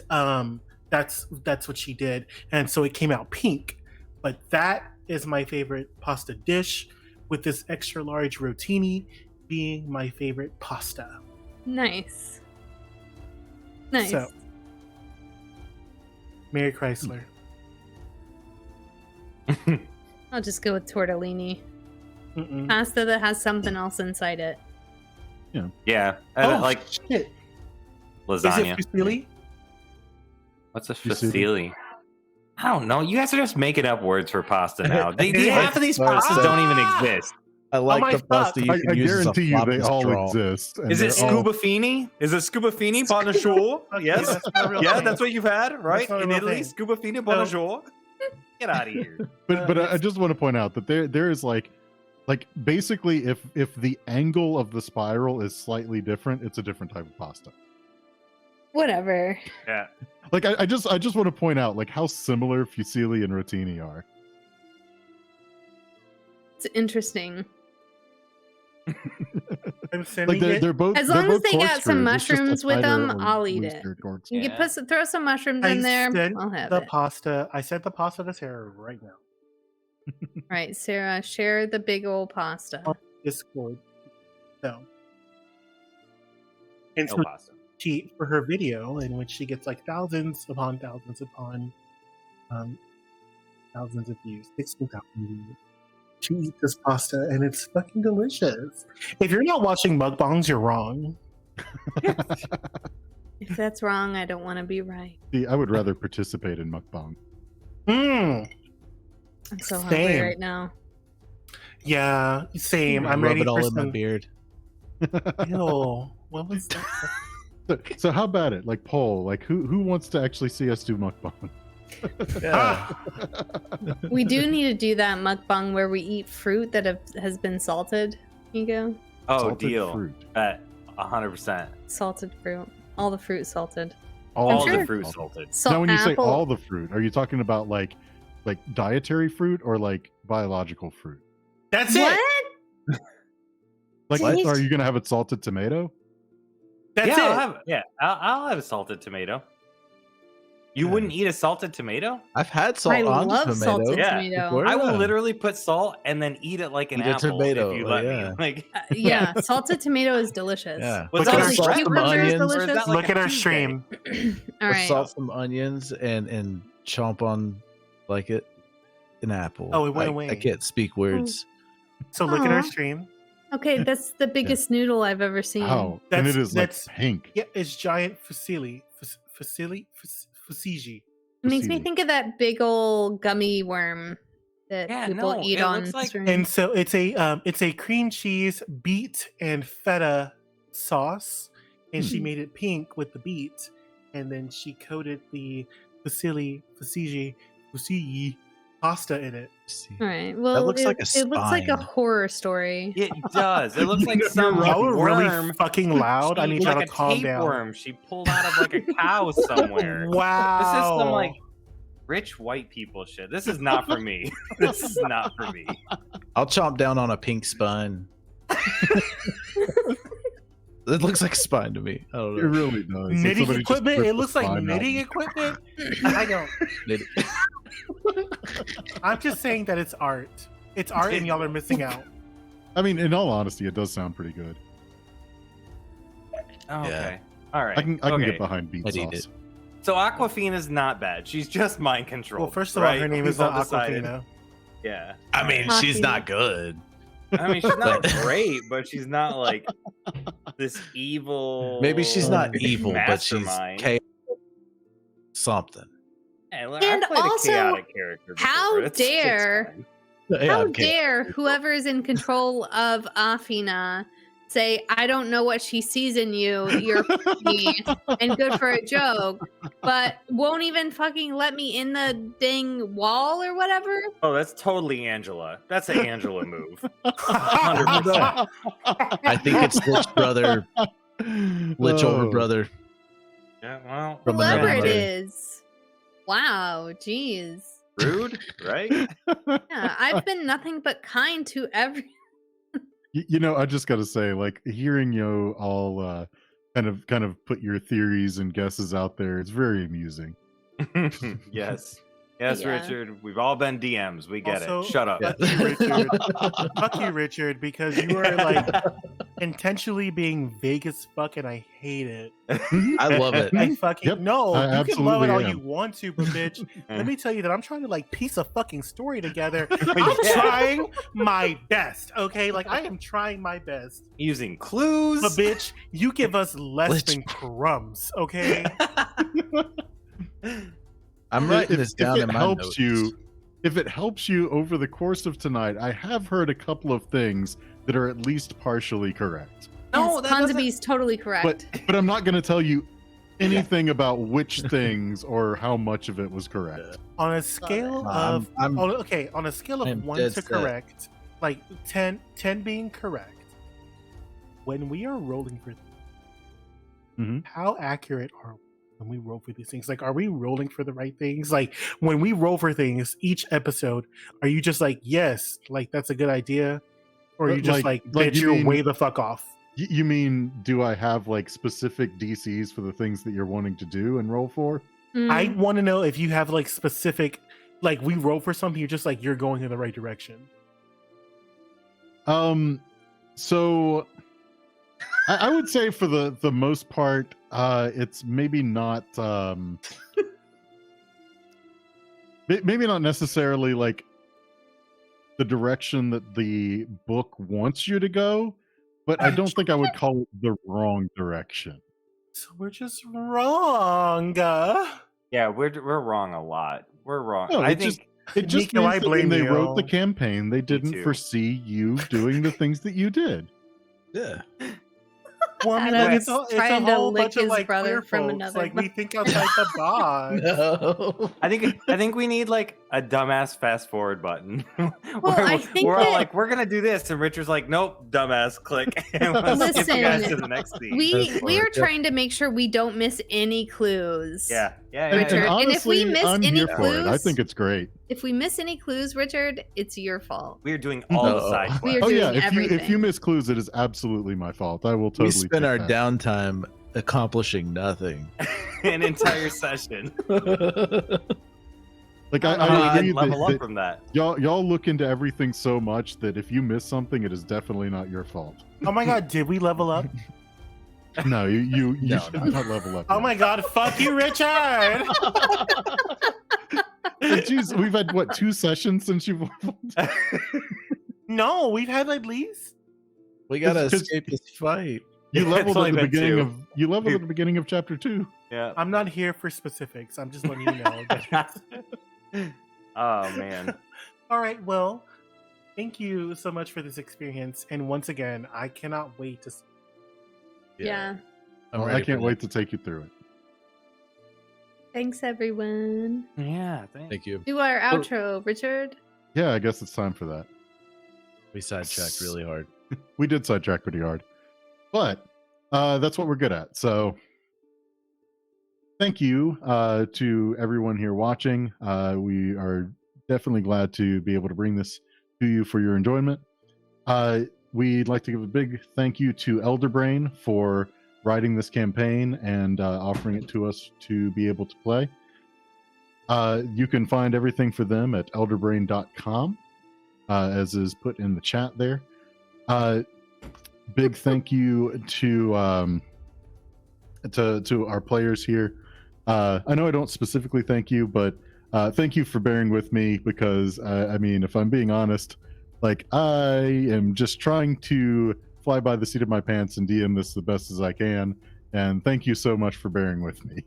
that's what she did. And so it came out pink. But that is my favorite pasta dish with this extra large rotini. being my favorite pasta. Nice. Nice. So, Mary Chrysler. I'll just go with tortellini. Mm-mm. Pasta that has something else inside it. Yeah, Oh, like shit. lasagna. Is it fusilli? What's a Fusilli? fusilli? I don't know. You guys are just making up words for pasta now. Yeah. Half of these That's pastas what I don't even exist. I like my the pasta fuck. you I can use as a guarantee you they floppy all straw. exist. and Is it they're all- scuba fini? Is it scuba fini bonjour? Yes. That's not a real Yeah, thing. that's what you've had, right? not a In real Italy, thing. scuba fini bonjour. Get out of here. But I just want to point out that there is like basically if the angle of the spiral is slightly different, it's a different type of pasta. Whatever. Yeah. Like I just want to point out like how similar fusilli and rotini are. It's interesting. I'm sending Like it. they're both. As they're long as both they got some corkscrews, it's just a mushrooms with tighter them, or I'll eat looser corkscrew. You Yeah. can throw some mushrooms in there. sent I'll have the it. pasta. I sent the pasta to Sarah right now. Right, Sarah, share the big old pasta. Discord. So. And No so pasta. she, for her video, in which she gets like thousands of views, 16,000 views. She eats this pasta and it's fucking delicious. If you're not watching mukbangs, you're wrong. If that's wrong, I don't want to be right. See, I would rather participate in mukbang. Mmm. I'm so hungry Same. right now. Yeah, same. I'm Rub ready it all for in my some. beard. Ew. What was that? So how about it? Like poll, like who wants to actually see us do mukbang? Yeah. We do need to do that mukbang where we eat fruit that has been salted. Hugo, Oh, Salted deal. fruit. At 100%. salted fruit, all the fruit salted. All sure- the fruit salted. Salt Now, when you say apple. all the fruit, are you talking about like dietary fruit or like biological fruit? That's What? it. Like, Jeez. are you gonna have it salted tomato? That's it. I'll have a salted tomato. You Yeah. wouldn't eat a salted tomato? I've had salt I on love tomato. salted Yeah. tomato. before. I will Yeah. literally put salt and then eat it like an Eat a apple tomato, if you let yeah. me. Like, Yeah, salted tomato is delicious. Yeah. was Look that at a our bread some or is onions. that like Look a at our Tuesday? stream. All Or right. salt some onions and chomp on like an apple. Oh, it went I away. can't speak words. So look at our Aw. stream. Okay, that's the biggest noodle I've ever seen. Wow, and it is like That's- pink. Yeah, it's giant fusilli. Fusilli. It makes me Fusilli. think of that big old gummy worm that Yeah, people no, eat it on looks like- stream. And so it's a cream cheese, beet, and feta sauce, and she Hmm. made it pink with the beet, and then she coated the fusilli pasta in it. See. All right. Well, looks like a it looks like a spine. horror story. It does. It looks like You're some right. like, Y'all are worm. really fucking loud. I she- need like y'all a to calm down. tapeworm she pulled out of like a cow somewhere. Wow. This is some like rich white people shit. This is not for me. This is not for me. I'll chomp down on a pink spine. It looks like a spine to me. I don't It know. really does. Like knitting somebody just equipment. ripped It the looks like spine out. knitting equipment. I don't. I'm just saying that it's art. It's art, and y'all are missing out. I mean, in all honesty, it does sound pretty good. Oh, okay. Yeah. All right. I can okay. get behind beet I'd eat sauce. So Aquafina's not bad. She's just mind control. Well, first of all, her name is not decided. Aquafina. Yeah. I mean, she's Coffee. not good. I mean, she's not great, but she's not like this evil. Maybe she's not evil, but she's mastermind. chaotic. Something. Hey, look, And I played also, a chaotic character. Before. how It's dare- fine. Yeah, How okay. dare whoever is in control of Afina say, I don't know what she sees in you, you're funny and good for a joke, but won't even fucking let me in the dang wall or whatever? Oh, that's totally Angela. That's an Angela move. 100%. I think it's Lich brother, Lich older Oh. brother. Yeah, well, From Whoever another it mother. is. Wow, jeez. rude, right? Yeah, I've been nothing but kind to every. You know, I just got to say, like, hearing you all kind of put your theories and guesses out there, it's very amusing. Yes, Yeah. Richard. We've all been DMs. We get Also- it. Shut up. Yeah. Fuck you, Richard. Fuck you, Richard, because you are like intentionally being vague as fuck, and I hate it. I love it. I fucking Yep, no. I You can love it absolutely all am. you want to, but bitch, let me tell you that I'm trying to like piece a fucking story together. I'm Yeah. trying my best, okay? Like I am trying my best. Using clues. But bitch, you give us less Let's- than crumbs, okay? I'm writing this down if in it my helps notes. you. If it helps you over the course of tonight, I have heard a couple of things that are at least partially correct. No, Yes, that doesn't- Ponsonby's totally correct. But I'm not going to tell you anything about which things or how much of it was correct. On a scale I'm- of I'm- on a scale I'm of 1 dead to set. correct, like 10 being correct, when we are rolling for Mhm. how accurate are we when we roll for these things? Like, are we rolling for the right things? Like, when we roll for things each episode, are you just like, yes, like that's a good idea? Or are you just like, bitch, you you're mean- way the fuck off? You mean, do I have like specific DCs for the things that you're wanting to do and roll for? I Mm. want to know if you have like specific, like we roll for something, you're just like, you're going in the right direction. So I would say for the most part, it's maybe not maybe not necessarily like the direction that the book wants you to go, but I don't think I would call it the wrong direction. So we're just wrong. Yeah, we're wrong a lot. We're wrong. No, I it think It just Nico, means I that when blame they you. wrote the campaign, they didn't too. foresee you doing the things that you did. Yeah. Well, I mean, Adam's it's a trying to whole lick bunch of his like brother queer from folks. another Like we think outside the box. No. I think we need like a dumbass fast forward button. Well, where I think we're all that- like, we're gonna do this, and Richard's like, nope, dumbass, click. And we'll skip you guys to Listen, the next scene. We are Yep. trying to make sure we don't miss any clues. yeah. Richard, and if we honestly, miss I'm any here for it. I clues- think it's great. If we miss any clues, Richard, it's your fault. We are doing all the Uh-oh. side We are quests. Oh yeah, doing if you everything. miss clues, it is absolutely my fault. I will totally. We spend take our that. downtime accomplishing nothing. An entire session. Like I I don't know how we agree didn't level up that from that. y'all look into everything so much that if you miss something, it is definitely not your fault. Oh my god, did we level up? No, you No, should not level up. Oh yet. my god, fuck you, Richard! Like, geez, we've had what 2 sessions since you've leveled? No, we've had at least. We gotta 'Cause- escape this fight. You It's leveled only at the been beginning 2. of at the beginning of chapter 2. Yeah. I'm not here for specifics. I'm just letting you know. Oh man. All right, well, thank you so much for this experience. And once again, I cannot wait to. Yeah. I'm Well, I ready can't for wait to take you through it. Thanks, everyone. Yeah. that. Thank you. Do our outro, Richard. Yeah, I guess it's time for that. We sidetracked really hard. We did sidetrack pretty hard, but that's what we're good at. So thank you to everyone here watching. We are definitely glad to be able to bring this to you for your enjoyment. We'd like to give a big thank you to Elderbrain for writing this campaign and offering it to us to be able to play. You can find everything for them at elderbrain.com, as is put in the chat there. Big thank you to our players here. I know I don't specifically thank you, but thank you for bearing with me because I mean, if I'm being honest, like I am just trying to fly by the seat of my pants and DM this the best as I can. And thank you so much for bearing with me.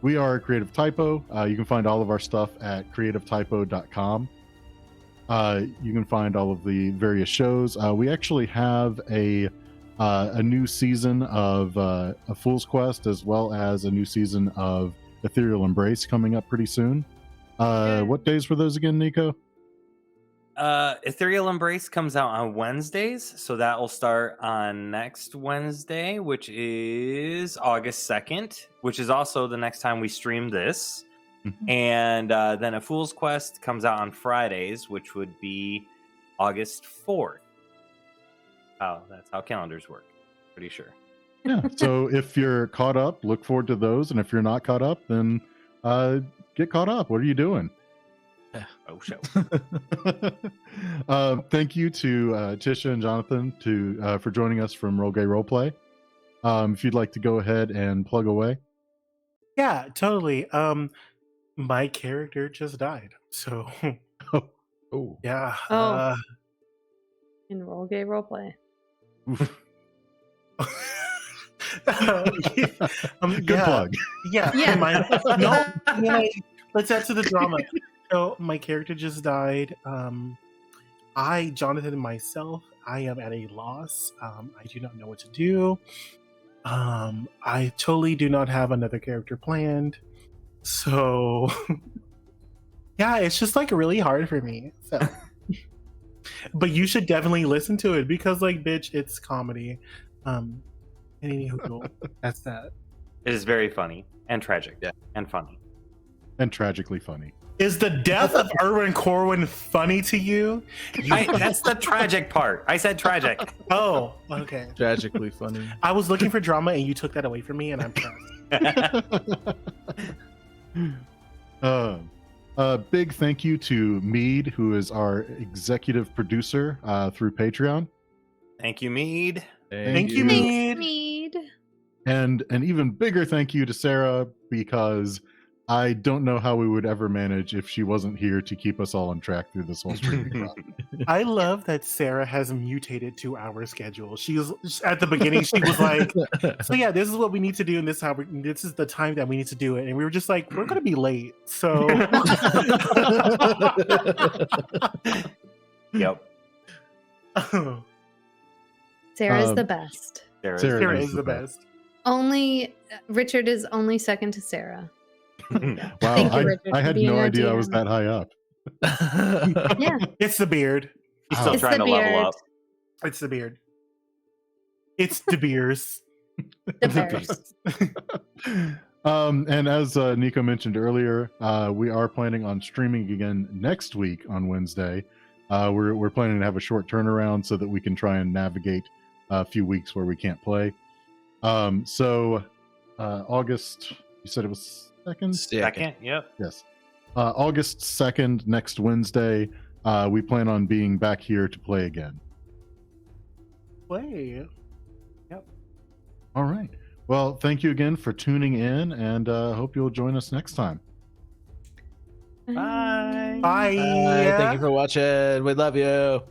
We are Creative Typo. You can find all of our stuff at creativetypo.com. You can find all of the various shows. We actually have a new season of A Fool's Quest, as well as a new season of Ethereal Embrace coming up pretty soon. What days were those again, Nico? Ethereal Embrace comes out on Wednesdays, so that will start on next Wednesday, which is August 2nd, which is also the next time we stream this. And then A Fool's Quest comes out on Fridays, which would be August 4th. Oh, that's how calendars work. Pretty sure. Yeah. So if you're caught up, look forward to those. And if you're not caught up, then get caught up. What are you doing? Oh, show. Thank you to Tisha and Jonathan for joining us from Roll Gay Roleplay. If you'd like to go ahead and plug away. Yeah, totally. My character just died, so Oh, yeah. Oh. In roll gay roleplay. good yeah, plug. yeah. Yeah. Let's add to the drama. So my character just died. Jonathan, and myself, I am at a loss. I do not know what to do. I totally do not have another character planned. So yeah, it's just like really hard for me. So but you should definitely listen to it because like bitch, it's comedy. Anywho, that's that. It is very funny and tragic. Yeah. And funny. And tragically funny. Is the death of Erwin Corwin funny to you? That's the tragic part. I said tragic. Oh, okay. Tragically funny. I was looking for drama and you took that away from me, and I'm proud. Big thank you to Mead, who is our executive producer through Patreon. Thank you, Mead. Thank you, Thanks, Mead. Mead. And an even bigger thank you to Sarah, because I don't know how we would ever manage if she wasn't here to keep us all on track through this whole streaming process. I love that Sarah has mutated to our schedule. She's at the beginning. She was like, "So yeah, this is what we need to do, and this is the time that we need to do it." And we were just like, "We're gonna be late." So, Yep. Sarah's the best. Sarah is the best. Only Richard is only second to Sarah. Wow, Thank you, Richard, I for had being no our idea I DM. was that high up. Yeah. It's the beard. He's still Oh. trying to the level beard. up. It's the beard. It's De Beers. The bears. And as Nico mentioned earlier, we are planning on streaming again next week on Wednesday. We're planning to have a short turnaround so that we can try and navigate a few weeks where we can't play. So August, you said it was 2nd? Second, yep. Yes. August 2nd, next Wednesday, we plan on being back here to play again. Play. All right. Well, thank you again for tuning in, and hope you'll join us next time. Bye. Bye. Thank you for watching. We love you.